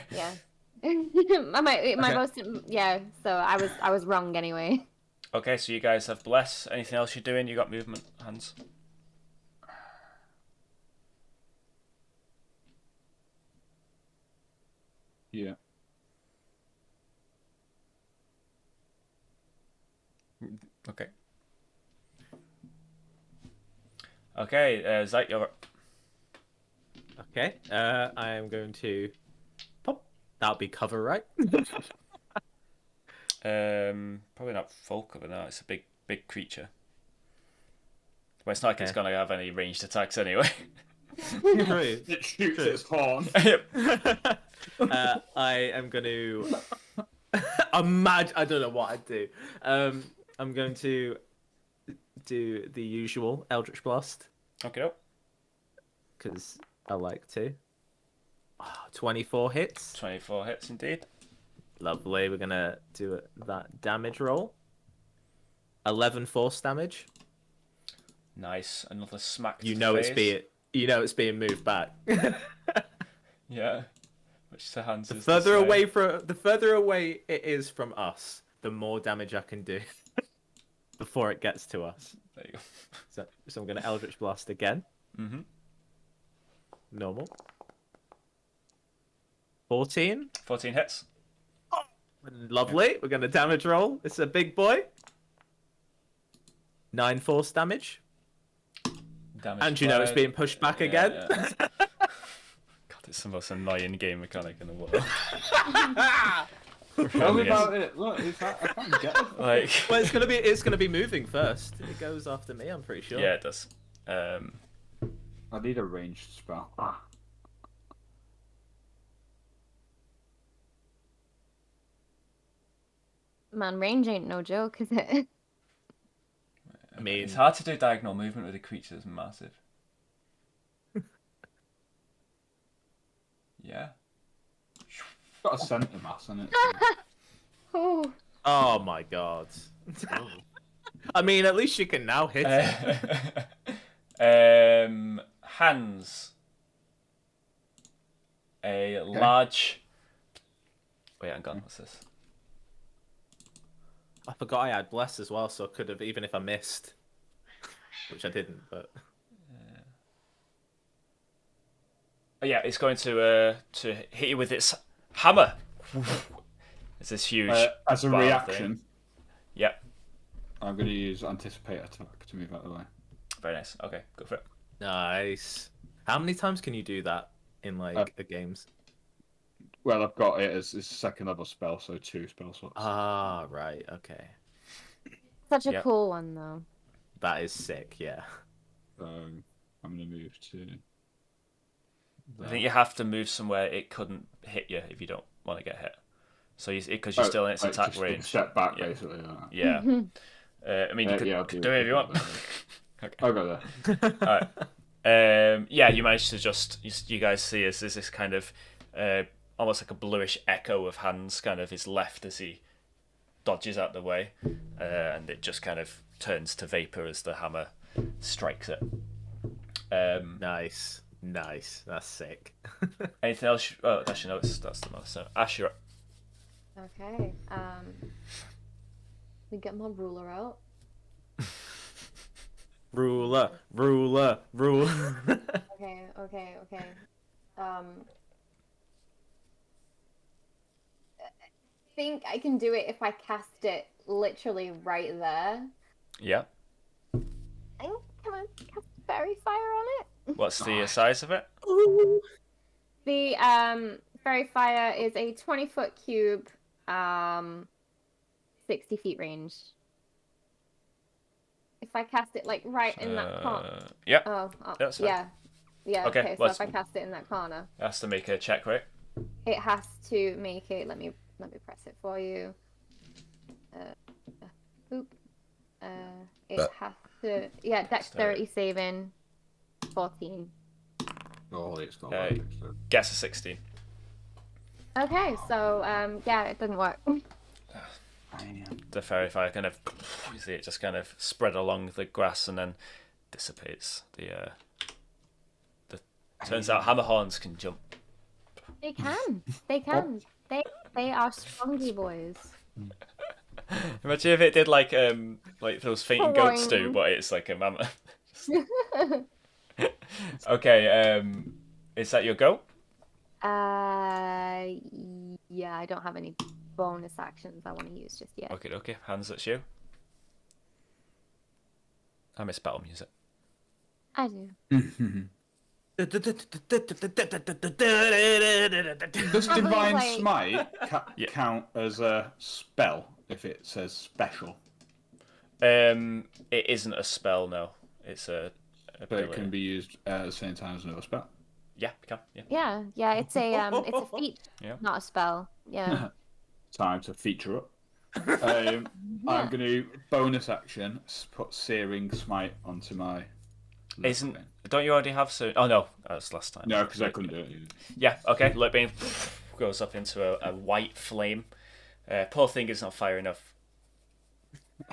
[SPEAKER 2] yeah. So I was wrong anyway.
[SPEAKER 1] Okay, so you guys have bless. Anything else you're doing? You got movement, Hans?
[SPEAKER 4] Yeah.
[SPEAKER 1] Okay. Okay, Zach, you're up.
[SPEAKER 3] Okay, I am going to pop. That'll be cover, right?
[SPEAKER 1] Probably not full cover. No, it's a big creature. Well, it's not like it's gonna have any ranged attacks anyway.
[SPEAKER 3] True.
[SPEAKER 4] It shoots its horn.
[SPEAKER 3] I am going to imagine. I don't know what I'd do. I'm going to do the usual Eldritch Blast
[SPEAKER 1] Okay.
[SPEAKER 3] because I like to. 24 hits.
[SPEAKER 1] 24 hits indeed.
[SPEAKER 3] Lovely. We're gonna do that damage roll. 11 force damage.
[SPEAKER 1] Nice. Another smack.
[SPEAKER 3] You
[SPEAKER 1] to
[SPEAKER 3] know
[SPEAKER 1] the
[SPEAKER 3] it's
[SPEAKER 1] face.
[SPEAKER 3] being moved back.
[SPEAKER 1] Yeah. Which to Hans
[SPEAKER 3] The
[SPEAKER 1] is
[SPEAKER 3] further
[SPEAKER 1] the
[SPEAKER 3] away it is from us, the more damage I can do before it gets to us.
[SPEAKER 1] There you go.
[SPEAKER 3] So I'm gonna Eldritch Blast again.
[SPEAKER 1] Mm-hmm.
[SPEAKER 3] Normal. 14.
[SPEAKER 1] 14 hits.
[SPEAKER 3] Lovely. We're gonna damage roll. It's a big boy. 9 force damage.
[SPEAKER 1] Damage
[SPEAKER 3] And you know it's being pushed back again.
[SPEAKER 1] Yeah. God, it's the most annoying game mechanic in the world.
[SPEAKER 4] Tell me
[SPEAKER 1] Really is.
[SPEAKER 4] about it. Look, I can't get it.
[SPEAKER 1] Like,
[SPEAKER 3] Well, it's gonna be moving first. It goes after me. I'm pretty sure.
[SPEAKER 1] yeah, it does.
[SPEAKER 4] I need a ranged spell.
[SPEAKER 2] Man, range ain't no joke, is it?
[SPEAKER 3] I mean,
[SPEAKER 1] It's hard to do diagonal movement with a creature that's massive. Yeah.
[SPEAKER 4] It's got a centre mass in it.
[SPEAKER 2] Oh.
[SPEAKER 3] oh my god. I mean, at least you can now hit it.
[SPEAKER 1] Hands. A large. Wait, hang on. What's this?
[SPEAKER 3] I forgot I had bless as well, so I could have even if I missed, which I didn't. But
[SPEAKER 1] Oh, yeah, it's going to hit you with its hammer. It's this huge.
[SPEAKER 4] As a
[SPEAKER 1] bar
[SPEAKER 4] reaction,
[SPEAKER 1] thing. Yep.
[SPEAKER 4] I'm going to use Anticipate Attack to move out of the way.
[SPEAKER 1] Very nice. Okay, go for it.
[SPEAKER 3] nice. How many times can you do that in like the games?
[SPEAKER 4] Well, I've got it as a second level spell, so 2 spell slots.
[SPEAKER 3] Ah, right. Okay,
[SPEAKER 2] Such a
[SPEAKER 1] Yep.
[SPEAKER 2] cool one, though.
[SPEAKER 3] that is sick. Yeah.
[SPEAKER 4] I'm going to move to.
[SPEAKER 1] I think you have to move somewhere it couldn't hit you if you don't want to get hit. So because you're still in its attack
[SPEAKER 4] just
[SPEAKER 1] range.
[SPEAKER 4] Step back,
[SPEAKER 1] Yeah.
[SPEAKER 4] basically.
[SPEAKER 1] Yeah. I mean, you could
[SPEAKER 4] I'll
[SPEAKER 1] do it if you want. Okay.
[SPEAKER 4] I'll go there.
[SPEAKER 1] Alright. Yeah, you managed to just you guys see as there's this kind of almost like a bluish echo of Hans kind of is left as he dodges out the way, and it just kind of turns to vapor as the hammer strikes it.
[SPEAKER 3] Nice. Nice. That's sick.
[SPEAKER 1] Anything else? Oh, actually, no. That's the most. So, Ash, you're up.
[SPEAKER 2] Okay. We get my ruler out.
[SPEAKER 3] Ruler.
[SPEAKER 2] Okay. I think I can do it if I cast it literally right there.
[SPEAKER 1] Yeah.
[SPEAKER 2] Can I cast fairy fire on it?
[SPEAKER 1] What's the size of it?
[SPEAKER 2] The fairy fire is a 20-foot cube, 60 feet range. If I cast it like right in that corner.
[SPEAKER 1] Yeah.
[SPEAKER 2] That's fine. Yeah.
[SPEAKER 1] Okay,
[SPEAKER 2] Okay. So if I cast it in that corner,
[SPEAKER 1] it has to make a check, right?
[SPEAKER 2] it has to make it. Let me press it for you. Boop. It has to. Yeah, dexterity saving. 14.
[SPEAKER 4] Oh, it's got
[SPEAKER 1] Gets a 16.
[SPEAKER 2] Okay, so yeah, it didn't work.
[SPEAKER 1] The fairy fire kind of, you see it just kind of spread along the grass and then dissipates. Turns out hammerhorns can jump.
[SPEAKER 2] They can. They are strongy boys.
[SPEAKER 1] Imagine if it did like those fainting goats do, but it's like a mammoth. Okay, is that your go?
[SPEAKER 2] Yeah, I don't have any bonus actions I want to use just yet.
[SPEAKER 1] Okay, hands at you. I miss battle music.
[SPEAKER 2] I do.
[SPEAKER 4] Does Divine Smite count as a spell if it says special?
[SPEAKER 1] It isn't a spell, no. It's a ability.
[SPEAKER 4] But it can be used at the same time as another spell.
[SPEAKER 1] Yeah, it can. Yeah.
[SPEAKER 2] Yeah. It's a feat, not a spell. Yeah.
[SPEAKER 4] Time to feature up. I'm going to bonus action put Searing Smite onto my.
[SPEAKER 1] Don't you already have so? Oh no, that's last time.
[SPEAKER 4] No, because I couldn't do it.
[SPEAKER 1] Yeah. Okay. Lip beam goes up into a white flame. Poor thing is not fire enough.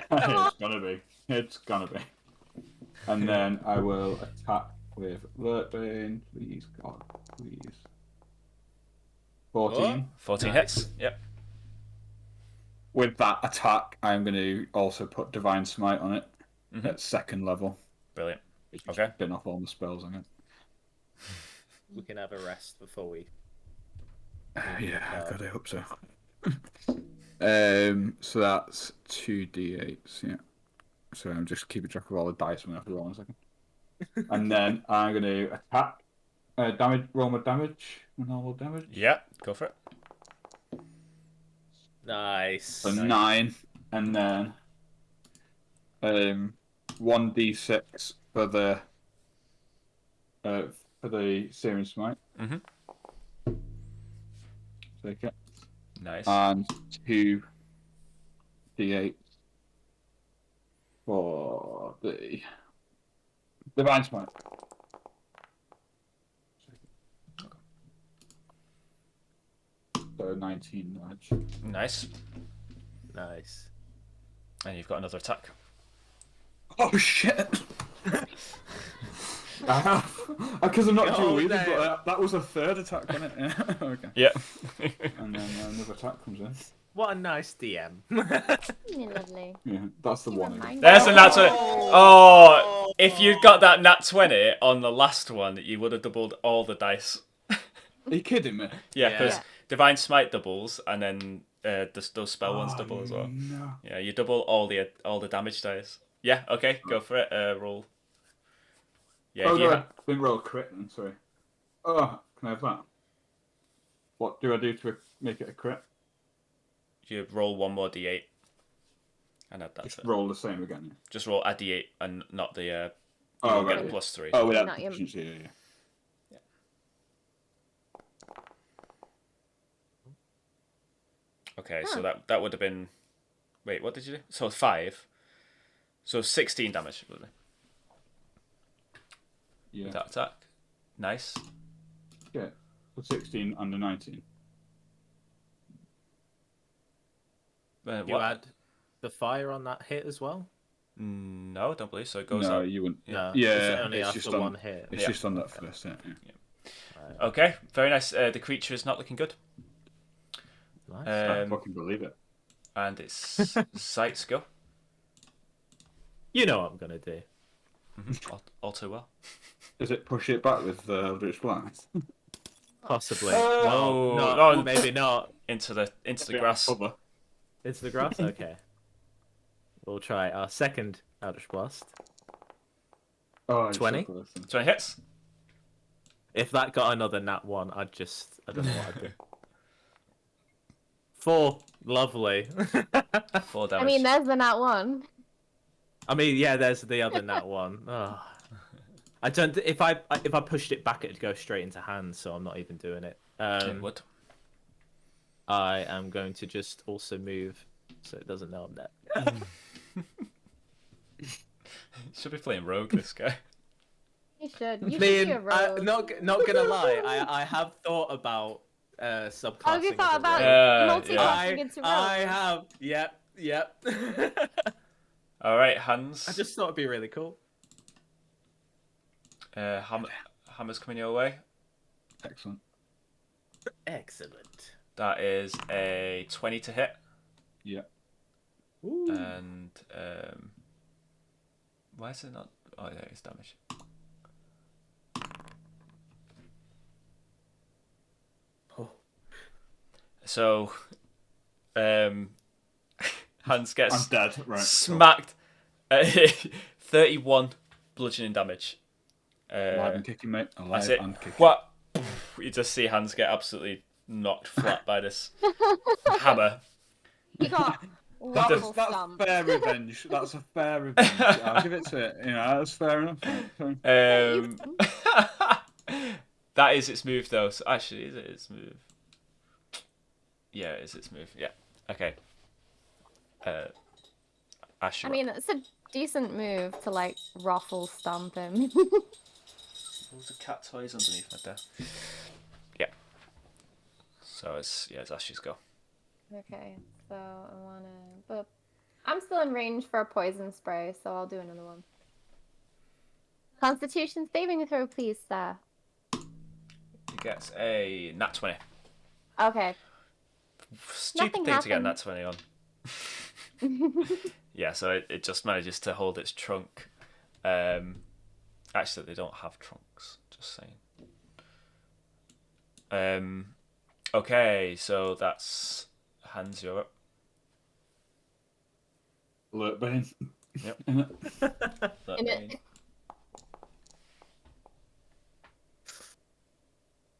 [SPEAKER 4] It's gonna be. And then I will attack with Lip Bane. Please, God, please. 14.
[SPEAKER 1] 14 hits. Yep.
[SPEAKER 4] With that attack, I'm going to also put Divine Smite on it at second level.
[SPEAKER 1] Brilliant. Okay.
[SPEAKER 4] Spin off all the spells on it.
[SPEAKER 3] We can have a rest before we.
[SPEAKER 4] Yeah, God, I hope so. So that's 2d8s, yeah. So I'm just keeping track of all the dice. I'm going to have to roll in a second. And then I'm going to attack. Roll my damage. Normal damage.
[SPEAKER 1] Yeah, go for it.
[SPEAKER 3] Nice.
[SPEAKER 4] So 9. And then 1d6 for the Searing Smite.
[SPEAKER 1] Mm-hmm.
[SPEAKER 4] Take it.
[SPEAKER 1] Nice.
[SPEAKER 4] And 2d8 for the Divine Smite. So 19 damage.
[SPEAKER 1] Nice. And you've got another attack.
[SPEAKER 4] Oh shit! I have. Because I'm not dual wielding, but that was a third attack, wasn't it? Yeah. Okay.
[SPEAKER 1] Yeah.
[SPEAKER 4] And then another attack comes in.
[SPEAKER 3] What a nice DM.
[SPEAKER 2] Lovely.
[SPEAKER 4] Yeah, that's the one.
[SPEAKER 1] There's a nat 20. Oh, if you'd got that nat 20 on the last one, you would have doubled all the dice.
[SPEAKER 4] Are you kidding me?
[SPEAKER 1] Yeah, because Divine Smite doubles, and then those spell ones double as well.
[SPEAKER 4] No.
[SPEAKER 1] Yeah, you double all the damage dice. Yeah, okay, go for it. Roll. Yeah.
[SPEAKER 4] Oh, no, I didn't roll a crit then, sorry. Oh, can I have that? What do I do to make it a crit?
[SPEAKER 1] You roll one more d8. And that's it.
[SPEAKER 4] Roll the same again. Yeah.
[SPEAKER 1] Just roll a d8 and not the.
[SPEAKER 4] Right.
[SPEAKER 1] +3.
[SPEAKER 4] Oh, without proficiency, yeah.
[SPEAKER 1] Okay, so that would have been. Wait, what did you do? So 5. So 16 damage, really.
[SPEAKER 4] Yeah.
[SPEAKER 1] That attack. Nice.
[SPEAKER 4] Yeah. So 16 under 19.
[SPEAKER 3] You add the fire on that hit as well?
[SPEAKER 1] No, I don't believe so. It goes
[SPEAKER 4] No,
[SPEAKER 1] up.
[SPEAKER 4] you wouldn't.
[SPEAKER 3] No,
[SPEAKER 4] Yeah,
[SPEAKER 3] only
[SPEAKER 4] it's
[SPEAKER 3] after
[SPEAKER 4] just on
[SPEAKER 3] one hit.
[SPEAKER 4] It's
[SPEAKER 1] Yeah.
[SPEAKER 4] just on that first hit. Yeah.
[SPEAKER 1] Okay, very nice. The creature is not looking good.
[SPEAKER 3] Nice.
[SPEAKER 4] I
[SPEAKER 1] Um,
[SPEAKER 4] fucking believe it.
[SPEAKER 1] and it's Sight's go.
[SPEAKER 3] You know what I'm gonna do.
[SPEAKER 1] All too well.
[SPEAKER 4] Does it push it back with the Eldritch Blast?
[SPEAKER 3] Possibly.
[SPEAKER 1] Oh,
[SPEAKER 3] no,
[SPEAKER 1] no.
[SPEAKER 3] maybe not.
[SPEAKER 1] Into the grass.
[SPEAKER 4] Cover.
[SPEAKER 3] It's the grass. Okay. We'll try our second Eldritch Blast.
[SPEAKER 4] Oh, it's
[SPEAKER 3] 20?
[SPEAKER 4] so close.
[SPEAKER 1] 20 hits.
[SPEAKER 3] If that got another nat 1, I don't know what I'd do. 4. Lovely.
[SPEAKER 1] 4 damage.
[SPEAKER 2] I mean, there's the nat 1.
[SPEAKER 3] I mean, yeah, there's the other nat 1. Oh. I don't. If I pushed it back, it'd go straight into hands, so I'm not even doing it.
[SPEAKER 1] It would.
[SPEAKER 3] I am going to just also move so it doesn't know I'm there.
[SPEAKER 1] Should be playing rogue, this guy.
[SPEAKER 2] You should. You
[SPEAKER 3] I
[SPEAKER 2] should
[SPEAKER 3] mean,
[SPEAKER 2] be a rogue.
[SPEAKER 3] not gonna lie, I have thought about subclassing.
[SPEAKER 2] Oh, you thought
[SPEAKER 3] as a
[SPEAKER 2] about
[SPEAKER 3] rogue.
[SPEAKER 2] multi-classing into rogue?
[SPEAKER 3] I have. Yep.
[SPEAKER 1] All right, Hans.
[SPEAKER 3] I just thought it'd be really cool.
[SPEAKER 1] Hammer's coming your way.
[SPEAKER 4] Excellent.
[SPEAKER 3] Excellent.
[SPEAKER 1] That is a 20 to hit.
[SPEAKER 4] Yeah.
[SPEAKER 3] Ooh.
[SPEAKER 1] And why is it not? Oh yeah, it's damage.
[SPEAKER 3] Oh.
[SPEAKER 1] So, Hans gets
[SPEAKER 4] I'm dead. Right.
[SPEAKER 1] smacked. 31 bludgeoning damage.
[SPEAKER 4] Alive and kicking, mate.
[SPEAKER 1] That's
[SPEAKER 4] Alive
[SPEAKER 1] it.
[SPEAKER 4] and kicking.
[SPEAKER 1] What? You just see Hans get absolutely knocked flat by this hammer.
[SPEAKER 2] He got
[SPEAKER 4] That's
[SPEAKER 2] waffle stomp.
[SPEAKER 4] fair revenge. That's a fair revenge. I'll give it to it. You know, that's fair enough. Sorry.
[SPEAKER 1] That is its move, though. So actually, is it its move? Yeah, it is its move. Yeah. Okay. Ash.
[SPEAKER 2] I mean, it's a decent move to like ruffle stomp him.
[SPEAKER 1] There's a cat toys underneath my desk. Yeah. So it's Ash's go.
[SPEAKER 2] Okay, so I wanna, but I'm still in range for a poison spray, so I'll do another one. Constitution saving throw, please, sir.
[SPEAKER 1] He gets a nat 20.
[SPEAKER 2] Okay.
[SPEAKER 1] Stupid
[SPEAKER 2] Nothing
[SPEAKER 1] thing to get a
[SPEAKER 2] happened.
[SPEAKER 1] nat 20 on. Yeah, so it just manages to hold its trunk. Actually, they don't have trunks. Just saying. Okay, so that's Hans, you're up.
[SPEAKER 4] Alert Bane.
[SPEAKER 1] Yep.
[SPEAKER 2] In it.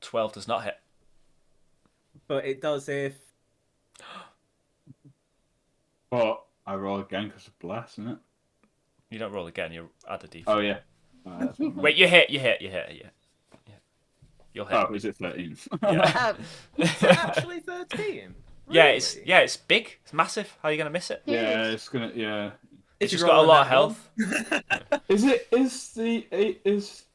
[SPEAKER 1] 12 does not hit.
[SPEAKER 3] But it does if.
[SPEAKER 4] But I roll again because of bless, isn't it?
[SPEAKER 1] You don't roll again, you add a d4.
[SPEAKER 4] Oh yeah. That's what I meant.
[SPEAKER 1] Wait, you hit. Yeah. You'll hit.
[SPEAKER 4] Oh, is it 13?
[SPEAKER 1] Yeah.
[SPEAKER 3] Actually 13.
[SPEAKER 1] Yeah,
[SPEAKER 3] Really?
[SPEAKER 1] it's big. It's massive. How are you gonna miss it?
[SPEAKER 4] Yeah, it's gonna. Yeah.
[SPEAKER 1] It's
[SPEAKER 3] If
[SPEAKER 1] just
[SPEAKER 3] you
[SPEAKER 1] got a
[SPEAKER 3] roll
[SPEAKER 1] lot of
[SPEAKER 3] that one.
[SPEAKER 1] health.
[SPEAKER 4] Is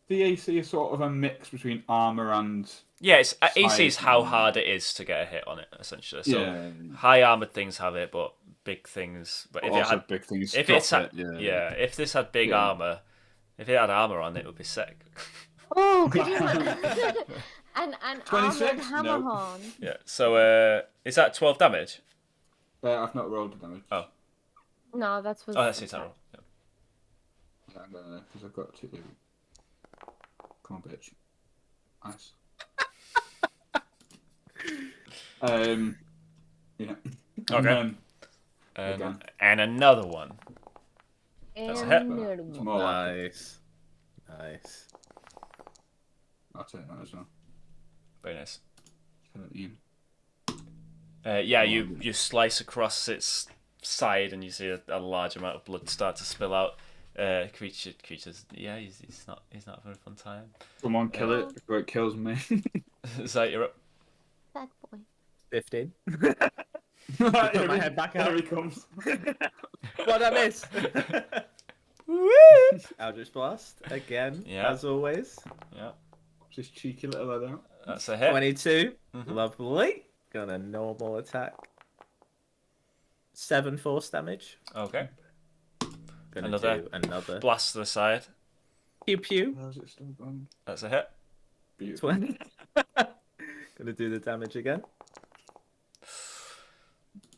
[SPEAKER 4] the AC sort of a mix between armor and?
[SPEAKER 1] Yeah, it's AC is
[SPEAKER 4] Size.
[SPEAKER 1] how hard it is to get a hit on it, essentially. So
[SPEAKER 4] Yeah.
[SPEAKER 1] high armored things have it, but big things. But if it
[SPEAKER 4] Also
[SPEAKER 1] had,
[SPEAKER 4] big things.
[SPEAKER 1] if
[SPEAKER 4] drop
[SPEAKER 1] it's had,
[SPEAKER 4] it,
[SPEAKER 1] yeah, if this had big
[SPEAKER 4] Yeah.
[SPEAKER 1] armor, if it had armor on it, would be sick.
[SPEAKER 2] Oh, could you? An armored
[SPEAKER 4] 26?
[SPEAKER 2] hammer
[SPEAKER 4] No.
[SPEAKER 2] horn.
[SPEAKER 1] Yeah. So is that 12 damage?
[SPEAKER 4] I've not rolled the damage.
[SPEAKER 1] Oh,
[SPEAKER 2] No, that's was.
[SPEAKER 1] that's it. Arrow. Yeah.
[SPEAKER 4] Yeah, I'm gonna because I've got 2. Come on, bitch. Nice. Yeah.
[SPEAKER 1] Okay.
[SPEAKER 4] Again.
[SPEAKER 1] And another one. That's a hit.
[SPEAKER 2] Another
[SPEAKER 4] It's
[SPEAKER 2] one.
[SPEAKER 4] more like
[SPEAKER 3] Nice. Nice.
[SPEAKER 4] I'll take that as well.
[SPEAKER 1] Very nice.
[SPEAKER 4] 13.
[SPEAKER 1] Yeah, you slice across its side and you see a large amount of blood start to spill out. Creatures. Yeah, he's not having a fun time.
[SPEAKER 4] Come on, kill it before it kills me.
[SPEAKER 1] So you're up.
[SPEAKER 2] That boy.
[SPEAKER 3] 15.
[SPEAKER 4] Put
[SPEAKER 3] my head back out.
[SPEAKER 4] There he comes.
[SPEAKER 3] What I miss? Eldritch Blast again,
[SPEAKER 1] Yeah.
[SPEAKER 3] as always.
[SPEAKER 1] Yeah,
[SPEAKER 4] Just cheeky little lad out.
[SPEAKER 1] that's a hit.
[SPEAKER 3] 22.
[SPEAKER 1] Mhm.
[SPEAKER 3] Lovely. Got a normal attack. 7 force damage.
[SPEAKER 1] Okay.
[SPEAKER 3] Gonna do another
[SPEAKER 1] blast to the side.
[SPEAKER 3] pew pew.
[SPEAKER 4] How's it still going?
[SPEAKER 1] That's a hit.
[SPEAKER 4] Beautiful.
[SPEAKER 3] 20. Gonna do the damage again.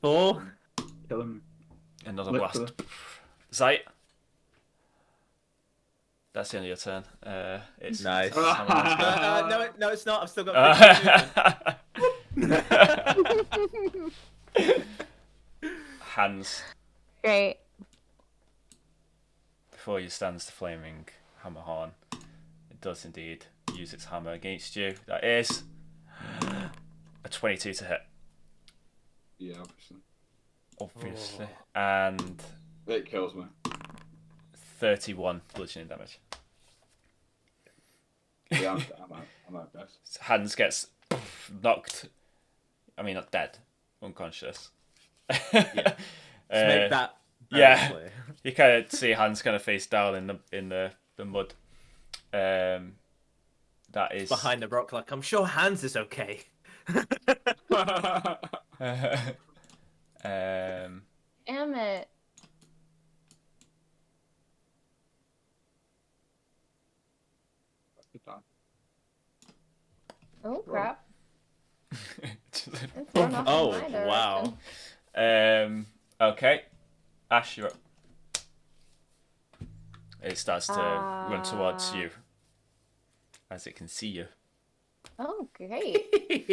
[SPEAKER 3] 4.
[SPEAKER 4] Kill him.
[SPEAKER 1] Another
[SPEAKER 4] Literally.
[SPEAKER 1] blast. Zite. That's the end of your turn. It's
[SPEAKER 3] Nice.
[SPEAKER 1] someone
[SPEAKER 3] No, it's not. I've still got 15 movement.
[SPEAKER 1] Hands.
[SPEAKER 2] Great.
[SPEAKER 1] Before you stands the flaming hammer horn. It does indeed use its hammer against you. That is a 22 to hit.
[SPEAKER 4] Yeah, obviously.
[SPEAKER 1] Obviously. And
[SPEAKER 4] It kills me.
[SPEAKER 1] 31 bludgeoning damage.
[SPEAKER 4] Yeah, I'm out, guys.
[SPEAKER 1] Hans gets knocked. I mean, not dead, unconscious.
[SPEAKER 3] Yeah. To make that
[SPEAKER 1] yeah.
[SPEAKER 3] clear.
[SPEAKER 1] You kind of see Hans kind of face down in the mud. That is
[SPEAKER 3] Behind the rock, like, I'm sure Hans is okay.
[SPEAKER 2] Damn it.
[SPEAKER 4] Good time.
[SPEAKER 2] Oh, crap.
[SPEAKER 1] Just-
[SPEAKER 2] It's run off in
[SPEAKER 3] Oh,
[SPEAKER 2] my direction.
[SPEAKER 3] wow.
[SPEAKER 1] Okay, Ash, you're up. It starts to run towards you as it can see you.
[SPEAKER 2] Oh, great. It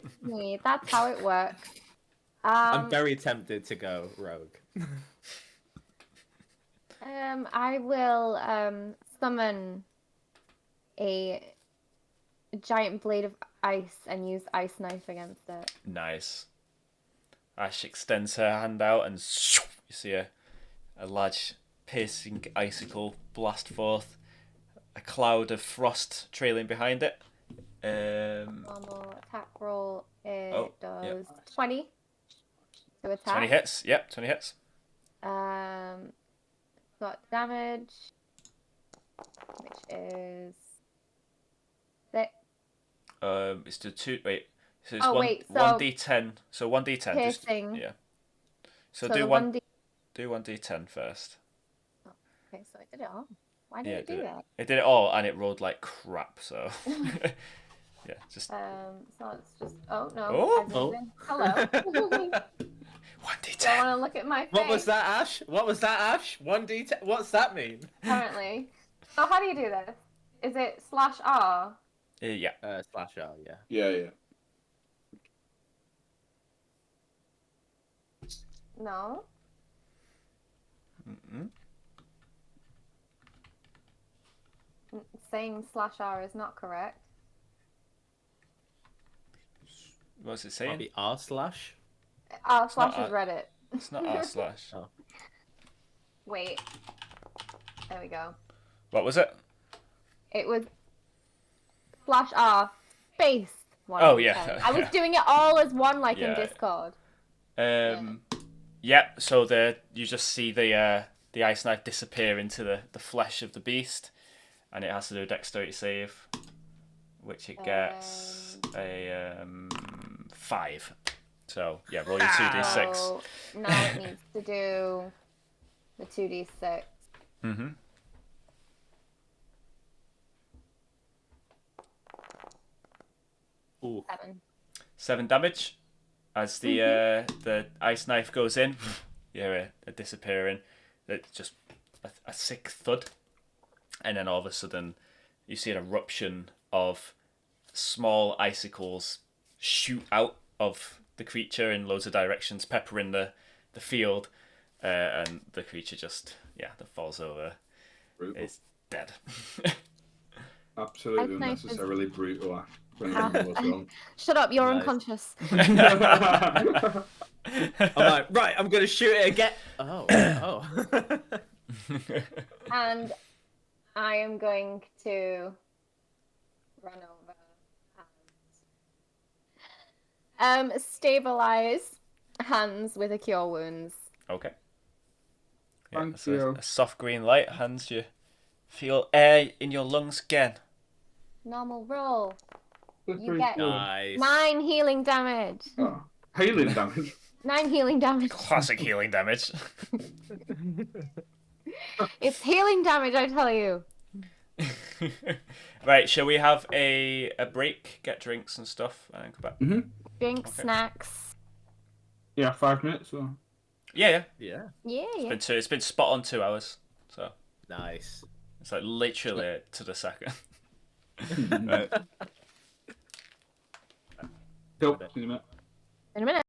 [SPEAKER 2] hits me. That's how it works.
[SPEAKER 3] I'm very tempted to go rogue.
[SPEAKER 2] I will summon a giant blade of ice and use ice knife against it.
[SPEAKER 1] Nice. Ash extends her hand out and you see a large piercing icicle blast forth. A cloud of frost trailing behind it.
[SPEAKER 2] Normal attack roll. It does
[SPEAKER 1] yeah.
[SPEAKER 2] 20 to attack.
[SPEAKER 1] 20 hits. Yep, 20 hits.
[SPEAKER 2] Got damage, which is 6.
[SPEAKER 1] It's the 2. Wait. So it's
[SPEAKER 2] Oh,
[SPEAKER 1] one,
[SPEAKER 2] wait, so
[SPEAKER 1] 1d10. So 1d10.
[SPEAKER 2] Piercing.
[SPEAKER 1] Yeah. So,
[SPEAKER 2] So
[SPEAKER 1] do
[SPEAKER 2] the
[SPEAKER 1] one.
[SPEAKER 2] 1d.
[SPEAKER 1] Do 1d10 first.
[SPEAKER 2] Okay, so I did it all. Why did
[SPEAKER 1] Yeah,
[SPEAKER 2] it do that?
[SPEAKER 1] It did it all, and it rolled like crap. So yeah, just
[SPEAKER 2] So let's just. Oh no.
[SPEAKER 1] Oh.
[SPEAKER 2] I zoomed in. Hello. Do
[SPEAKER 1] 1d10.
[SPEAKER 2] I want to look at my face?
[SPEAKER 3] What was that, Ash? What was that, Ash? 1d10. What's that mean?
[SPEAKER 2] Apparently. So how do you do this? Is it /R?
[SPEAKER 1] Yeah.
[SPEAKER 3] Slash R, yeah.
[SPEAKER 4] Yeah.
[SPEAKER 2] No.
[SPEAKER 1] Mm-mm.
[SPEAKER 2] Saying /R is not correct.
[SPEAKER 1] What's it
[SPEAKER 3] Might
[SPEAKER 1] saying?
[SPEAKER 3] be R slash.
[SPEAKER 2] Slash
[SPEAKER 1] not
[SPEAKER 2] is Reddit.
[SPEAKER 1] It's not r slash.
[SPEAKER 3] Oh.
[SPEAKER 2] Wait. There we go.
[SPEAKER 1] What was it?
[SPEAKER 2] It was /R space.
[SPEAKER 1] Oh, yeah.
[SPEAKER 2] 1d10. I was doing it all as one, like in
[SPEAKER 1] Yeah.
[SPEAKER 2] Discord.
[SPEAKER 1] Yeah. So you just see the ice knife disappear into the flesh of the beast, and it has to do a dexterity save, which it gets a 5. So yeah, roll your 2d6.
[SPEAKER 2] So now it needs to do the 2d6.
[SPEAKER 1] Mm-hmm.
[SPEAKER 3] Ooh.
[SPEAKER 1] 7 damage as the ice knife goes in. You hear a disappearing. It's just a sick thud, and then all of a sudden you see an eruption of small icicles shoot out of the creature in loads of directions, peppering the field, and the creature just that falls over.
[SPEAKER 4] Brutal.
[SPEAKER 1] It's dead.
[SPEAKER 4] Absolutely
[SPEAKER 2] Ice knife is-
[SPEAKER 4] unnecessarily brutal. Ash, when everything was wrong.
[SPEAKER 2] Shut up, you're
[SPEAKER 3] Nice.
[SPEAKER 2] unconscious.
[SPEAKER 3] I'm like, right, I'm gonna shoot it again. Oh.
[SPEAKER 2] And I am going to run over and stabilize Hans with a cure wounds.
[SPEAKER 1] Okay. Yeah,
[SPEAKER 4] Thank
[SPEAKER 1] so
[SPEAKER 4] you.
[SPEAKER 1] a soft green light. Hans, you feel air in your lungs again.
[SPEAKER 2] Normal roll.
[SPEAKER 4] That's
[SPEAKER 2] You
[SPEAKER 4] very
[SPEAKER 2] get
[SPEAKER 4] cool.
[SPEAKER 3] Nice.
[SPEAKER 2] 9 healing damage.
[SPEAKER 4] Oh, healing damage.
[SPEAKER 2] 9 healing damage.
[SPEAKER 1] Classic healing damage.
[SPEAKER 2] It's healing damage, I tell you.
[SPEAKER 1] Right, shall we have a break, get drinks and stuff, and then come back?
[SPEAKER 4] Mm-hmm.
[SPEAKER 2] Drinks,
[SPEAKER 1] Okay.
[SPEAKER 2] snacks.
[SPEAKER 4] Yeah, 5 minutes or...
[SPEAKER 1] Yeah.
[SPEAKER 2] Yeah,
[SPEAKER 1] It's been spot on 2 hours, so
[SPEAKER 3] Nice.
[SPEAKER 1] it's like literally to the second. Right.
[SPEAKER 4] Cool. See you in a minute.
[SPEAKER 2] In a minute.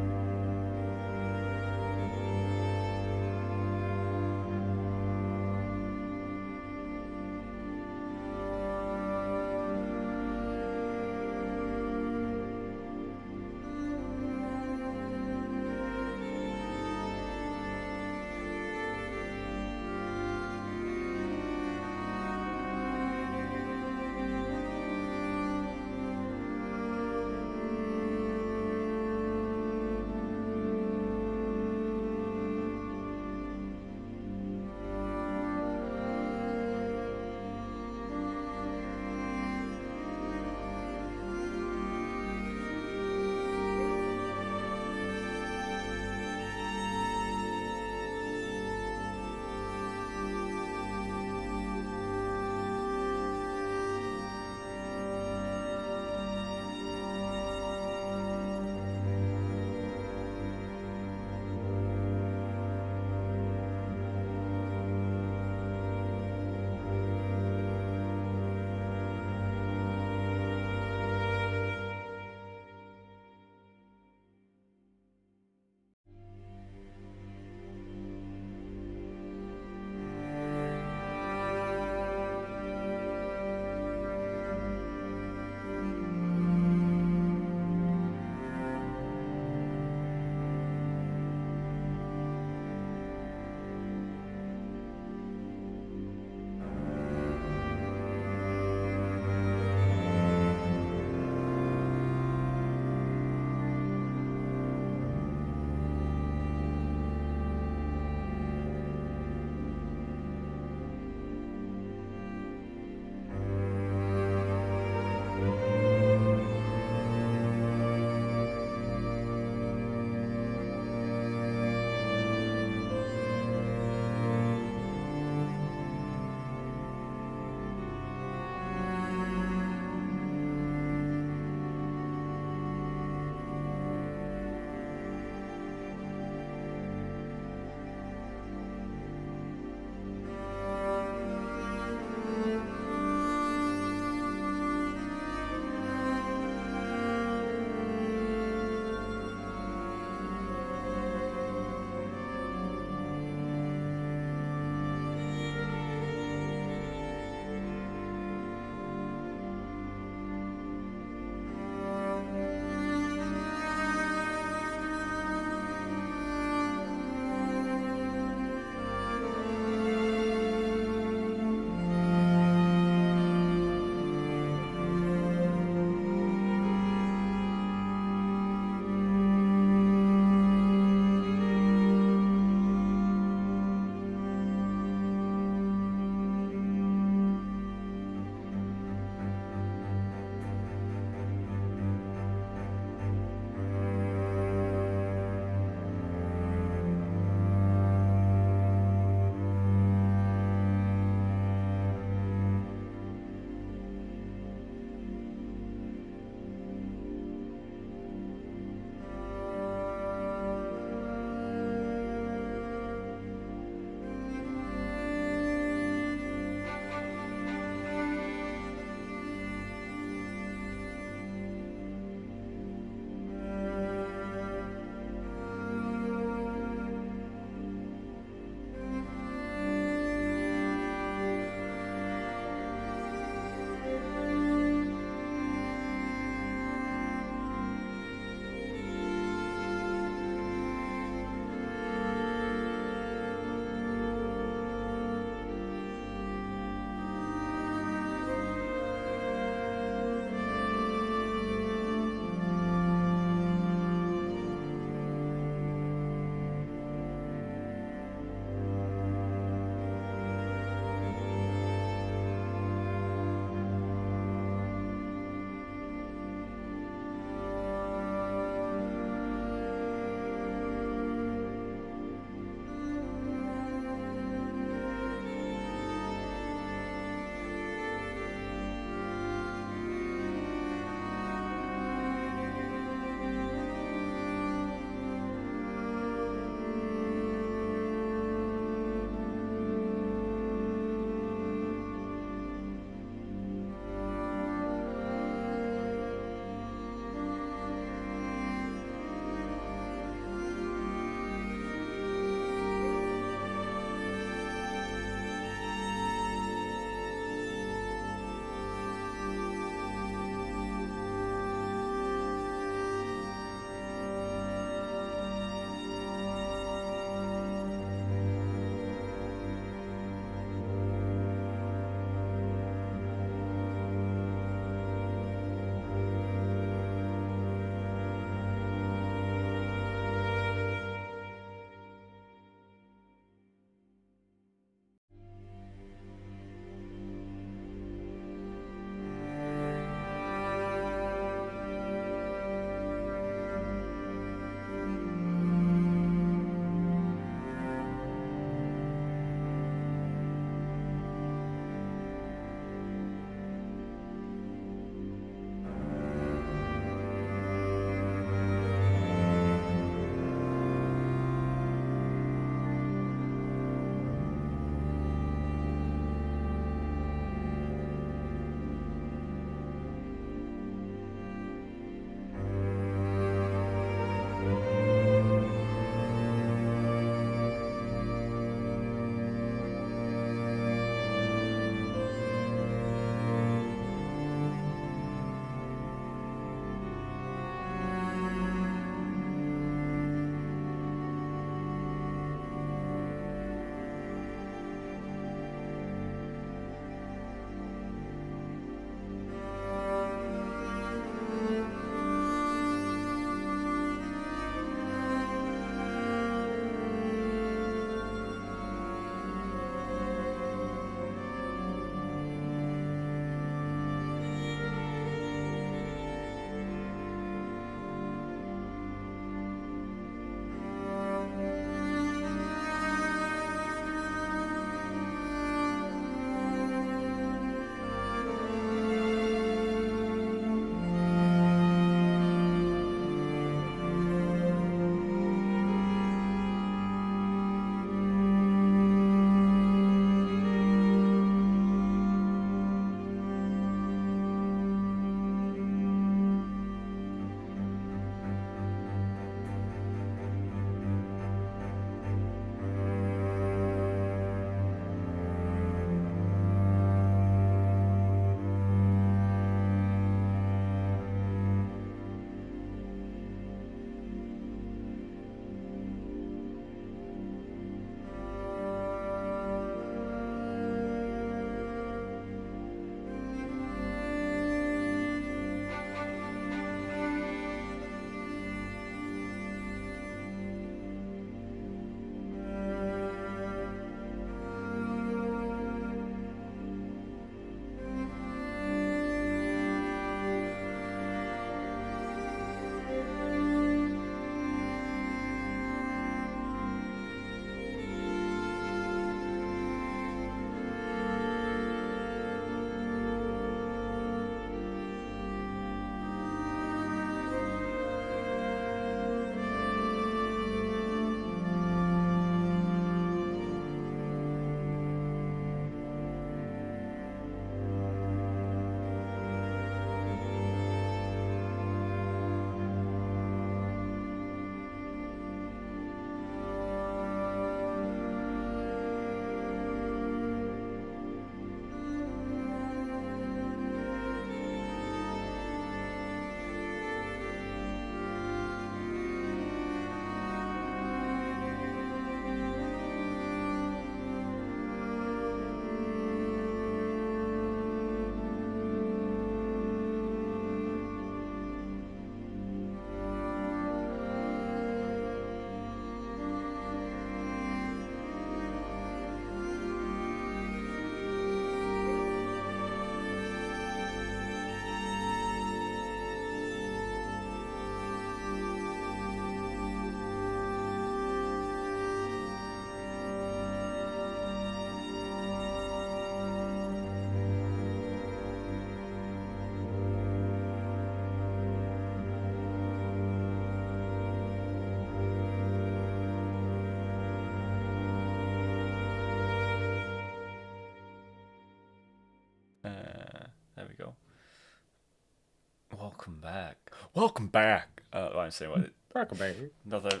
[SPEAKER 1] back. Welcome back. I'm saying what?
[SPEAKER 3] Welcome back.
[SPEAKER 1] Another.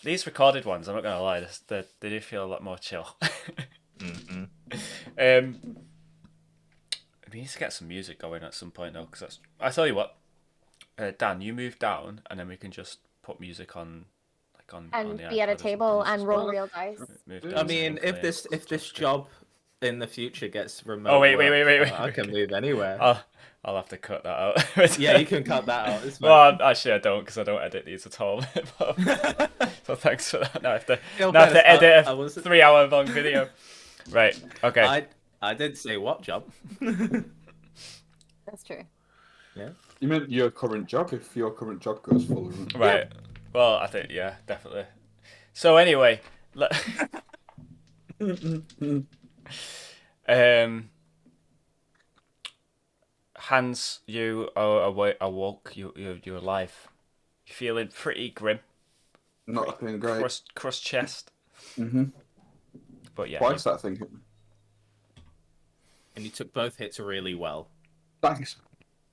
[SPEAKER 1] These recorded ones, I'm not gonna lie, they do feel a lot more chill.
[SPEAKER 3] Mm-hmm.
[SPEAKER 1] We need to get some music going at some point though, because that's. I tell you what, Dan, you move down, and then we can just put music on, like on
[SPEAKER 2] And
[SPEAKER 1] the
[SPEAKER 2] be at a
[SPEAKER 1] iPad or
[SPEAKER 2] table
[SPEAKER 1] something.
[SPEAKER 2] and roll real dice.
[SPEAKER 1] Move
[SPEAKER 4] I
[SPEAKER 1] down
[SPEAKER 3] I
[SPEAKER 1] so
[SPEAKER 3] mean,
[SPEAKER 1] we can
[SPEAKER 3] if
[SPEAKER 1] clear.
[SPEAKER 3] this job in the future gets remote,
[SPEAKER 1] Oh wait,
[SPEAKER 3] I can move anywhere.
[SPEAKER 1] I'll have to cut that out.
[SPEAKER 3] Yeah, you can cut that out. It's fine.
[SPEAKER 1] Well, actually, I don't because I don't edit these at all. So thanks for that. Now I have to edit a 3-hour long video. Right. Okay.
[SPEAKER 3] I didn't say what job.
[SPEAKER 2] That's true.
[SPEAKER 3] Yeah.
[SPEAKER 4] You meant your current job, if your current job goes full remote.
[SPEAKER 1] Right. Well, I think yeah, definitely. So anyway, Hans, you are awoke. You're alive. You're feeling pretty grim.
[SPEAKER 4] Not looking great.
[SPEAKER 1] Crust chest.
[SPEAKER 4] Mm-hmm.
[SPEAKER 1] But yeah.
[SPEAKER 4] Twice that thing hit me.
[SPEAKER 3] And you took both hits really well.
[SPEAKER 4] Thanks.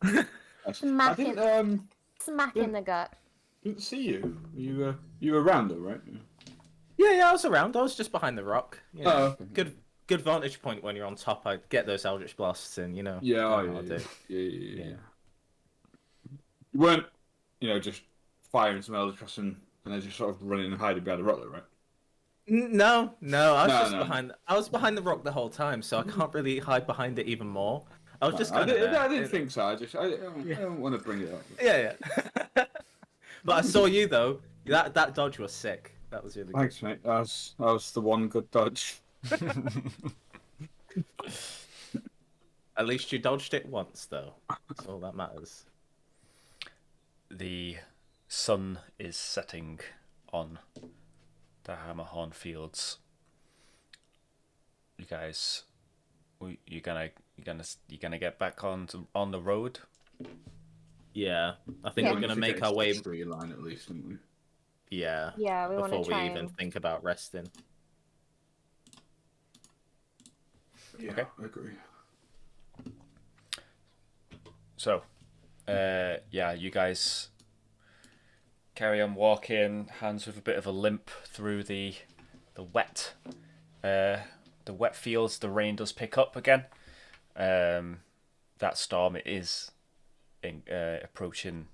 [SPEAKER 4] I
[SPEAKER 2] Smack
[SPEAKER 4] didn't
[SPEAKER 2] Smack in the gut.
[SPEAKER 4] didn't see you. You were around though, right?
[SPEAKER 3] Yeah, I was around. I was just behind the rock. You know,
[SPEAKER 4] Oh, okay.
[SPEAKER 3] Good vantage point when you're on top. I get those Eldritch blasts, and you know.
[SPEAKER 4] Yeah,
[SPEAKER 3] know
[SPEAKER 4] yeah,
[SPEAKER 3] how I do.
[SPEAKER 4] yeah. You weren't, just firing some Eldritch and then just sort of running and hiding behind the rock, though, right?
[SPEAKER 3] No. I was
[SPEAKER 4] No,
[SPEAKER 3] just
[SPEAKER 4] no.
[SPEAKER 3] behind. I was behind the rock the whole time, so I can't really hide behind it even more. I was just
[SPEAKER 4] I
[SPEAKER 3] kind of.
[SPEAKER 4] didn't think so. I don't want to bring it up.
[SPEAKER 3] Yeah. But I saw you though. That dodge was sick. That was really good.
[SPEAKER 4] Thanks, mate. That was the one good dodge.
[SPEAKER 3] At least you dodged it once, though. That's all that matters.
[SPEAKER 1] The sun is setting on the Hammerhorn fields. You guys, you gonna get back on the road?
[SPEAKER 3] Yeah, I think
[SPEAKER 2] Yeah.
[SPEAKER 3] we're gonna make our way.
[SPEAKER 4] Tree line at least, didn't we?
[SPEAKER 3] Yeah.
[SPEAKER 2] Yeah, we want to
[SPEAKER 3] Before
[SPEAKER 2] try
[SPEAKER 3] we even
[SPEAKER 2] and...
[SPEAKER 3] think about resting.
[SPEAKER 4] Yeah,
[SPEAKER 1] Okay.
[SPEAKER 4] I agree.
[SPEAKER 1] So, you guys carry on walking, hands with a bit of a limp through the wet fields. The rain does pick up again. That storm is approaching.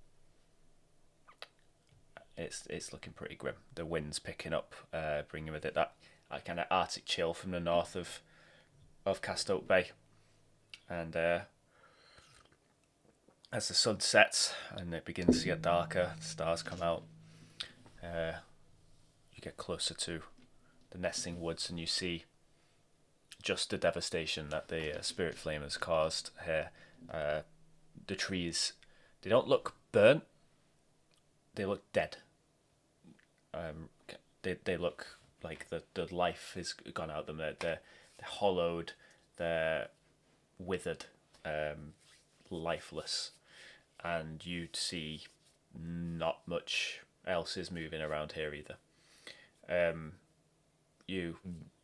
[SPEAKER 1] It's looking pretty grim. The wind's picking up, bringing with it that kind of Arctic chill from the north of Castoke Bay, and as the sun sets and it begins to get darker, the stars come out. You get closer to the nesting woods, and you see just the devastation that the spirit flame has caused here. The trees, they don't look burnt; they look dead. They look like the life has gone out of them. They're hollowed, they're withered, lifeless, and you'd see not much else is moving around here either. You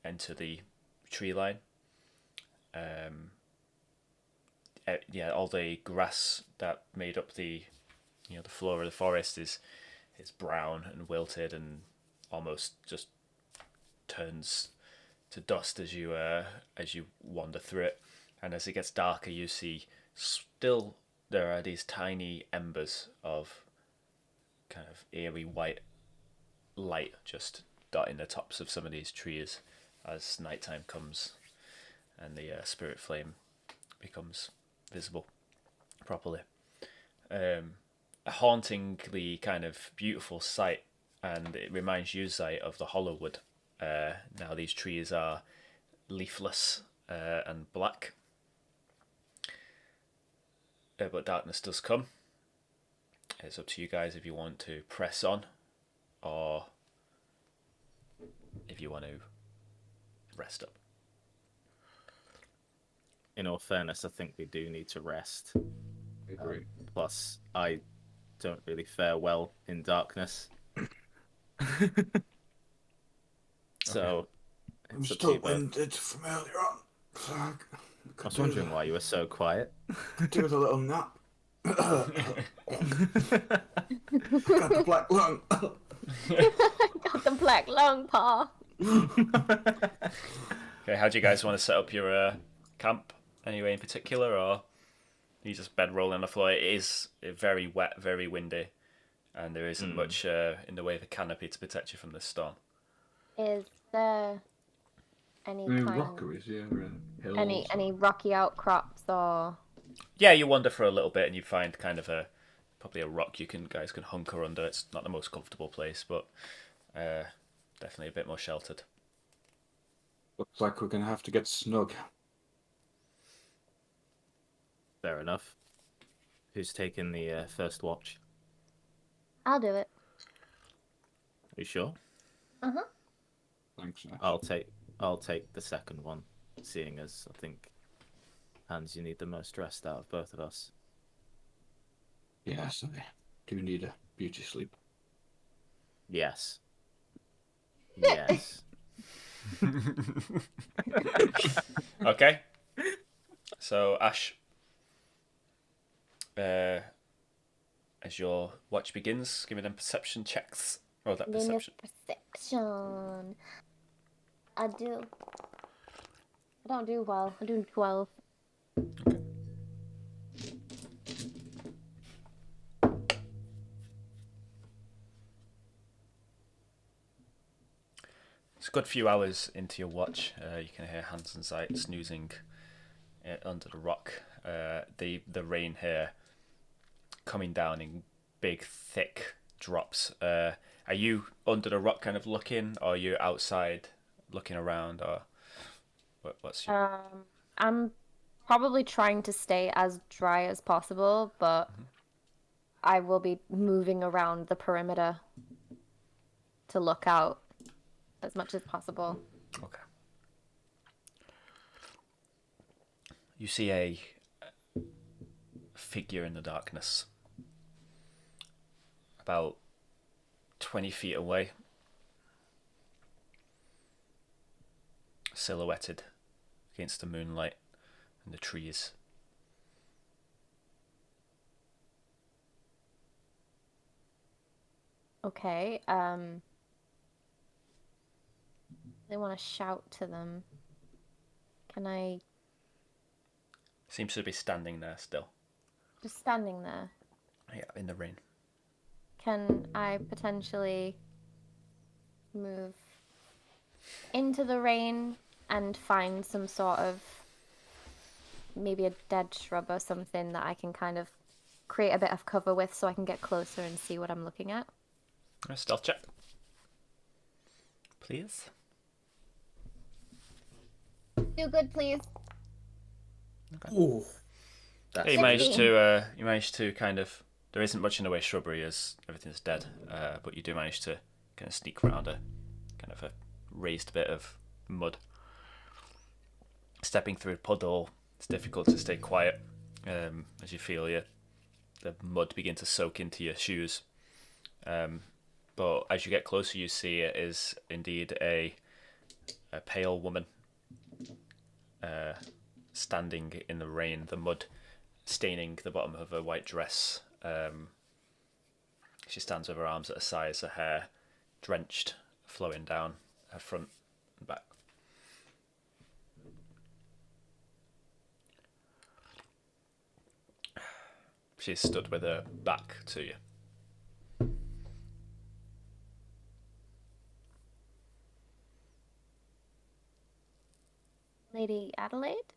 [SPEAKER 1] enter the tree line. All the grass that made up the floor of the forest is brown and wilted and almost just turns to dust as you wander through it. And as it gets darker, you see still there are these tiny embers of kind of eerie white light just dotting the tops of some of these trees as nighttime comes and the spirit flame becomes visible properly. A hauntingly kind of beautiful sight, and it reminds you, Zai, of the Hollowwood. Now these trees are leafless and black, but darkness does come. It's up to you guys if you want to press on or if you want to rest up.
[SPEAKER 3] In all fairness, I think we do need to rest.
[SPEAKER 4] I agree.
[SPEAKER 3] Plus, I don't really fare well in darkness. So,
[SPEAKER 4] I'm
[SPEAKER 3] it's up to
[SPEAKER 4] still
[SPEAKER 3] you both.
[SPEAKER 4] winded from earlier on. So
[SPEAKER 3] I was wondering why you were so quiet.
[SPEAKER 4] could do with a little nap. Got the black lung.
[SPEAKER 2] Got the black lung paw.
[SPEAKER 1] Okay, how do you guys want to set up your camp? Anyway, in particular, or you just bedroll on the floor? It is very wet, very windy, and there isn't much in the way of a canopy to protect you from the storm.
[SPEAKER 2] Is there any
[SPEAKER 4] rockeries, yeah, hills.
[SPEAKER 2] Any rocky outcrops or?
[SPEAKER 1] Yeah, you wander for a little bit and you find kind of probably a rock you guys can hunker under. It's not the most comfortable place, but definitely a bit more sheltered.
[SPEAKER 4] Looks like we're gonna have to get snug.
[SPEAKER 3] Fair enough. Who's taking the first watch?
[SPEAKER 2] I'll do it.
[SPEAKER 3] Are you sure?
[SPEAKER 2] Uh-huh.
[SPEAKER 4] Thanks.
[SPEAKER 3] I'll take the second one, seeing as I think, Hans, you need the most rest out of both of us.
[SPEAKER 4] Yes, I do need a beauty sleep.
[SPEAKER 3] Yes. Yes.
[SPEAKER 1] Okay. So, Ash, as your watch begins, give me them perception checks. Oh, that perception.
[SPEAKER 2] Perception. I don't do well. I do 12.
[SPEAKER 1] Okay. It's a good few hours into your watch. You can hear Hans and Zeit snoozing under the rock. The rain here coming down in big, thick drops. Are you under the rock kind of looking, or are you outside looking around, or what's your...
[SPEAKER 2] I'm probably trying to stay as dry as possible, but I will be moving around the perimeter to look out as much as possible.
[SPEAKER 1] Okay. You see a figure in the darkness, about 20 feet away, silhouetted against the moonlight and the trees.
[SPEAKER 2] Okay, they want to shout to them. Can I...
[SPEAKER 1] Seems to be standing there still.
[SPEAKER 2] Just standing there.
[SPEAKER 1] Yeah, in the rain.
[SPEAKER 2] Can I potentially move into the rain and find some sort of maybe a dead shrub or something that I can kind of create a bit of cover with so I can get closer and see what I'm looking at?
[SPEAKER 1] A stealth check, please.
[SPEAKER 2] Do good, please.
[SPEAKER 1] Okay.
[SPEAKER 3] Ooh.
[SPEAKER 1] Yeah, you managed to kind of... There isn't much in the way of shrubbery as everything's dead, but you do manage to kind of sneak around a kind of a raised bit of mud. Stepping through a puddle, it's difficult to stay quiet as you feel the mud begin to soak into your shoes. But as you get closer, you see it is indeed a pale woman standing in the rain, the mud staining the bottom of her white dress. She stands with her arms at her sides, her hair drenched, flowing down her front and back. She stood with her back to you.
[SPEAKER 2] Lady Adelaide?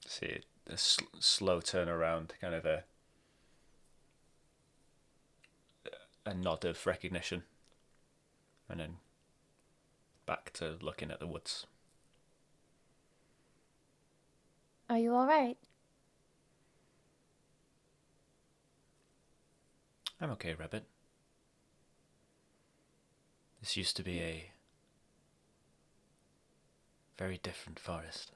[SPEAKER 1] See a slow turn around, kind of a nod of recognition, and then back to looking at the woods.
[SPEAKER 2] Are you all right?
[SPEAKER 1] I'm okay, Rabbit. This used to be a very different forest.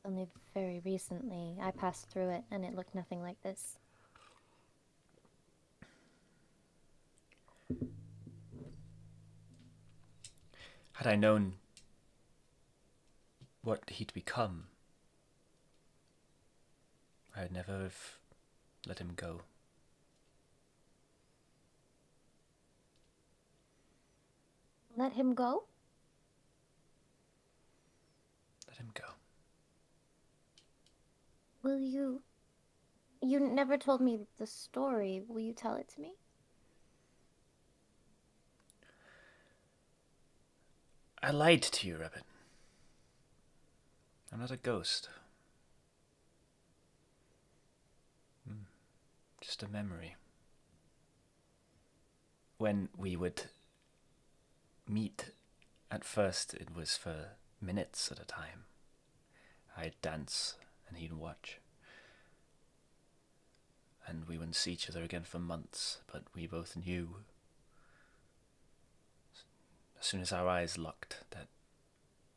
[SPEAKER 2] Only very recently I passed through it and it looked nothing like this.
[SPEAKER 1] Had I known what he'd become, I'd never have let him go.
[SPEAKER 2] Let him go?
[SPEAKER 1] Let him go.
[SPEAKER 2] Will you... You never told me the story. Will you tell it to me?
[SPEAKER 1] I lied to you, Rabbit. I'm not a ghost. Just a memory. When we would meet, at first it was for minutes at a time. I'd dance and he'd watch. And we wouldn't see each other again for months, but we both knew, as soon as our eyes locked, that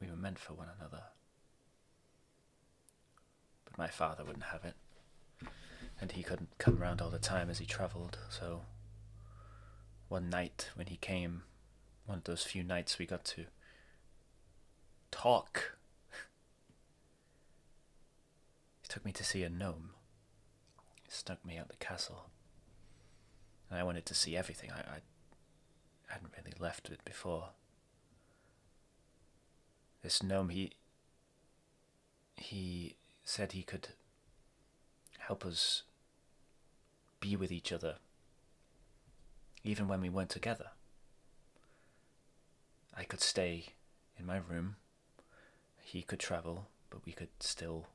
[SPEAKER 1] we were meant for one another. But my father wouldn't have it, and he couldn't come round all the time as he travelled, so one night when he came, one of those few nights we got to talk, he took me to see a gnome. He snuck me out the castle, and I wanted to see everything. I hadn't really left it before. This gnome, he said he could help us be with each other, even when we weren't together. I could stay in my room, he could travel, but we could still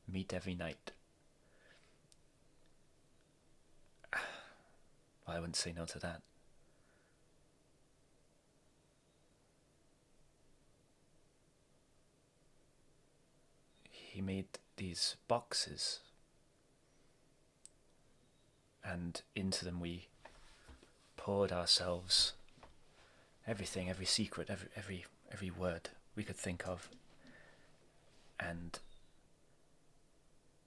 [SPEAKER 1] meet every night. Well, I wouldn't say no to that. He made these boxes, and into them we poured ourselves everything, every secret, every word we could think of. And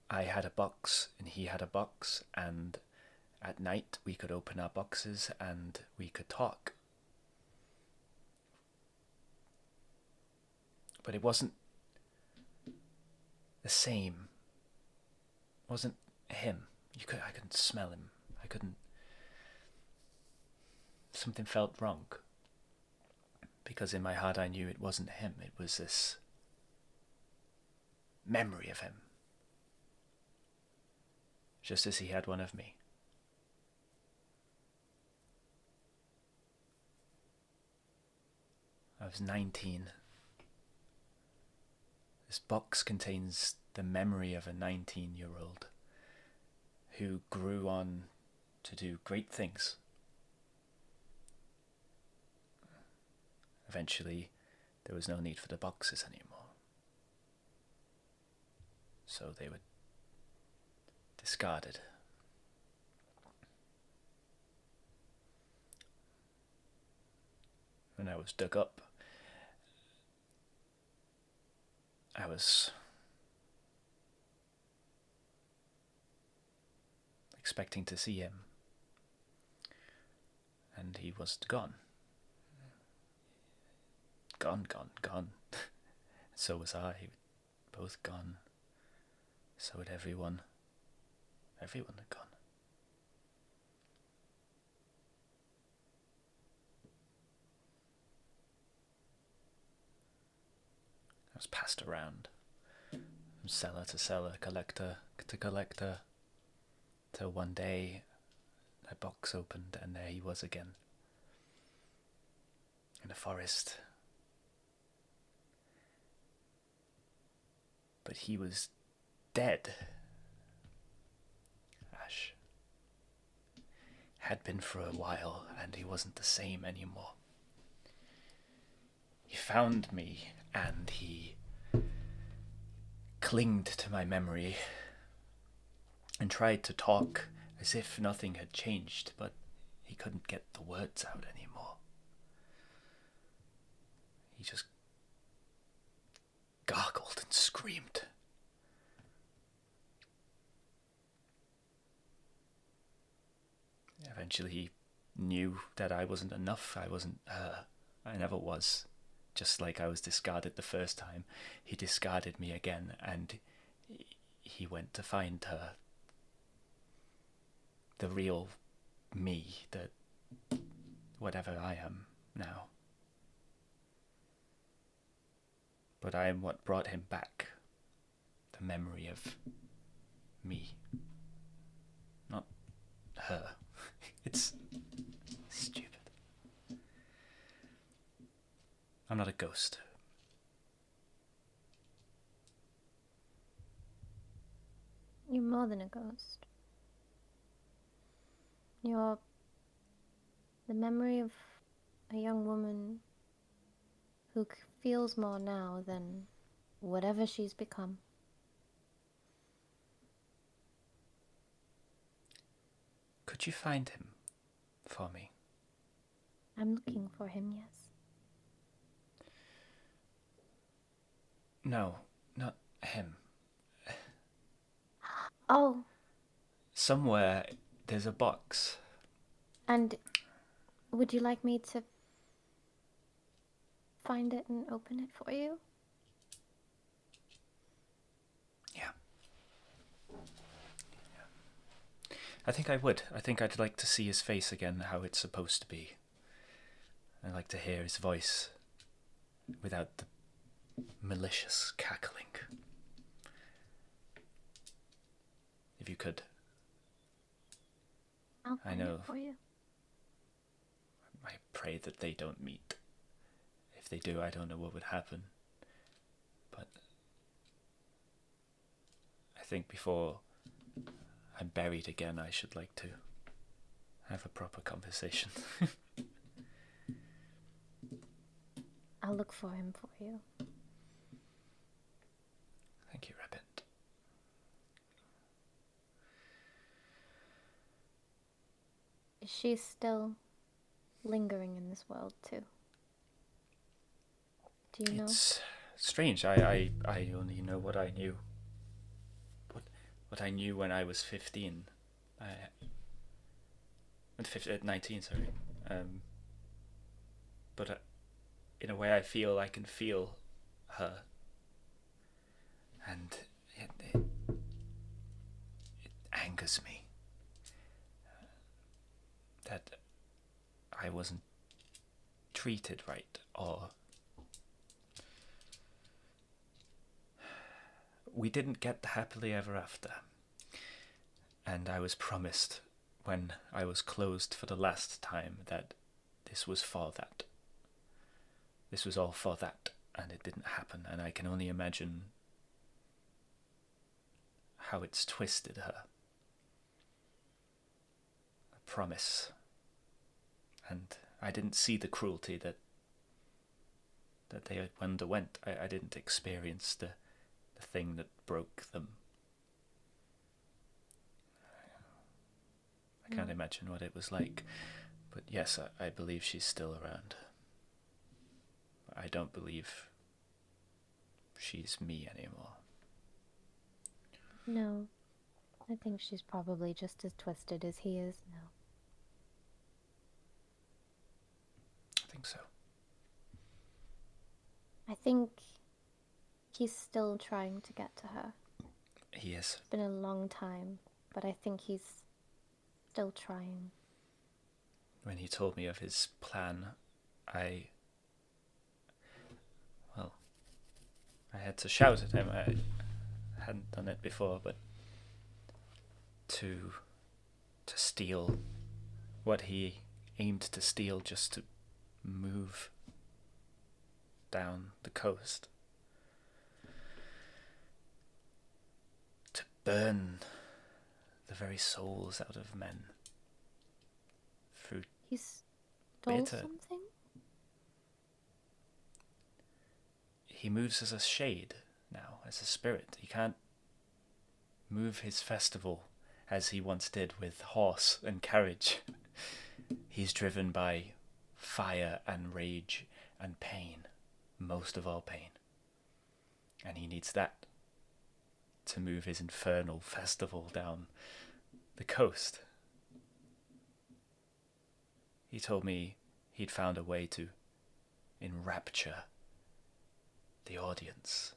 [SPEAKER 1] I had a box and he had a box, and at night we could open our boxes and we could talk. But it wasn't the same. It wasn't him. I couldn't smell him. Something felt wrong. Because in my heart I knew it wasn't him. It was this memory of him. Just as he had one of me. I was 19. This box contains the memory of a 19-year-old who grew on to do great things. Eventually, there was no need for the boxes anymore. So they were discarded. When I was dug up, I was expecting to see him, and he was gone. Gone. So was I. Both gone. So had everyone. Everyone had gone. I was passed around from cellar to cellar, collector to collector, till one day a box opened and there he was again. In a forest. But he was dead. Ash. Had been for a while, and he wasn't the same anymore. He found me, and he clinged to my memory and tried to talk as if nothing had changed, but he couldn't get the words out anymore. He just gargled and screamed. Eventually he knew that I wasn't enough. I wasn't her. I never was. Just like I was discarded the first time, he discarded me again, and he went to find her the real me, the whatever I am now. But I am what brought him back. The memory of me. Not her. It's stupid. I'm not a ghost.
[SPEAKER 2] You're more than a ghost. You're the memory of a young woman who feels more now than whatever she's become.
[SPEAKER 1] Could you find him for me?
[SPEAKER 2] I'm looking for him, yes.
[SPEAKER 1] No, not him.
[SPEAKER 2] Oh,
[SPEAKER 1] Somewhere there's a box.
[SPEAKER 2] and would you like me to find it and open it for you?
[SPEAKER 1] Yeah. I think I would. I think I'd like to see his face again, how it's supposed to be. I'd like to hear his voice without the malicious cackling. If you could.
[SPEAKER 2] I'll find
[SPEAKER 1] know.
[SPEAKER 2] it for you.
[SPEAKER 1] I pray that they don't meet. If they do, I don't know what would happen. But I think before I'm buried again, I should like to have a proper conversation.
[SPEAKER 2] I'll look for him for you.
[SPEAKER 1] Thank you, Rabbit.
[SPEAKER 2] Is she still lingering in this world too? Do you know?
[SPEAKER 1] It's strange. I only know what I knew. What I knew when I was 15. 19, sorry. But in a way I feel I can feel her. And it angers me that I wasn't treated right, or we didn't get the happily ever after. And I was promised when I was closed for the last time that this was for that. This was all for that, and it didn't happen, and I can only imagine how it's twisted her. A promise. And I didn't see the cruelty that they underwent. I didn't experience the thing that broke them. I can't imagine what it was like. But yes, I believe she's still around. I don't believe she's me anymore.
[SPEAKER 2] No. I think she's probably just as twisted as he is now.
[SPEAKER 1] I think so.
[SPEAKER 2] I think he's still trying to get to her.
[SPEAKER 1] He is.
[SPEAKER 2] It's been a long time, but I think he's still trying.
[SPEAKER 1] When he told me of his plan, I had to shout at him. I hadn't done it before, but to steal what he aimed to steal, just to move down the coast, to burn the very souls out of men through
[SPEAKER 2] He stole
[SPEAKER 1] bitter.
[SPEAKER 2] something?
[SPEAKER 1] He moves as a shade now, as a spirit. He can't move his festival as he once did with horse and carriage. He's driven by fire and rage and pain, most of all pain. And he needs that to move his infernal festival down the coast. He told me he'd found a way to enrapture the audience,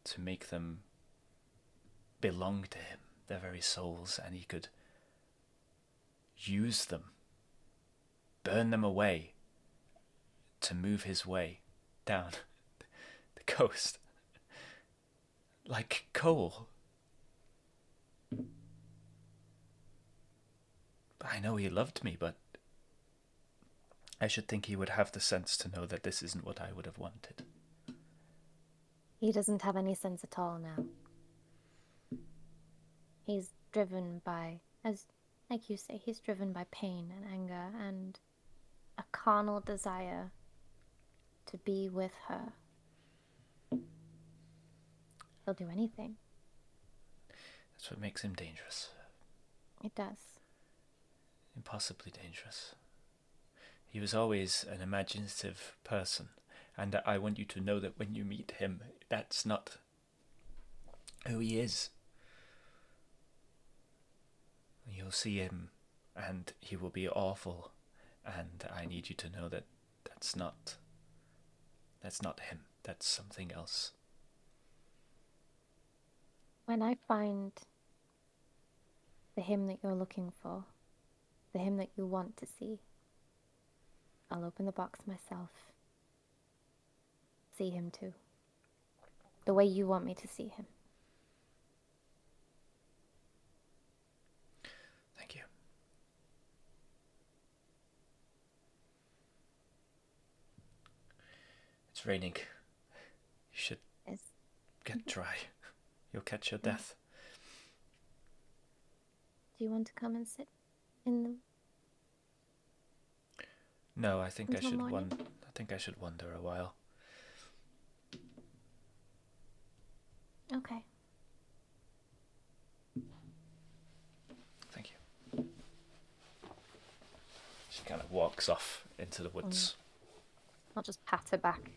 [SPEAKER 1] to make them belong to him, their very souls, and he could use them, burn them away, to move his way down the coast. Like coal. I know he loved me, but I should think he would have the sense to know that this isn't what I would have wanted.
[SPEAKER 2] He doesn't have any sense at all now. He's driven by, like you say, he's driven by pain and anger and a carnal desire to be with her. He'll do anything.
[SPEAKER 1] That's what makes him dangerous.
[SPEAKER 2] It does.
[SPEAKER 1] Impossibly dangerous. He was always an imaginative person, and I want you to know that when you meet him, that's not who he is. You'll see him, and he will be awful, and I need you to know that that's not him. That's something else.
[SPEAKER 2] When I find the him that you're looking for, the him that you want to see, I'll open the box myself. See him too. The way you want me to see him.
[SPEAKER 1] Thank you. It's raining. You should get dry. You'll catch your death.
[SPEAKER 2] Do you want to come and sit in the...
[SPEAKER 1] No, I think
[SPEAKER 2] Until morning?
[SPEAKER 1] I think I should wander a while.
[SPEAKER 2] Okay.
[SPEAKER 1] Thank you. She kind of walks off into the woods.
[SPEAKER 2] I'll just pat her back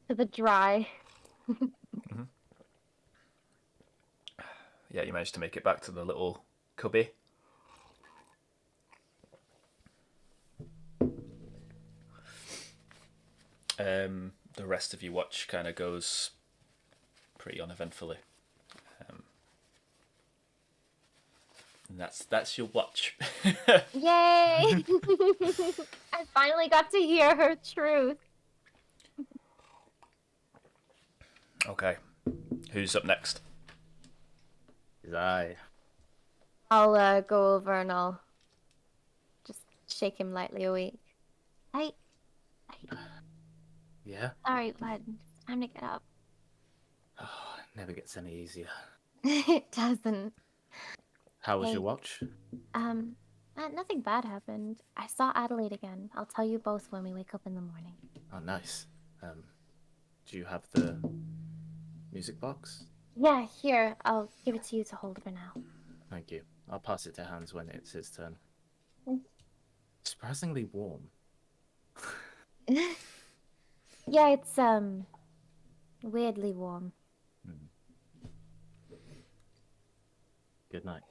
[SPEAKER 2] to the dry.
[SPEAKER 1] Mm-hmm. Yeah, you managed to make it back to the little cubby. The rest of your watch kind of goes pretty uneventfully. And that's your watch.
[SPEAKER 2] Yay! I finally got to hear her truth.
[SPEAKER 1] Okay. Who's up next?
[SPEAKER 3] Is I.
[SPEAKER 2] I'll go over and I'll just shake him lightly awake. Hey.
[SPEAKER 3] Yeah?
[SPEAKER 2] Sorry, bud. It's time to get up.
[SPEAKER 3] Oh, it never gets any easier.
[SPEAKER 2] It doesn't.
[SPEAKER 3] How was
[SPEAKER 2] Hey.
[SPEAKER 3] your watch?
[SPEAKER 2] Nothing bad happened. I saw Adelaide again. I'll tell you both when we wake up in the morning.
[SPEAKER 3] Oh, nice. Do you have the music box?
[SPEAKER 2] Yeah, here. I'll give it to you to hold for now.
[SPEAKER 3] Thank you. I'll pass it to Hans when it's his turn.
[SPEAKER 2] Mm.
[SPEAKER 3] Surprisingly warm.
[SPEAKER 2] Yeah, it's, weirdly warm.
[SPEAKER 3] Good night.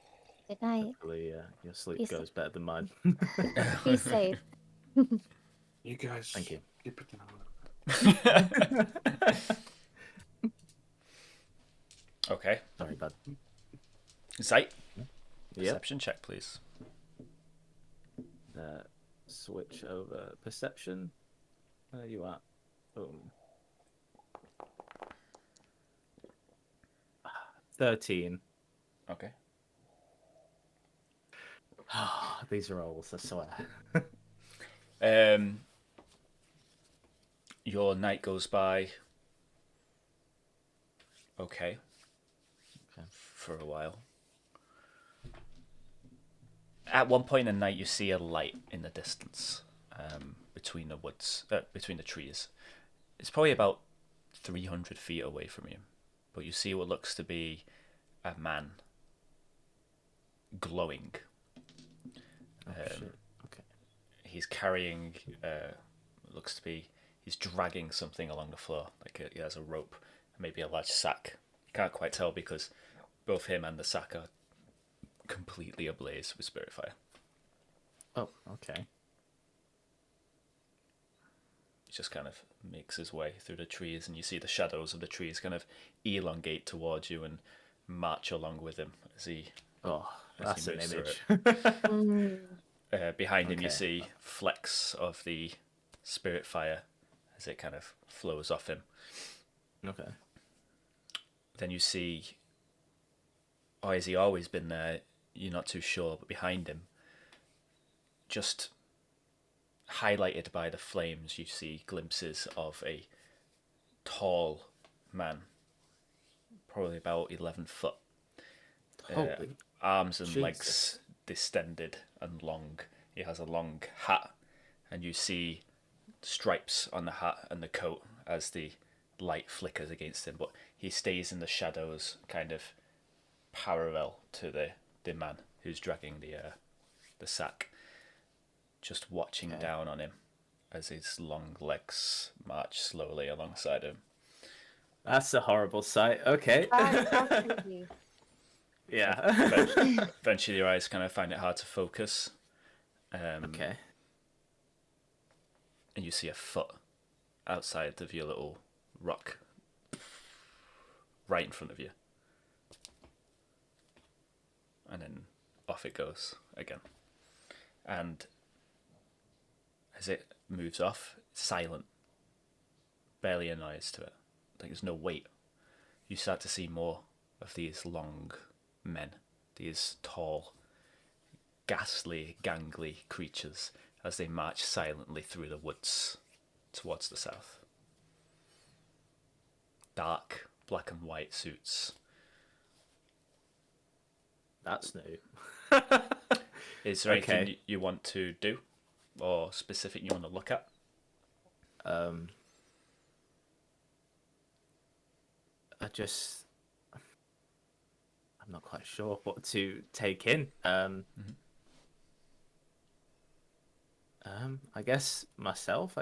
[SPEAKER 2] Good night.
[SPEAKER 3] Hopefully your sleep
[SPEAKER 2] Peace.
[SPEAKER 3] goes better than mine.
[SPEAKER 2] Be safe.
[SPEAKER 4] You guys,
[SPEAKER 3] Thank you.
[SPEAKER 4] keep it down.
[SPEAKER 1] Okay.
[SPEAKER 3] Sorry, bud.
[SPEAKER 1] Sight.
[SPEAKER 3] Yep.
[SPEAKER 1] Perception check, please.
[SPEAKER 3] Switch over perception. Where are you at? Boom. 13.
[SPEAKER 1] Okay.
[SPEAKER 3] These are rolls, I swear.
[SPEAKER 1] Your night goes by. Okay. For a while. At one point in the night, you see a light in the distance, between the woods, between the trees. It's probably about 300 feet away from you, but you see what looks to be a man glowing.
[SPEAKER 3] Shit. Okay.
[SPEAKER 1] He's carrying, looks to be, he's dragging something along the floor, like he has a rope, maybe a large sack. You can't quite tell because both him and the sack are completely ablaze with spirit fire.
[SPEAKER 3] Oh, okay.
[SPEAKER 1] He just kind of makes his way through the trees, and you see the shadows of the trees kind of elongate towards you and march along with him as he
[SPEAKER 3] That's an image.
[SPEAKER 1] Behind him, you
[SPEAKER 3] Okay.
[SPEAKER 1] see flecks of the spirit fire as it kind of flows off him.
[SPEAKER 3] Okay.
[SPEAKER 1] Then you see, or has he always been there? You're not too sure, but behind him, just highlighted by the flames, you see glimpses of a tall man, probably about 11 foot.
[SPEAKER 3] Holy.
[SPEAKER 1] Arms and
[SPEAKER 3] Jesus.
[SPEAKER 1] legs distended and long. He has a long hat, and you see stripes on the hat and the coat as the light flickers against him, but he stays in the shadows, kind of parallel to the man who's dragging the sack, just watching down on him as his long legs march slowly alongside him.
[SPEAKER 3] That's a horrible sight. Okay.
[SPEAKER 2] That's creepy.
[SPEAKER 3] Yeah.
[SPEAKER 1] Eventually, your eyes kind of find it hard to focus.
[SPEAKER 3] Okay.
[SPEAKER 1] And you see a foot outside of your little rock right in front of you. And then off it goes again. And as it moves off, it's silent. Barely a noise to it. Like there's no weight. You start to see more of these long men, these tall, ghastly, gangly creatures as they march silently through the woods towards the south. Dark, black and white suits.
[SPEAKER 3] That's new.
[SPEAKER 1] Is there anything
[SPEAKER 3] Okay.
[SPEAKER 1] you want to do or specific you want to look at?
[SPEAKER 3] I'm not quite sure what to take in. I guess myself.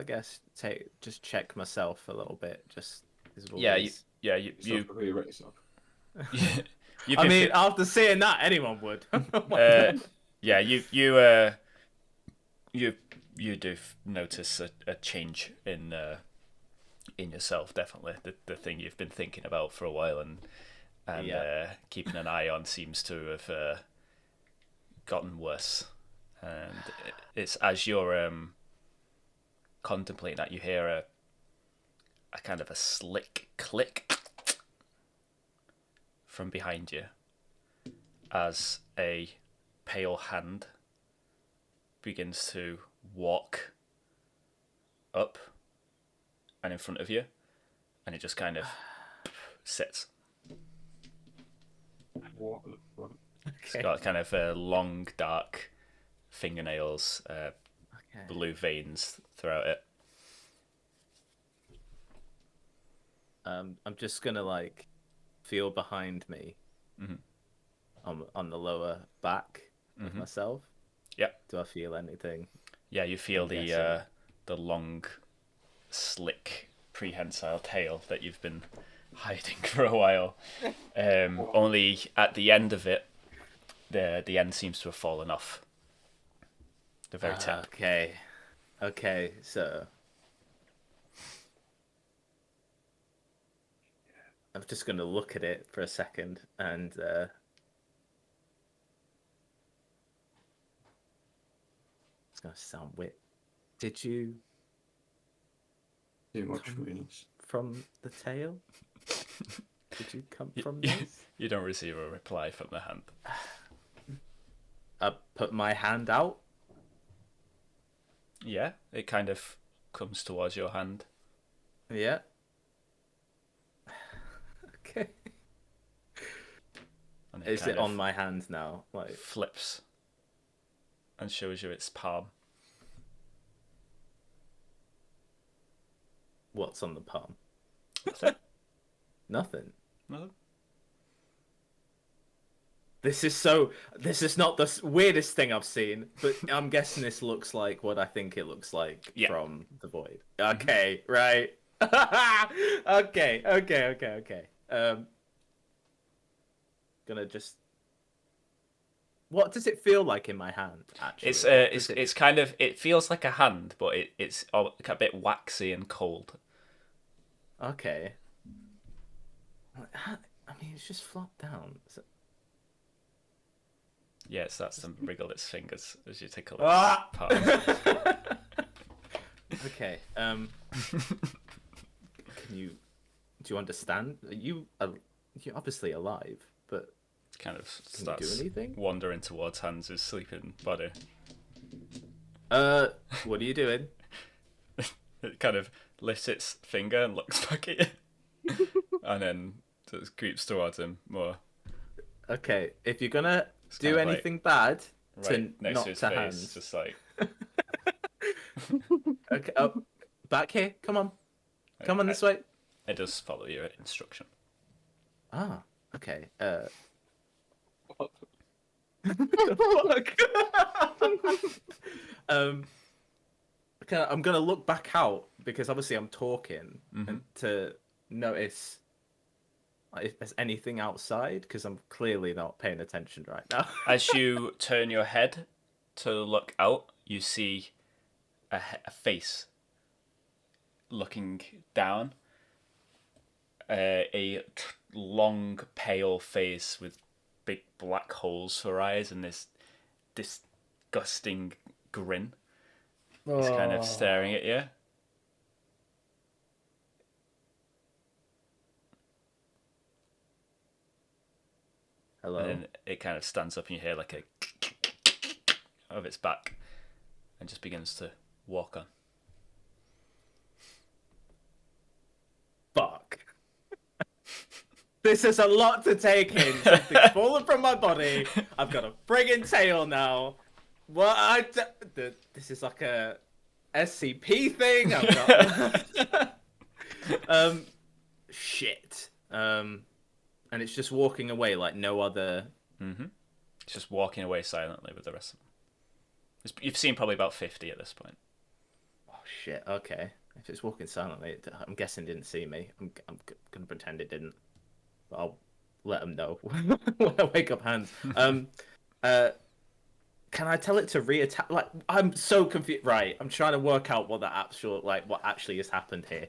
[SPEAKER 3] Just check myself a little bit. Just as always.
[SPEAKER 1] You
[SPEAKER 4] Who wreck yourself?
[SPEAKER 1] you've
[SPEAKER 3] I
[SPEAKER 1] been
[SPEAKER 3] mean, after seeing that, anyone would. Oh my God.
[SPEAKER 1] you do notice a change in yourself, definitely. The thing you've been thinking about for a while and keeping an eye on seems to have gotten worse. And it's as you're contemplating that, you hear a kind of a slick click from behind you as a pale hand begins to walk up and in front of you, and it just kind of sits.
[SPEAKER 4] What the fuck?
[SPEAKER 1] It's got kind of long, dark fingernails, blue veins throughout it.
[SPEAKER 3] I'm just gonna like feel behind me, on the lower back of myself.
[SPEAKER 1] Yeah.
[SPEAKER 3] Do I feel anything?
[SPEAKER 1] Yeah, you feel
[SPEAKER 3] I'm
[SPEAKER 1] the
[SPEAKER 3] guessing.
[SPEAKER 1] the long, slick, prehensile tail that you've been hiding for a while. Only at the end of it, the end seems to have fallen off. The very tip.
[SPEAKER 3] Okay, so I'm just gonna look at it for a second and it's gonna sound weird. Did you
[SPEAKER 4] Too much weirdness.
[SPEAKER 3] from the tail? Did you come from this?
[SPEAKER 1] You don't receive a reply from the hand.
[SPEAKER 3] I put my hand out.
[SPEAKER 1] Yeah, it kind of comes towards your hand.
[SPEAKER 3] Yeah. Okay.
[SPEAKER 1] And
[SPEAKER 3] Is
[SPEAKER 1] kind
[SPEAKER 3] it
[SPEAKER 1] of
[SPEAKER 3] on my hand now? Like,
[SPEAKER 1] flips and shows you its palm.
[SPEAKER 3] what's on the palm?
[SPEAKER 1] Nothing.
[SPEAKER 3] Nothing.
[SPEAKER 1] Nothing.
[SPEAKER 3] This is not the weirdest thing I've seen, but I'm guessing this looks like what I think it looks like from the void. Okay, right. Okay. Gonna just. What does it feel like in my hand? Actually,
[SPEAKER 1] It's kind of, it feels like a hand, but it's a bit waxy and cold.
[SPEAKER 3] Okay. I mean, it's just flopped down.
[SPEAKER 1] Yeah, it starts to wriggle its fingers as you tickle its
[SPEAKER 3] Ah!
[SPEAKER 1] palm.
[SPEAKER 3] Okay. Do you understand? You're obviously alive, but
[SPEAKER 1] It kind of
[SPEAKER 3] can you do
[SPEAKER 1] starts
[SPEAKER 3] anything?
[SPEAKER 1] wandering towards Hans' sleeping body.
[SPEAKER 3] What are you doing?
[SPEAKER 1] It kind of lifts its finger and looks back at you, and then just creeps towards him more.
[SPEAKER 3] Okay, if you're gonna
[SPEAKER 1] It's
[SPEAKER 3] do
[SPEAKER 1] kind of like
[SPEAKER 3] anything bad
[SPEAKER 1] right
[SPEAKER 3] to
[SPEAKER 1] next
[SPEAKER 3] not
[SPEAKER 1] to his
[SPEAKER 3] to
[SPEAKER 1] face,
[SPEAKER 3] hands.
[SPEAKER 1] just like
[SPEAKER 3] Okay, back here. Come on this way.
[SPEAKER 1] it does follow your instruction.
[SPEAKER 3] Ah, okay.
[SPEAKER 4] What?
[SPEAKER 3] Fuck. Okay, I'm gonna look back out because obviously I'm talking and to notice if there's anything outside because I'm clearly not paying attention right now.
[SPEAKER 1] As you turn your head to look out, you see a face looking down. A long, pale face with big black holes for eyes and this disgusting grin. It's kind of staring at you.
[SPEAKER 3] Hello.
[SPEAKER 1] And then it kind of stands up and you hear like a of its back and just begins to walk on.
[SPEAKER 3] Fuck. This is a lot to take in. Something's fallen from my body. I've got a friggin' tail now. What? This is like a SCP thing. I've got. Shit. And it's just walking away like no other.
[SPEAKER 1] It's just walking away silently with the rest of them. You've seen probably about 50 at this point.
[SPEAKER 3] Oh shit. Okay. If it's walking silently, I'm guessing it didn't see me. I'm gonna pretend it didn't. But I'll let them know when I wake up Hans. Can I tell it to reattach? Like, I'm so confused. Right, I'm trying to work out what what actually has happened here.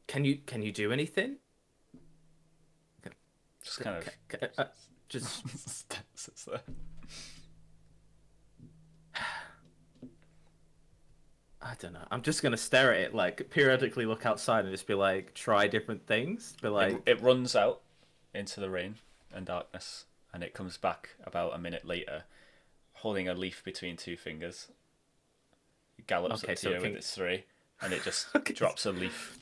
[SPEAKER 3] Can you do anything?
[SPEAKER 1] Just kind of
[SPEAKER 3] just
[SPEAKER 1] sits there.
[SPEAKER 3] I don't know. I'm just gonna stare at it, like periodically look outside and just be like, try different things. Be like,
[SPEAKER 1] it runs out into the rain and darkness, and it comes back about a minute later, holding a leaf between two fingers. It gallops up to you with its three, and it just drops a leaf.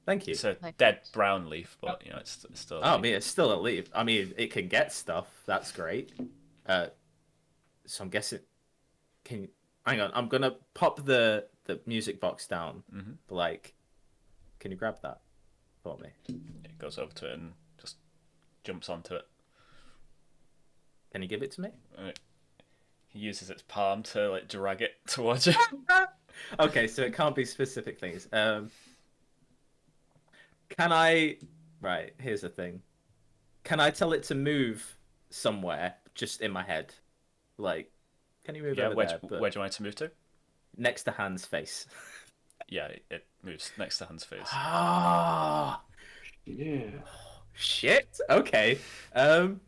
[SPEAKER 3] Thank you.
[SPEAKER 1] It's a dead brown leaf, but you know it's still.
[SPEAKER 3] I mean, it's still a leaf. I mean, it can get stuff. That's great. So I'm guessing. Hang on? I'm gonna pop the music box down. But like, can you grab that for me?
[SPEAKER 1] It goes over to it and just jumps onto it.
[SPEAKER 3] Can you give it to me?
[SPEAKER 1] He uses its palm to like drag it towards you.
[SPEAKER 3] Okay, so it can't be specific things. Can I? Right, here's the thing. Can I tell it to move somewhere just in my head? Like, can you move over there?
[SPEAKER 1] Where do you want it to move to?
[SPEAKER 3] Next to Hans' face.
[SPEAKER 1] Yeah, it moves next to Hans' face.
[SPEAKER 3] Ah,
[SPEAKER 4] Yeah.
[SPEAKER 3] shit. Okay. You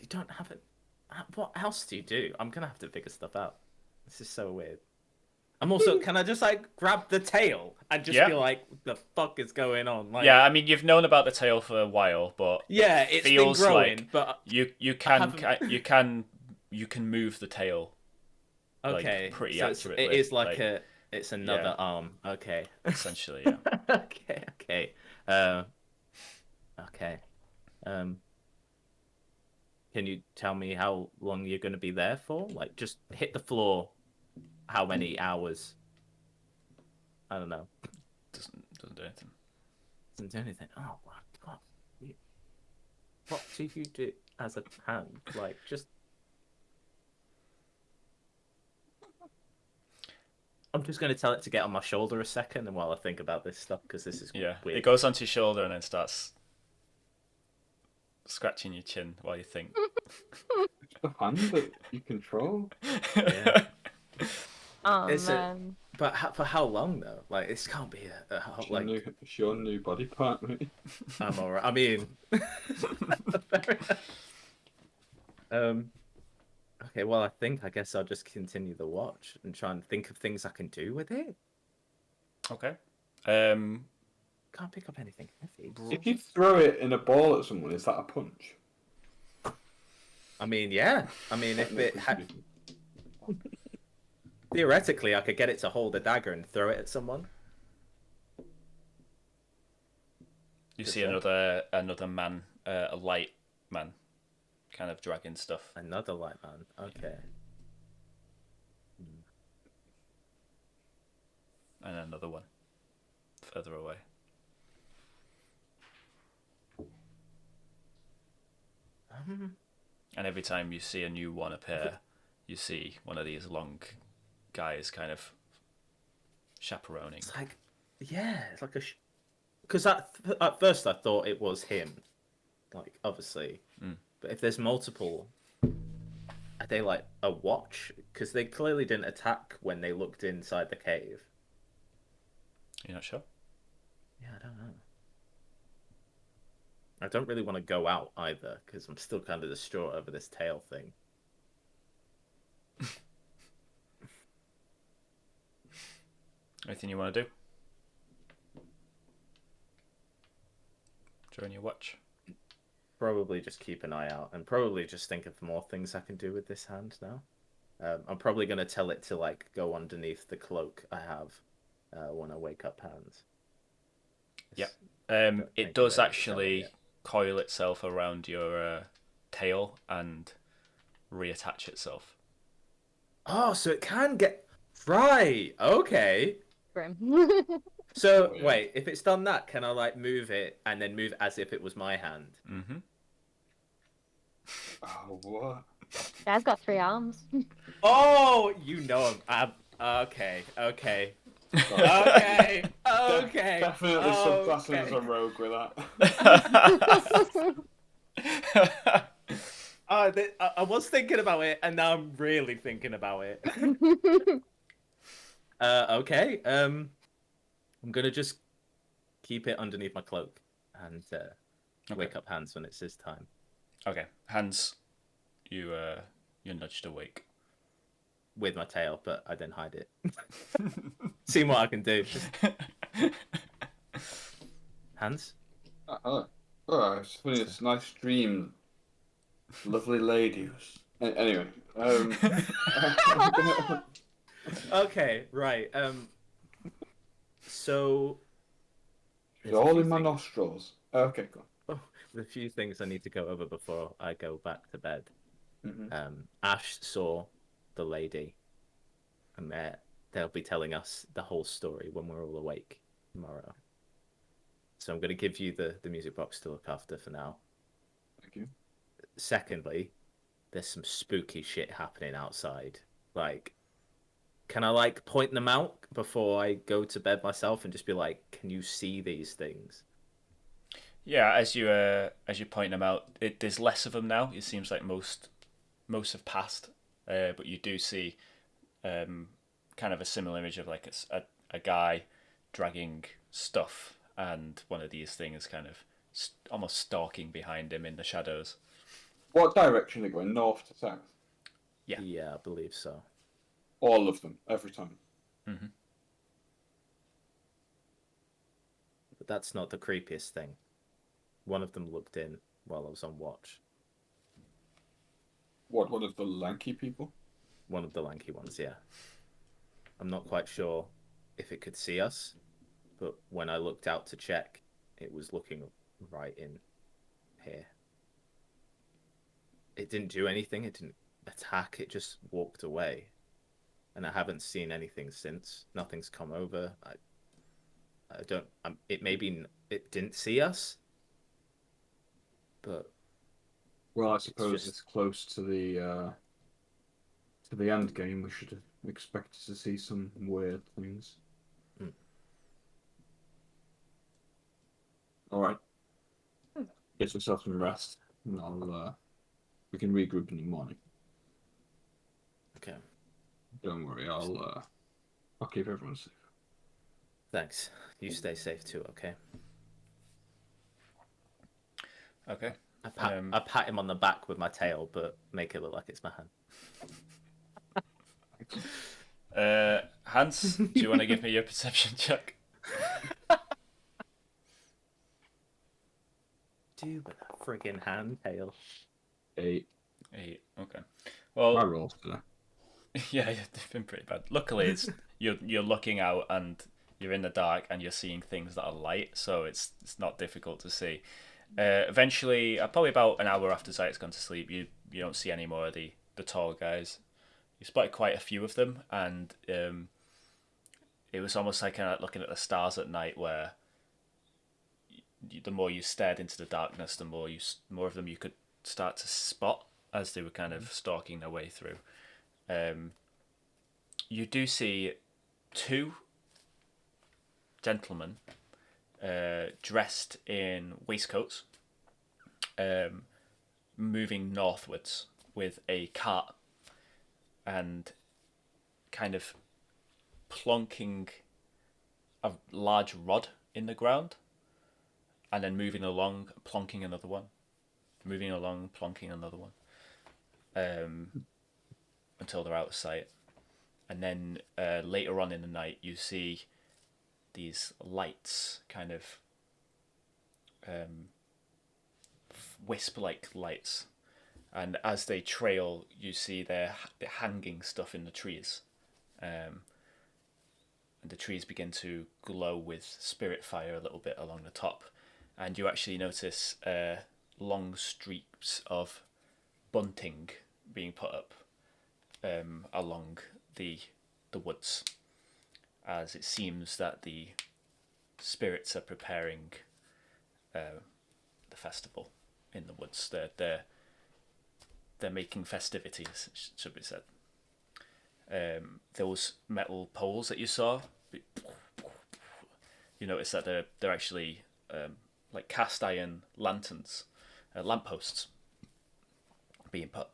[SPEAKER 3] don't have it. What else do you do? I'm gonna have to figure stuff out. This is so weird. I'm also. Can I just like grab the tail and just be like, "What the fuck is going on?" Like,
[SPEAKER 1] yeah, I mean you've known about the tail for a while, but
[SPEAKER 3] yeah, it's
[SPEAKER 1] feels
[SPEAKER 3] been growing.
[SPEAKER 1] like
[SPEAKER 3] But
[SPEAKER 1] you can move the tail.
[SPEAKER 3] okay,
[SPEAKER 1] like, pretty
[SPEAKER 3] so
[SPEAKER 1] accurately.
[SPEAKER 3] it is like it's another arm. Okay.
[SPEAKER 1] Essentially, yeah.
[SPEAKER 3] Okay. Okay. Can you tell me how long you're going to be there for? Like, just hit the floor. How many hours? I don't know.
[SPEAKER 1] Doesn't do anything.
[SPEAKER 3] Doesn't do anything. Oh, what? What do you do as a hand? Like, just. I'm just going to tell it to get on my shoulder a second, and while I think about this stuff, because this is weird.
[SPEAKER 1] It goes onto your shoulder and then starts scratching your chin while you think.
[SPEAKER 4] The hand that you control.
[SPEAKER 3] Yeah.
[SPEAKER 2] Oh
[SPEAKER 3] It's
[SPEAKER 2] man.
[SPEAKER 3] But for how long though? Like this can't be like
[SPEAKER 4] It's your new body part, mate.
[SPEAKER 3] I'm alright. I mean, fair enough. Okay. Well, I guess I'll just continue the watch and try and think of things I can do with it.
[SPEAKER 1] Okay.
[SPEAKER 3] Can't pick up anything heavy.
[SPEAKER 4] If you throw it in a ball at someone, is that a punch?
[SPEAKER 3] I mean, yeah. I mean, if it had theoretically, I could get it to hold a dagger and throw it at someone.
[SPEAKER 1] You see another man, a light man, kind of dragging stuff.
[SPEAKER 3] Another light man. Okay.
[SPEAKER 1] And another one further away. And every time you see a new one appear, you see one of these long guys kind of chaperoning.
[SPEAKER 3] It's like, yeah, it's like because at first I thought it was him, like obviously, but if there's multiple, are they like a watch? Because they clearly didn't attack when they looked inside the cave.
[SPEAKER 1] You're not sure?
[SPEAKER 3] Yeah, I don't know. I don't really want to go out either because I'm still kind of distraught over this tail thing.
[SPEAKER 1] Anything you want to do? During your watch?
[SPEAKER 3] Probably just keep an eye out and probably just think of more things I can do with this hand now. I'm probably going to tell it to like go underneath the cloak I have when I wake up hands.
[SPEAKER 1] Yeah. It does actually coil itself around your tail and reattach itself.
[SPEAKER 3] Oh, so it can get... Right, okay.
[SPEAKER 2] Grim.
[SPEAKER 3] So, wait, if it's done that, can I, like, move it and then move as if it was my hand?
[SPEAKER 1] Mm-hmm.
[SPEAKER 4] Oh, what?
[SPEAKER 2] Guy's got 3 arms.
[SPEAKER 3] Oh, you know him. Okay. Okay. Definitely
[SPEAKER 4] subclassing as a rogue with that.
[SPEAKER 3] I was thinking about it, and now I'm really thinking about it. Okay. I'm gonna just keep it underneath my cloak and wake up Hans when it's his time.
[SPEAKER 1] Okay, Hans, you're nudged awake
[SPEAKER 3] with my tail, but I then hide it. Seeing what I can do. Hans?
[SPEAKER 4] Oh, it's a nice dream. Lovely lady. Anyway.
[SPEAKER 3] Okay, right. So.
[SPEAKER 4] It's all in my nostrils. Okay, go on.
[SPEAKER 3] Oh, there's a few things I need to go over before I go back to bed.
[SPEAKER 4] Mm-hmm.
[SPEAKER 3] Ash saw the lady, and they'll be telling us the whole story when we're all awake tomorrow. So I'm going to give you the music box to look after for now.
[SPEAKER 4] Thank you.
[SPEAKER 3] Secondly, there's some spooky shit happening outside. Like, can I like point them out before I go to bed myself and just be like, can you see these things?
[SPEAKER 1] Yeah, as you point them out, there's less of them now. It seems like most have passed, but you do see kind of a similar image of like a guy dragging stuff, and one of these things kind of almost stalking behind him in the shadows.
[SPEAKER 4] What direction are they going? North to south?
[SPEAKER 3] Yeah, I believe so.
[SPEAKER 4] All of them, every time.
[SPEAKER 1] Mm-hmm.
[SPEAKER 3] But that's not the creepiest thing. One of them looked in while I was on watch.
[SPEAKER 4] What, one of the lanky people?
[SPEAKER 3] One of the lanky ones, yeah. I'm not quite sure if it could see us, but when I looked out to check, it was looking right in here. It didn't do anything, it didn't attack, it just walked away. And I haven't seen anything since. Nothing's come over. I don't... it maybe... It didn't see us, but...
[SPEAKER 4] Well, I suppose it's close to the end game. We should have expected to see some weird things. All right. Get yourself some rest, and we can regroup in the morning.
[SPEAKER 3] Okay.
[SPEAKER 4] Don't worry, I'll I'll keep everyone safe.
[SPEAKER 3] Thanks. You stay safe too, okay?
[SPEAKER 1] Okay.
[SPEAKER 3] I pat him on the back with my tail, but make it look like it's my hand.
[SPEAKER 1] Hans, do you want to give me your perception check?
[SPEAKER 3] Dude, with that friggin' hand tail.
[SPEAKER 4] 8.
[SPEAKER 1] Okay. Well,
[SPEAKER 4] my rolls today.
[SPEAKER 1] Yeah, they've been pretty bad. Luckily, it's you're looking out and you're in the dark and you're seeing things that are light, so it's not difficult to see. Eventually, probably about an hour after Zayt's gone to sleep, you don't see any more of the tall guys. You spotted quite a few of them, and it was almost like kind of looking at the stars at night, where the more you stared into the darkness, the more of them you could start to spot as they were kind of stalking their way through. You do see two gentlemen dressed in waistcoats moving northwards with a cart and kind of plonking a large rod in the ground and then moving along, plonking another one, moving along, plonking another one, until they're out of sight. And then later on in the night, you see these lights, kind of wisp-like lights. And as they trail, you see they're hanging stuff in the trees. And the trees begin to glow with spirit fire a little bit along the top. And you actually notice long streaks of bunting being put up along the woods, as it seems that the spirits are preparing the festival in the woods. They're making festivities, should be said. Those metal poles that you saw, you notice that they're actually like cast iron lanterns, lampposts being put.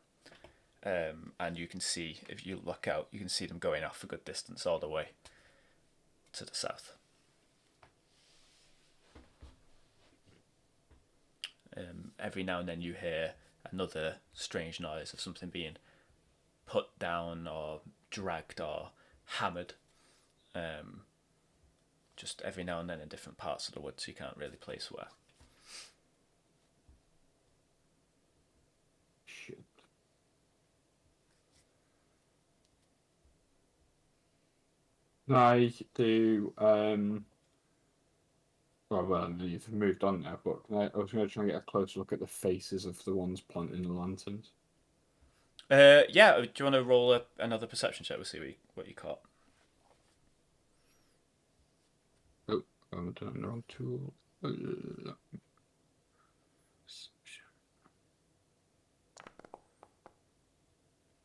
[SPEAKER 1] And you can see, if you look out, you can see them going off a good distance all the way to the south. Every now and then you hear another strange noise of something being put down or dragged or hammered. Just every now and then in different parts of the woods, you can't really place where.
[SPEAKER 4] Shit. I do. Well, you've moved on now, but I was going to try and get a closer look at the faces of the ones planting the lanterns.
[SPEAKER 1] Yeah, do you want to roll another perception check? We'll see what you caught.
[SPEAKER 4] Oh, I'm doing the wrong tool.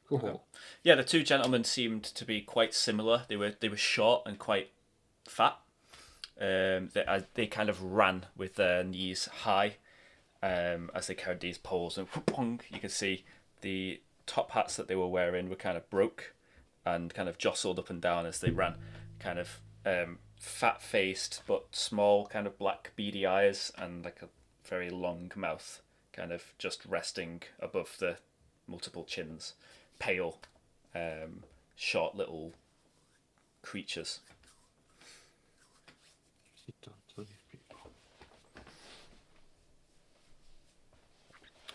[SPEAKER 1] Okay. Yeah, the two gentlemen seemed to be quite similar. They were short and quite fat. They kind of ran with their knees high as they carried these poles, and you could see the top hats that they were wearing were kind of broke and kind of jostled up and down as they ran. Kind of fat-faced but small, kind of black beady eyes and like a very long mouth, kind of just resting above the multiple chins. Pale, short little creatures.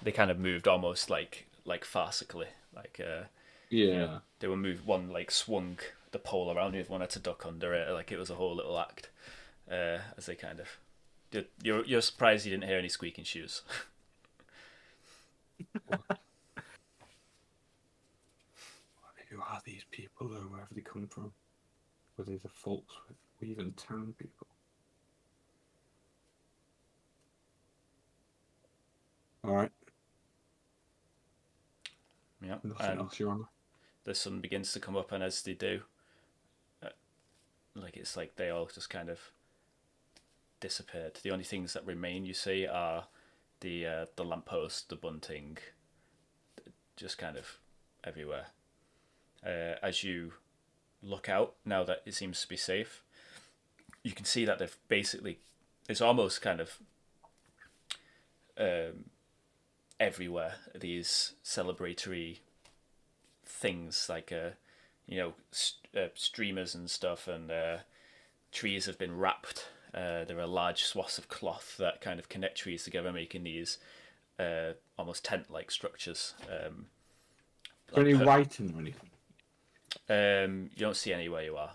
[SPEAKER 1] They kind of moved almost like farcically, like
[SPEAKER 4] yeah.
[SPEAKER 1] You know, they were moved. One like swung the pole around, the other one had to duck under it, like it was a whole little act. As they kind of, you're surprised you didn't hear any squeaking shoes.
[SPEAKER 4] Who are these people, or where have they come from? Were they the folks with even town people? Alright.
[SPEAKER 1] Yeah.
[SPEAKER 4] Nothing else, Your Honor.
[SPEAKER 1] The sun begins to come up, and as they do, it's like they all just kind of disappeared. The only things that remain you see are the lamppost, the bunting, just kind of everywhere. As you look out now that it seems to be safe, you can see that they've basically, it's almost kind of everywhere, these celebratory things like streamers and stuff, and trees have been wrapped. There are large swaths of cloth that kind of connect trees together, making these almost tent-like structures.
[SPEAKER 4] Is there any writing or anything?
[SPEAKER 1] You don't see any where you are.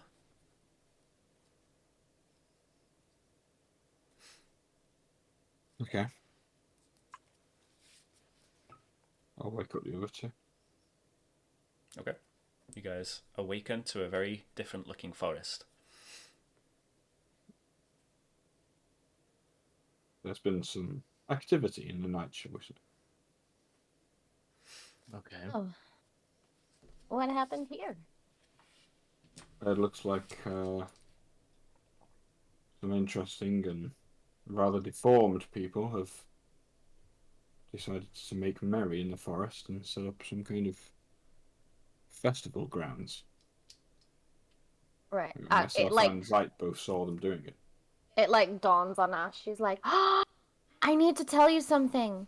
[SPEAKER 4] Okay. I'll wake up the other two.
[SPEAKER 1] Okay. You guys awaken to a very different looking forest.
[SPEAKER 4] There's been some activity in the night, shall we say.
[SPEAKER 3] Okay.
[SPEAKER 2] Oh. What happened here?
[SPEAKER 4] It looks like some interesting and rather deformed people have decided to make merry in the forest and set up some kind of festival grounds.
[SPEAKER 2] Right.
[SPEAKER 4] Myself and Zite both saw them doing it.
[SPEAKER 2] It like dawns on Ash. She's like, "Oh, I need to tell you something."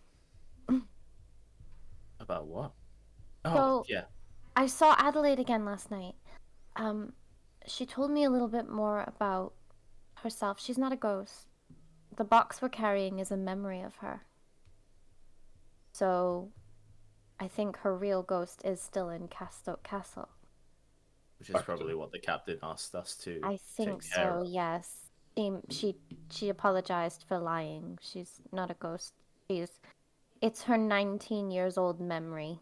[SPEAKER 3] About what? Oh,
[SPEAKER 2] So,
[SPEAKER 3] yeah.
[SPEAKER 2] I saw Adelaide again last night. She told me a little bit more about herself. She's not a ghost. The box we're carrying is a memory of her. So, I think her real ghost is still in Castoke Castle.
[SPEAKER 3] Which is probably what the captain asked us to
[SPEAKER 2] I think
[SPEAKER 3] take care
[SPEAKER 2] so,
[SPEAKER 3] of.
[SPEAKER 2] yes. She apologized for lying. She's not a ghost. It's her 19 years old memory.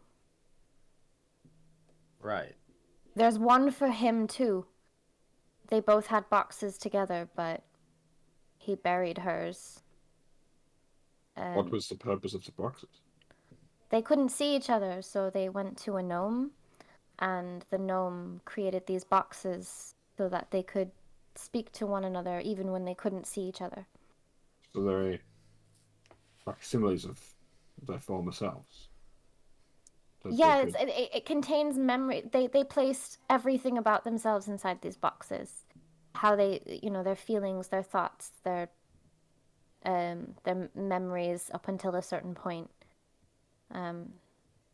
[SPEAKER 3] Right.
[SPEAKER 2] There's one for him too. They both had boxes together, but he buried hers.
[SPEAKER 4] What was the purpose of the boxes?
[SPEAKER 2] They couldn't see each other, so they went to a gnome, and the gnome created these boxes so that they could speak to one another even when they couldn't see each other.
[SPEAKER 4] So they're facsimiles of their former selves.
[SPEAKER 2] Yeah, it contains memory. They placed everything about themselves inside these boxes. How they, their feelings, their thoughts, their memories up until a certain point.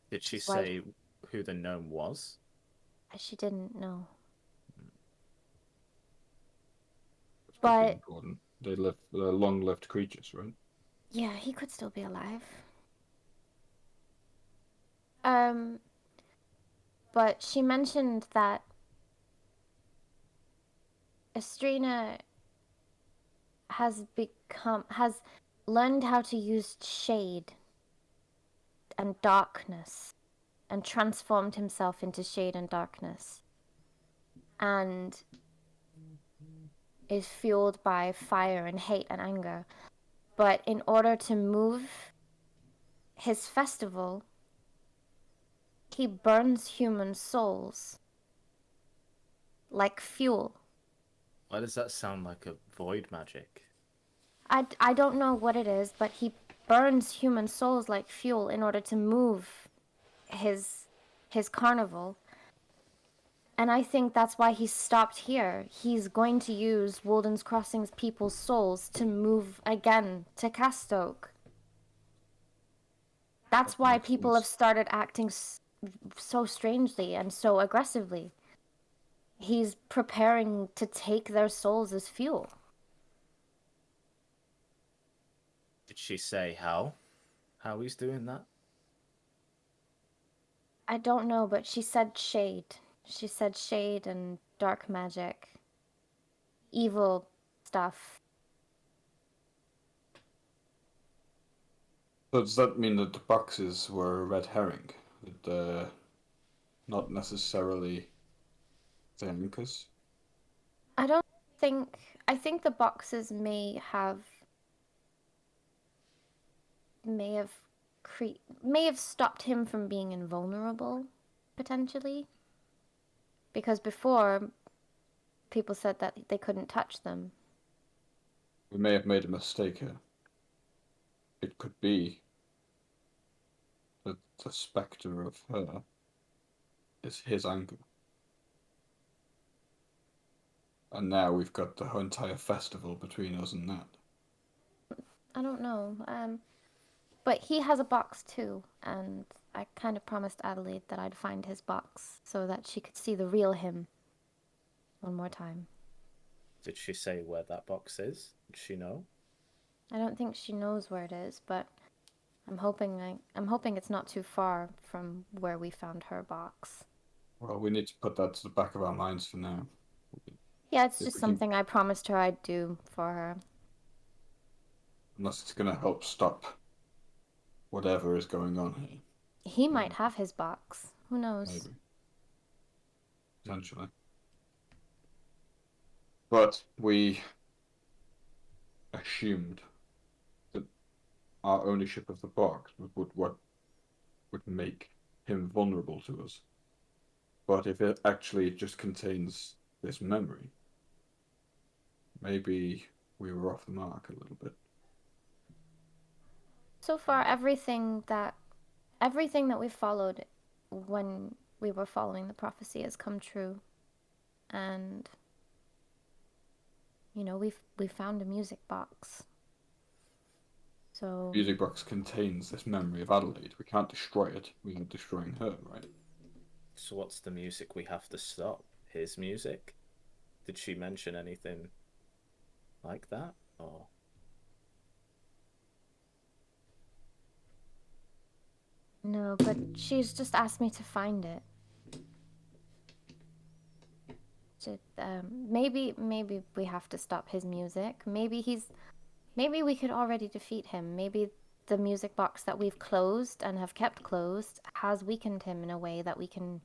[SPEAKER 3] Did she say who the gnome was?
[SPEAKER 2] She didn't know.
[SPEAKER 4] It's pretty important. They're long-lived creatures, right?
[SPEAKER 2] Yeah, he could still be alive. But she mentioned that Estrina has learned how to use shade and darkness and transformed himself into shade and darkness, and is fueled by fire and hate and anger. But in order to move his festival, he burns human souls like fuel.
[SPEAKER 3] Why does that sound like a void magic?
[SPEAKER 2] I don't know what it is, but he burns human souls like fuel in order to move his carnival. And I think that's why he stopped here. He's going to use Wulden's Crossing's people's souls to move again to Castoke. That's why people have started acting so strangely and so aggressively. He's preparing to take their souls as fuel.
[SPEAKER 3] Did she say how? How he's doing that?
[SPEAKER 2] I don't know, but she said shade. She said shade and dark magic. Evil stuff.
[SPEAKER 4] So does that mean that the boxes were a red herring? That not necessarily the anchors?
[SPEAKER 2] I think the boxes may have stopped him from being invulnerable, potentially. Because before, people said that they couldn't touch them.
[SPEAKER 4] We may have made a mistake here. It could be that the spectre of her is his anchor. And now we've got the entire festival between us and that.
[SPEAKER 2] I don't know. But he has a box too, and I kind of promised Adelaide that I'd find his box so that she could see the real him one more time.
[SPEAKER 3] Did she say where that box is? Did she know?
[SPEAKER 2] I don't think she knows where it is, but I'm hoping it's not too far from where we found her box.
[SPEAKER 4] Well, we need to put that to the back of our minds for now.
[SPEAKER 2] Yeah, it's
[SPEAKER 4] If
[SPEAKER 2] just
[SPEAKER 4] we can-
[SPEAKER 2] something I promised her I'd do for her.
[SPEAKER 4] Unless it's going to help stop whatever is going on here.
[SPEAKER 2] He might have his box. Who knows?
[SPEAKER 4] Maybe. Potentially. But we assumed that our ownership of the box would make him vulnerable to us. But if it actually just contains this memory, maybe we were off the mark a little bit.
[SPEAKER 2] So far, everything that we followed when we were following the prophecy has come true, and we found a music box. So
[SPEAKER 4] Music box contains this memory of Adelaide. We can't destroy it without destroying her, right?
[SPEAKER 3] So what's the music we have to stop? His music? Did she mention anything like that? Or
[SPEAKER 2] no, but she's just asked me to find it. Maybe we have to stop his music. Maybe we could already defeat him. Maybe the music box that we've closed and have kept closed has weakened him in a way that we can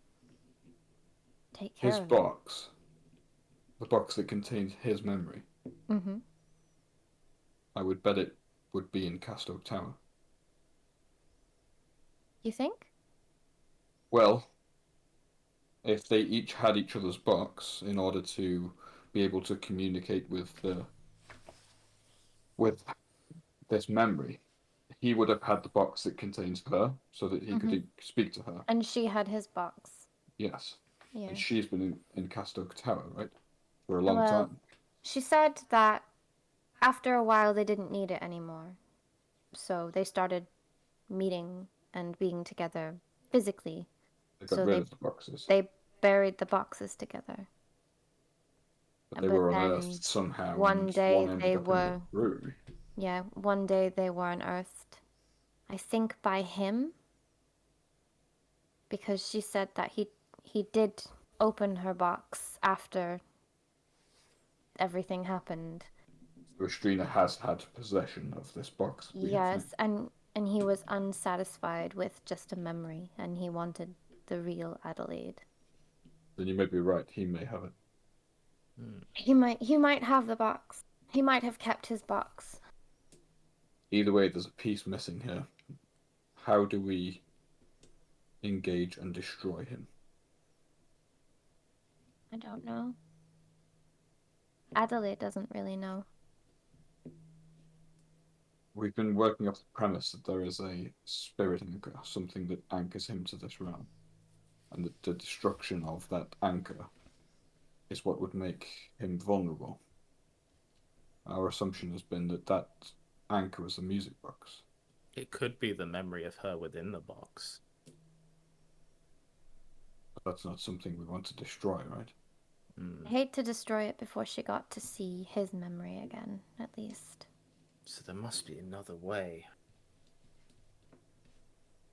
[SPEAKER 2] take care
[SPEAKER 4] His
[SPEAKER 2] of
[SPEAKER 4] box, the box that contains his memory,
[SPEAKER 2] it. Mm-hmm.
[SPEAKER 4] I would bet it would be in Castoke Tower.
[SPEAKER 2] You think?
[SPEAKER 4] Well, if they each had each other's box in order to be able to communicate with this memory, he would have had the box that contains her, so that he could speak to her.
[SPEAKER 2] And she had his box.
[SPEAKER 4] Yes.
[SPEAKER 2] Yeah.
[SPEAKER 4] And she's been in Castoke Tower, right? For a long time.
[SPEAKER 2] She said that after a while they didn't need it anymore. So they started meeting and being together physically.
[SPEAKER 4] They got rid of the boxes.
[SPEAKER 2] They buried the boxes together.
[SPEAKER 4] But they were unearthed somehow.
[SPEAKER 2] One day
[SPEAKER 4] ended
[SPEAKER 2] they
[SPEAKER 4] up
[SPEAKER 2] were.
[SPEAKER 4] In the brewery.
[SPEAKER 2] Yeah, one day they were unearthed. I think by him. Because she said that he did open her box after everything happened.
[SPEAKER 4] So Restrina has had possession of this box.
[SPEAKER 2] Yes, and he was unsatisfied with just a memory, and he wanted the real Adelaide.
[SPEAKER 4] Then you may be right. He may have it.
[SPEAKER 2] He might have the box. He might have kept his box.
[SPEAKER 4] Either way, there's a piece missing here. How do we engage and destroy him?
[SPEAKER 2] I don't know. Adelaide doesn't really know.
[SPEAKER 4] We've been working off the premise that there is a spirit anchor, something that anchors him to this realm, and that the destruction of that anchor is what would make him vulnerable. Our assumption has been that that anchor is the music box.
[SPEAKER 3] it could be the memory of her within the box.
[SPEAKER 4] But that's not something we want to destroy, right?
[SPEAKER 2] I hate to destroy it before she got to see his memory again, at least.
[SPEAKER 3] So there must be another way.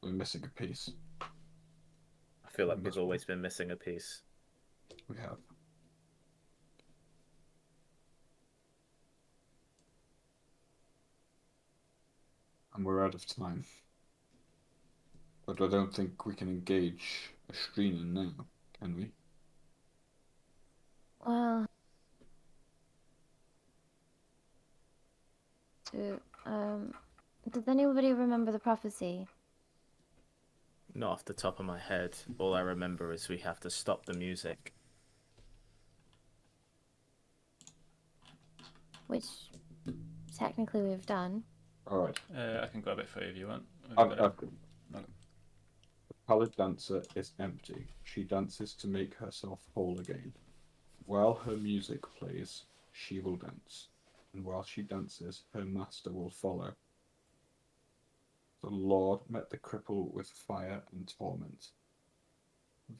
[SPEAKER 4] We're missing a piece.
[SPEAKER 3] I feel like we've always been missing a piece.
[SPEAKER 4] We have. And we're out of time. But I don't think we can engage Astrina now, can we?
[SPEAKER 2] Well, does anybody remember the prophecy?
[SPEAKER 3] Not off the top of my head. All I remember is we have to stop the music.
[SPEAKER 2] Which technically we've done.
[SPEAKER 4] Alright.
[SPEAKER 1] I can grab it for you if you want.
[SPEAKER 4] I've got it. The pallid dancer is empty. She dances to make herself whole again. While her music plays, she will dance, and while she dances, her master will follow. The Lord met the cripple with fire and torment.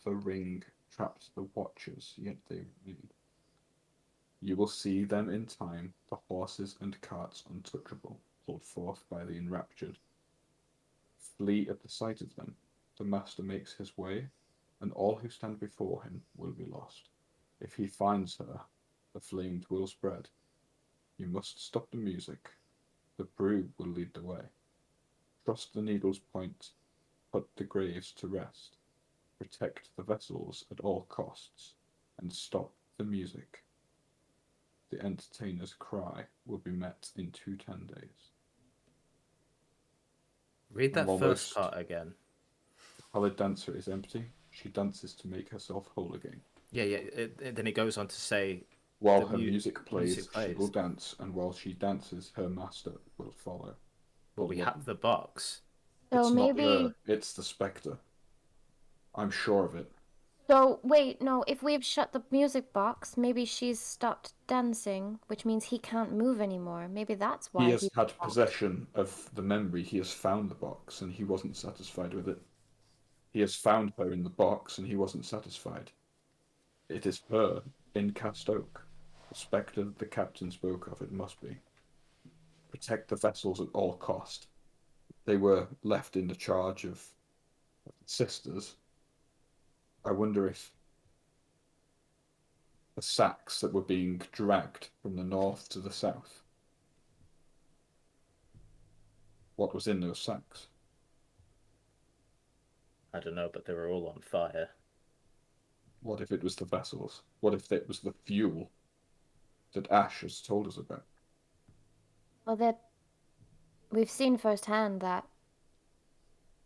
[SPEAKER 4] The ring trapped the watchers, yet they remain. You will see them in time, the horses and carts untouchable, pulled forth by the enraptured. Flee at the sight of them. The master makes his way, and all who stand before him will be lost. If he finds her, the flames will spread. You must stop the music. The brew will lead the way. Trust the needle's point. Put the graves to rest. Protect the vessels at all costs, and stop the music. The entertainer's cry will be met in 210 days.
[SPEAKER 3] Read that
[SPEAKER 4] I'm
[SPEAKER 3] first
[SPEAKER 4] almost-
[SPEAKER 3] part again.
[SPEAKER 4] The colored dancer is empty. She dances to make herself whole again.
[SPEAKER 3] Yeah. Then it goes on to say,
[SPEAKER 4] While
[SPEAKER 3] The
[SPEAKER 4] her music plays,
[SPEAKER 3] music
[SPEAKER 4] she
[SPEAKER 3] plays.
[SPEAKER 4] will dance, and while she dances, her master will follow.
[SPEAKER 3] well, we have the box.
[SPEAKER 2] So
[SPEAKER 4] It's not
[SPEAKER 2] maybe.
[SPEAKER 4] her, it's the spectre. I'm sure of it.
[SPEAKER 2] So wait, no. If we've shut the music box, maybe she's stopped dancing, which means he can't move anymore. Maybe that's why
[SPEAKER 4] He has
[SPEAKER 2] he's
[SPEAKER 4] had
[SPEAKER 2] stopped.
[SPEAKER 4] possession of the memory. He has found the box, and he wasn't satisfied with it. He has found her in the box, and he wasn't satisfied. It is her in Cast Oak. The spectre that the captain spoke of, it must be. Protect the vessels at all cost. They were left in the charge of the sisters. I wonder if the sacks that were being dragged from the north to the south, what was in those sacks?
[SPEAKER 3] I don't know, but they were all on fire.
[SPEAKER 4] What if it was the vessels? What if it was the fuel that Ash has told us about?
[SPEAKER 2] Well, we've seen firsthand that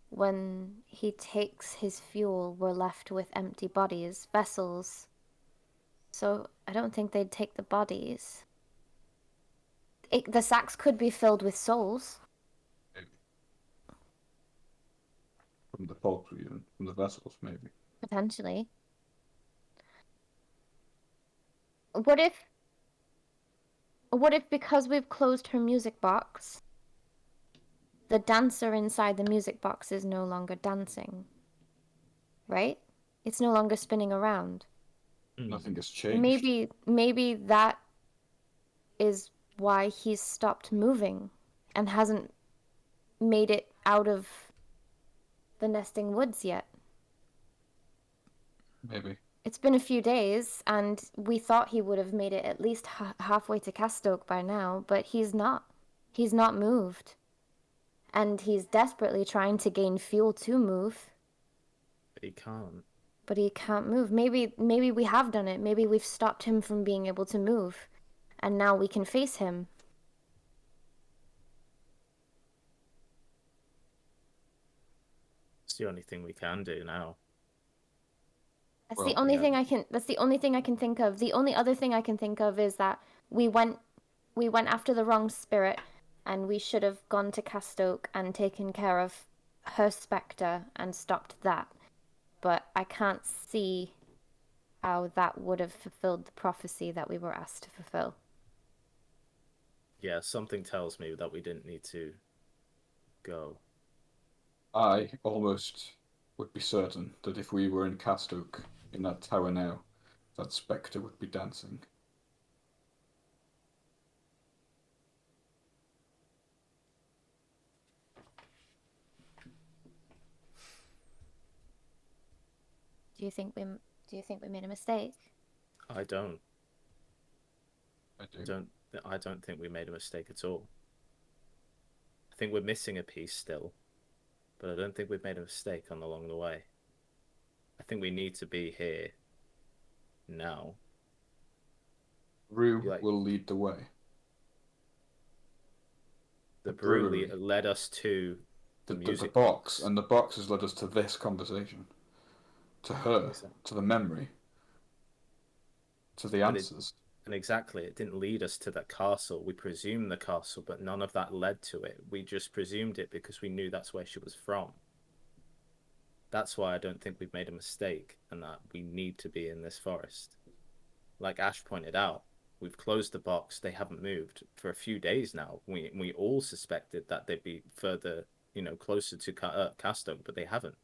[SPEAKER 2] when he takes his fuel, we're left with empty bodies, vessels. So I don't think they'd take the bodies. The sacks could be filled with souls.
[SPEAKER 4] From the folks, even from the vessels, maybe.
[SPEAKER 2] Potentially. What if because we've closed her music box, the dancer inside the music box is no longer dancing? Right? It's no longer spinning around.
[SPEAKER 4] Nothing has changed.
[SPEAKER 2] Maybe that is why he's stopped moving and hasn't made it out of the nesting woods yet.
[SPEAKER 4] Maybe.
[SPEAKER 2] It's been a few days, and we thought he would have made it at least halfway to Castoke by now, but he's not. He's not moved. And he's desperately trying to gain fuel to move.
[SPEAKER 3] But he can't.
[SPEAKER 2] But he can't move. Maybe we have done it. Maybe we've stopped him from being able to move. And now we can face him.
[SPEAKER 3] It's the only thing we can do now.
[SPEAKER 2] That's the only
[SPEAKER 3] yeah.
[SPEAKER 2] thing I can. That's the only thing I can think of. The only other thing I can think of is that we went after the wrong spirit, and we should have gone to Castoke and taken care of her spectre and stopped that. But I can't see how that would have fulfilled the prophecy that we were asked to fulfill.
[SPEAKER 3] Yeah, something tells me that we didn't need to go.
[SPEAKER 4] I almost would be certain that if we were in Castoke, in that tower now, that spectre would be dancing.
[SPEAKER 2] Do you think we made a mistake?
[SPEAKER 3] I don't.
[SPEAKER 4] I do.
[SPEAKER 3] I don't think we made a mistake at all. I think we're missing a piece still, but I don't think we've made a mistake along the way. I think we need to be here now.
[SPEAKER 4] Rue will lead the way.
[SPEAKER 3] The brew led us to the music
[SPEAKER 4] box, and the box has led us to this conversation, to her, to the memory, to the answers.
[SPEAKER 3] And exactly, it didn't lead us to that castle. We presumed the castle, but none of that led to it. We just presumed it because we knew that's where she was from. That's why I don't think we've made a mistake and that we need to be in this forest. like Ash pointed out, we've closed the box. They haven't moved for a few days now. We all suspected that they'd be further, closer to Casto, but they haven't.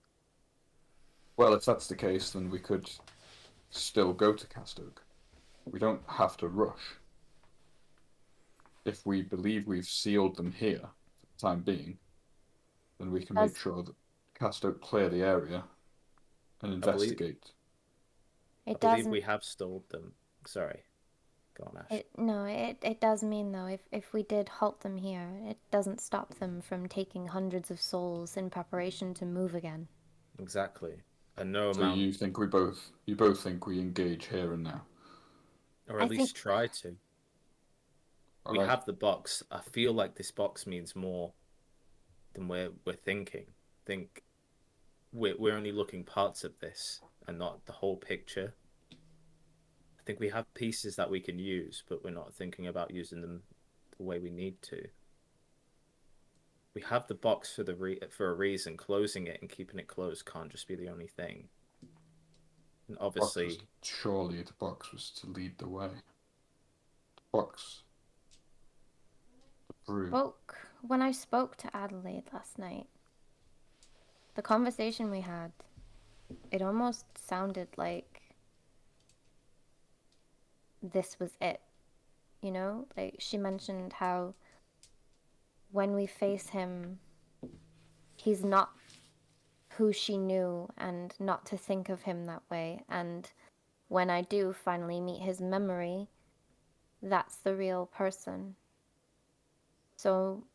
[SPEAKER 4] Well, if that's the case, then we could still go to Castoke. We don't have to rush. If we believe we've sealed them here for the time being, then we can make sure that Castoke clear the area and investigate.
[SPEAKER 3] I believe we have stalled them. Sorry. Go on, Ash.
[SPEAKER 2] It does mean, though, if we did halt them here, it doesn't stop them from taking hundreds of souls in preparation to move again.
[SPEAKER 3] Exactly. And no
[SPEAKER 4] So
[SPEAKER 3] amount.
[SPEAKER 4] you both think we engage here and now?
[SPEAKER 3] Or at least try to. We have the box. I feel like this box means more than we're thinking. Think we're only looking parts of this and not the whole picture. I think we have pieces that we can use, but we're not thinking about using them the way we need to. We have the box for a reason. Closing it and keeping it closed can't just be the only thing. And obviously,
[SPEAKER 4] surely the box was to lead the way. The box. The brew.
[SPEAKER 2] When I spoke to Adelaide last night, the conversation we had, it almost sounded like this was it. Like she mentioned how when we face him, he's not who she knew, and not to think of him that way. And when I do finally meet his memory, that's the real person. So,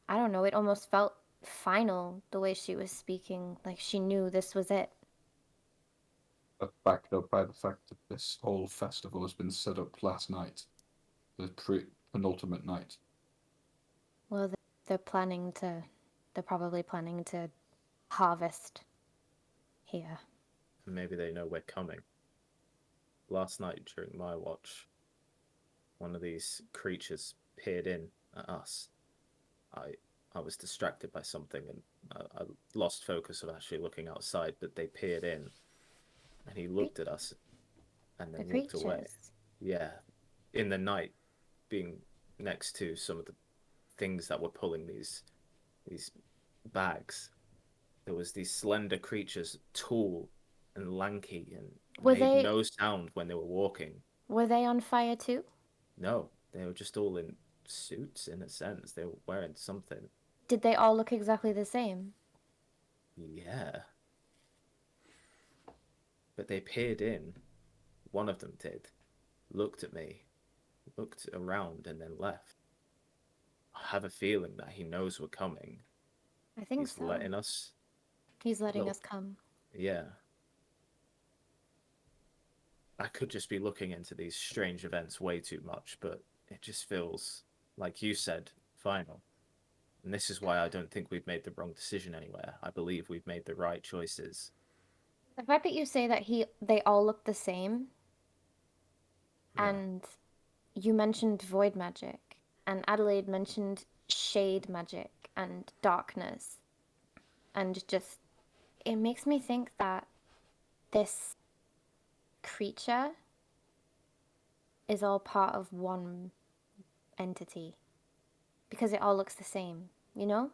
[SPEAKER 2] I don't know, it almost felt final the way she was speaking, like she knew this was it.
[SPEAKER 4] But backed up by the fact that this whole festival has been set up last night, the penultimate night.
[SPEAKER 2] Well, they're probably planning to harvest here.
[SPEAKER 3] maybe they know we're coming. Last night during my watch, one of these creatures peered in at us. I was distracted by something and I lost focus of actually looking outside, but they peered in and he looked at us and then walked away. Yeah, in the night, being next to some of the things that were pulling these bags, there was these slender creatures, tall and lanky, and made no sound when they were walking.
[SPEAKER 2] Were they on fire too?
[SPEAKER 3] No, they were just all in suits in a sense. They were wearing something.
[SPEAKER 2] Did they all look exactly the same?
[SPEAKER 3] Yeah. But they peered in. One of them did. Looked at me. Looked around and then left. I have a feeling that he knows we're coming.
[SPEAKER 2] I think so.
[SPEAKER 3] He's letting us.
[SPEAKER 2] He's letting us come.
[SPEAKER 3] Yeah. I could just be looking into these strange events way too much, but it just feels, like you said, final. And this is why I don't think we've made the wrong decision anywhere. I believe we've made the right choices.
[SPEAKER 2] The fact that you say that they all look the same, and you mentioned void magic, and Adelaide mentioned shade magic and darkness, and just, it makes me think that this creature is all part of one entity, because it all looks the same, you know?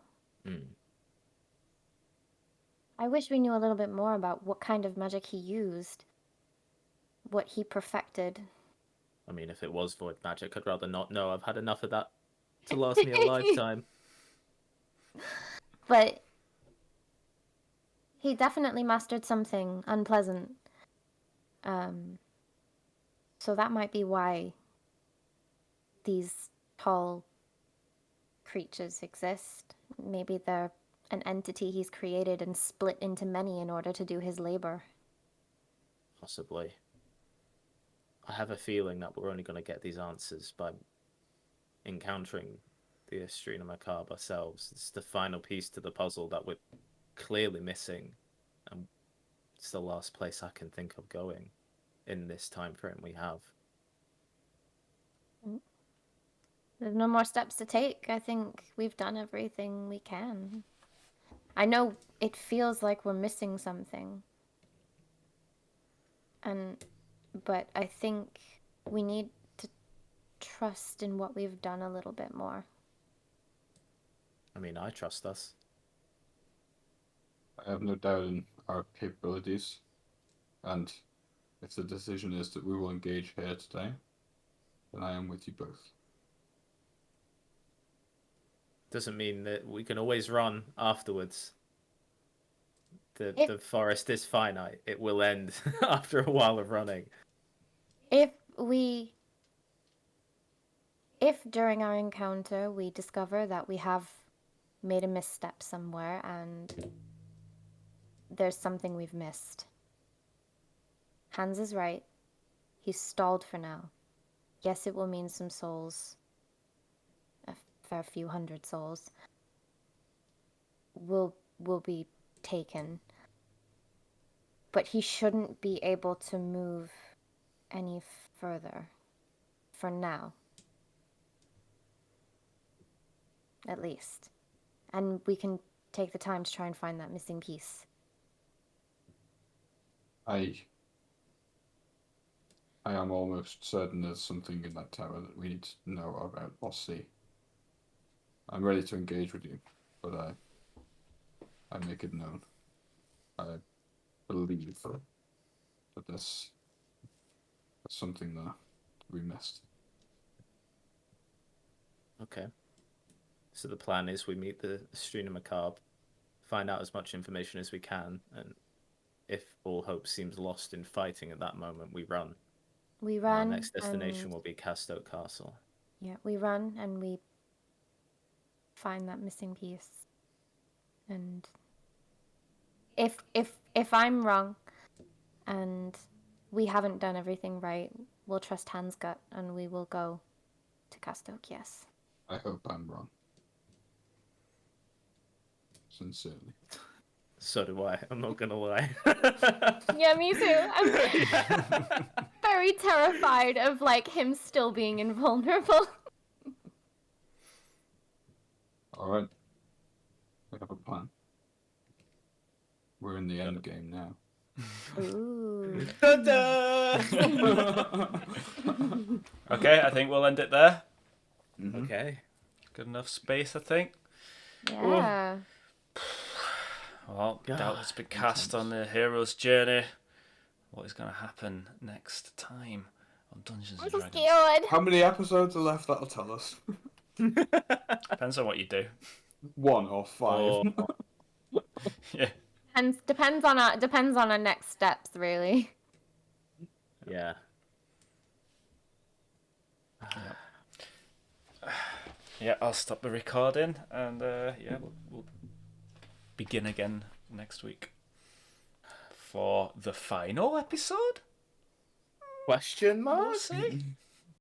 [SPEAKER 2] I wish we knew a little bit more about what kind of magic he used, what he perfected.
[SPEAKER 3] I mean, if it was void magic, I'd rather not know. I've had enough of that to last me a lifetime.
[SPEAKER 2] But he definitely mastered something unpleasant. So that might be why these tall creatures exist. Maybe they're an entity he's created and split into many in order to do his labor.
[SPEAKER 3] Possibly. I have a feeling that we're only going to get these answers by encountering the Estrina Macabre ourselves. It's the final piece to the puzzle that we're clearly missing, and it's the last place I can think of going in this time frame we have.
[SPEAKER 2] There's no more steps to take. I think we've done everything we can. I know it feels like we're missing something. But I think we need to trust in what we've done a little bit more.
[SPEAKER 3] I mean, I trust us.
[SPEAKER 4] I have no doubt in our capabilities, and if the decision is that we will engage here today, then I am with you both.
[SPEAKER 3] Doesn't mean that we can always run afterwards. The forest is finite. It will end after a while of running.
[SPEAKER 2] If during our encounter we discover that we have made a misstep somewhere and there's something we've missed, Hans is right. He's stalled for now. Yes, it will mean some souls, a fair few hundred souls, will be taken. But he shouldn't be able to move any further for now. At least. And we can take the time to try and find that missing piece.
[SPEAKER 4] I am almost certain there's something in that tower that we need to know about or see. I'm ready to engage with you, but I make it known. I believe that there's something there we missed.
[SPEAKER 3] Okay. So the plan is we meet the Strina Macabre, find out as much information as we can, and if all hope seems lost in fighting at that moment, we run.
[SPEAKER 2] We run.
[SPEAKER 3] Our next destination will be Castoke Castle.
[SPEAKER 2] Yeah, we run and we find that missing piece. And if I'm wrong and we haven't done everything right, we'll trust Hans' gut and we will go to Castoke, yes.
[SPEAKER 4] I hope I'm wrong. Sincerely.
[SPEAKER 3] So do I. I'm not gonna lie.
[SPEAKER 2] Yeah, me too. I'm very terrified of him still being invulnerable.
[SPEAKER 4] All right. We have a plan. We're in the end game now.
[SPEAKER 2] Ooh.
[SPEAKER 1] Okay, I think we'll end it there.
[SPEAKER 4] Mm-hmm.
[SPEAKER 3] Okay.
[SPEAKER 1] Good enough space, I think.
[SPEAKER 2] Yeah.
[SPEAKER 1] Well,
[SPEAKER 3] God,
[SPEAKER 1] doubt has been cast on the hero's journey. What is going to happen next time on Dungeons
[SPEAKER 2] I'm
[SPEAKER 1] and
[SPEAKER 2] so
[SPEAKER 1] Dragons?
[SPEAKER 2] scared.
[SPEAKER 4] How many episodes are left? That'll tell us.
[SPEAKER 1] Depends on what you do.
[SPEAKER 4] 1 or 5.
[SPEAKER 1] Yeah.
[SPEAKER 2] And depends on our next steps, really.
[SPEAKER 3] Yeah.
[SPEAKER 1] Yeah, I'll stop the recording and we'll begin again next week for the final episode.
[SPEAKER 3] Question mark?
[SPEAKER 1] We'll see.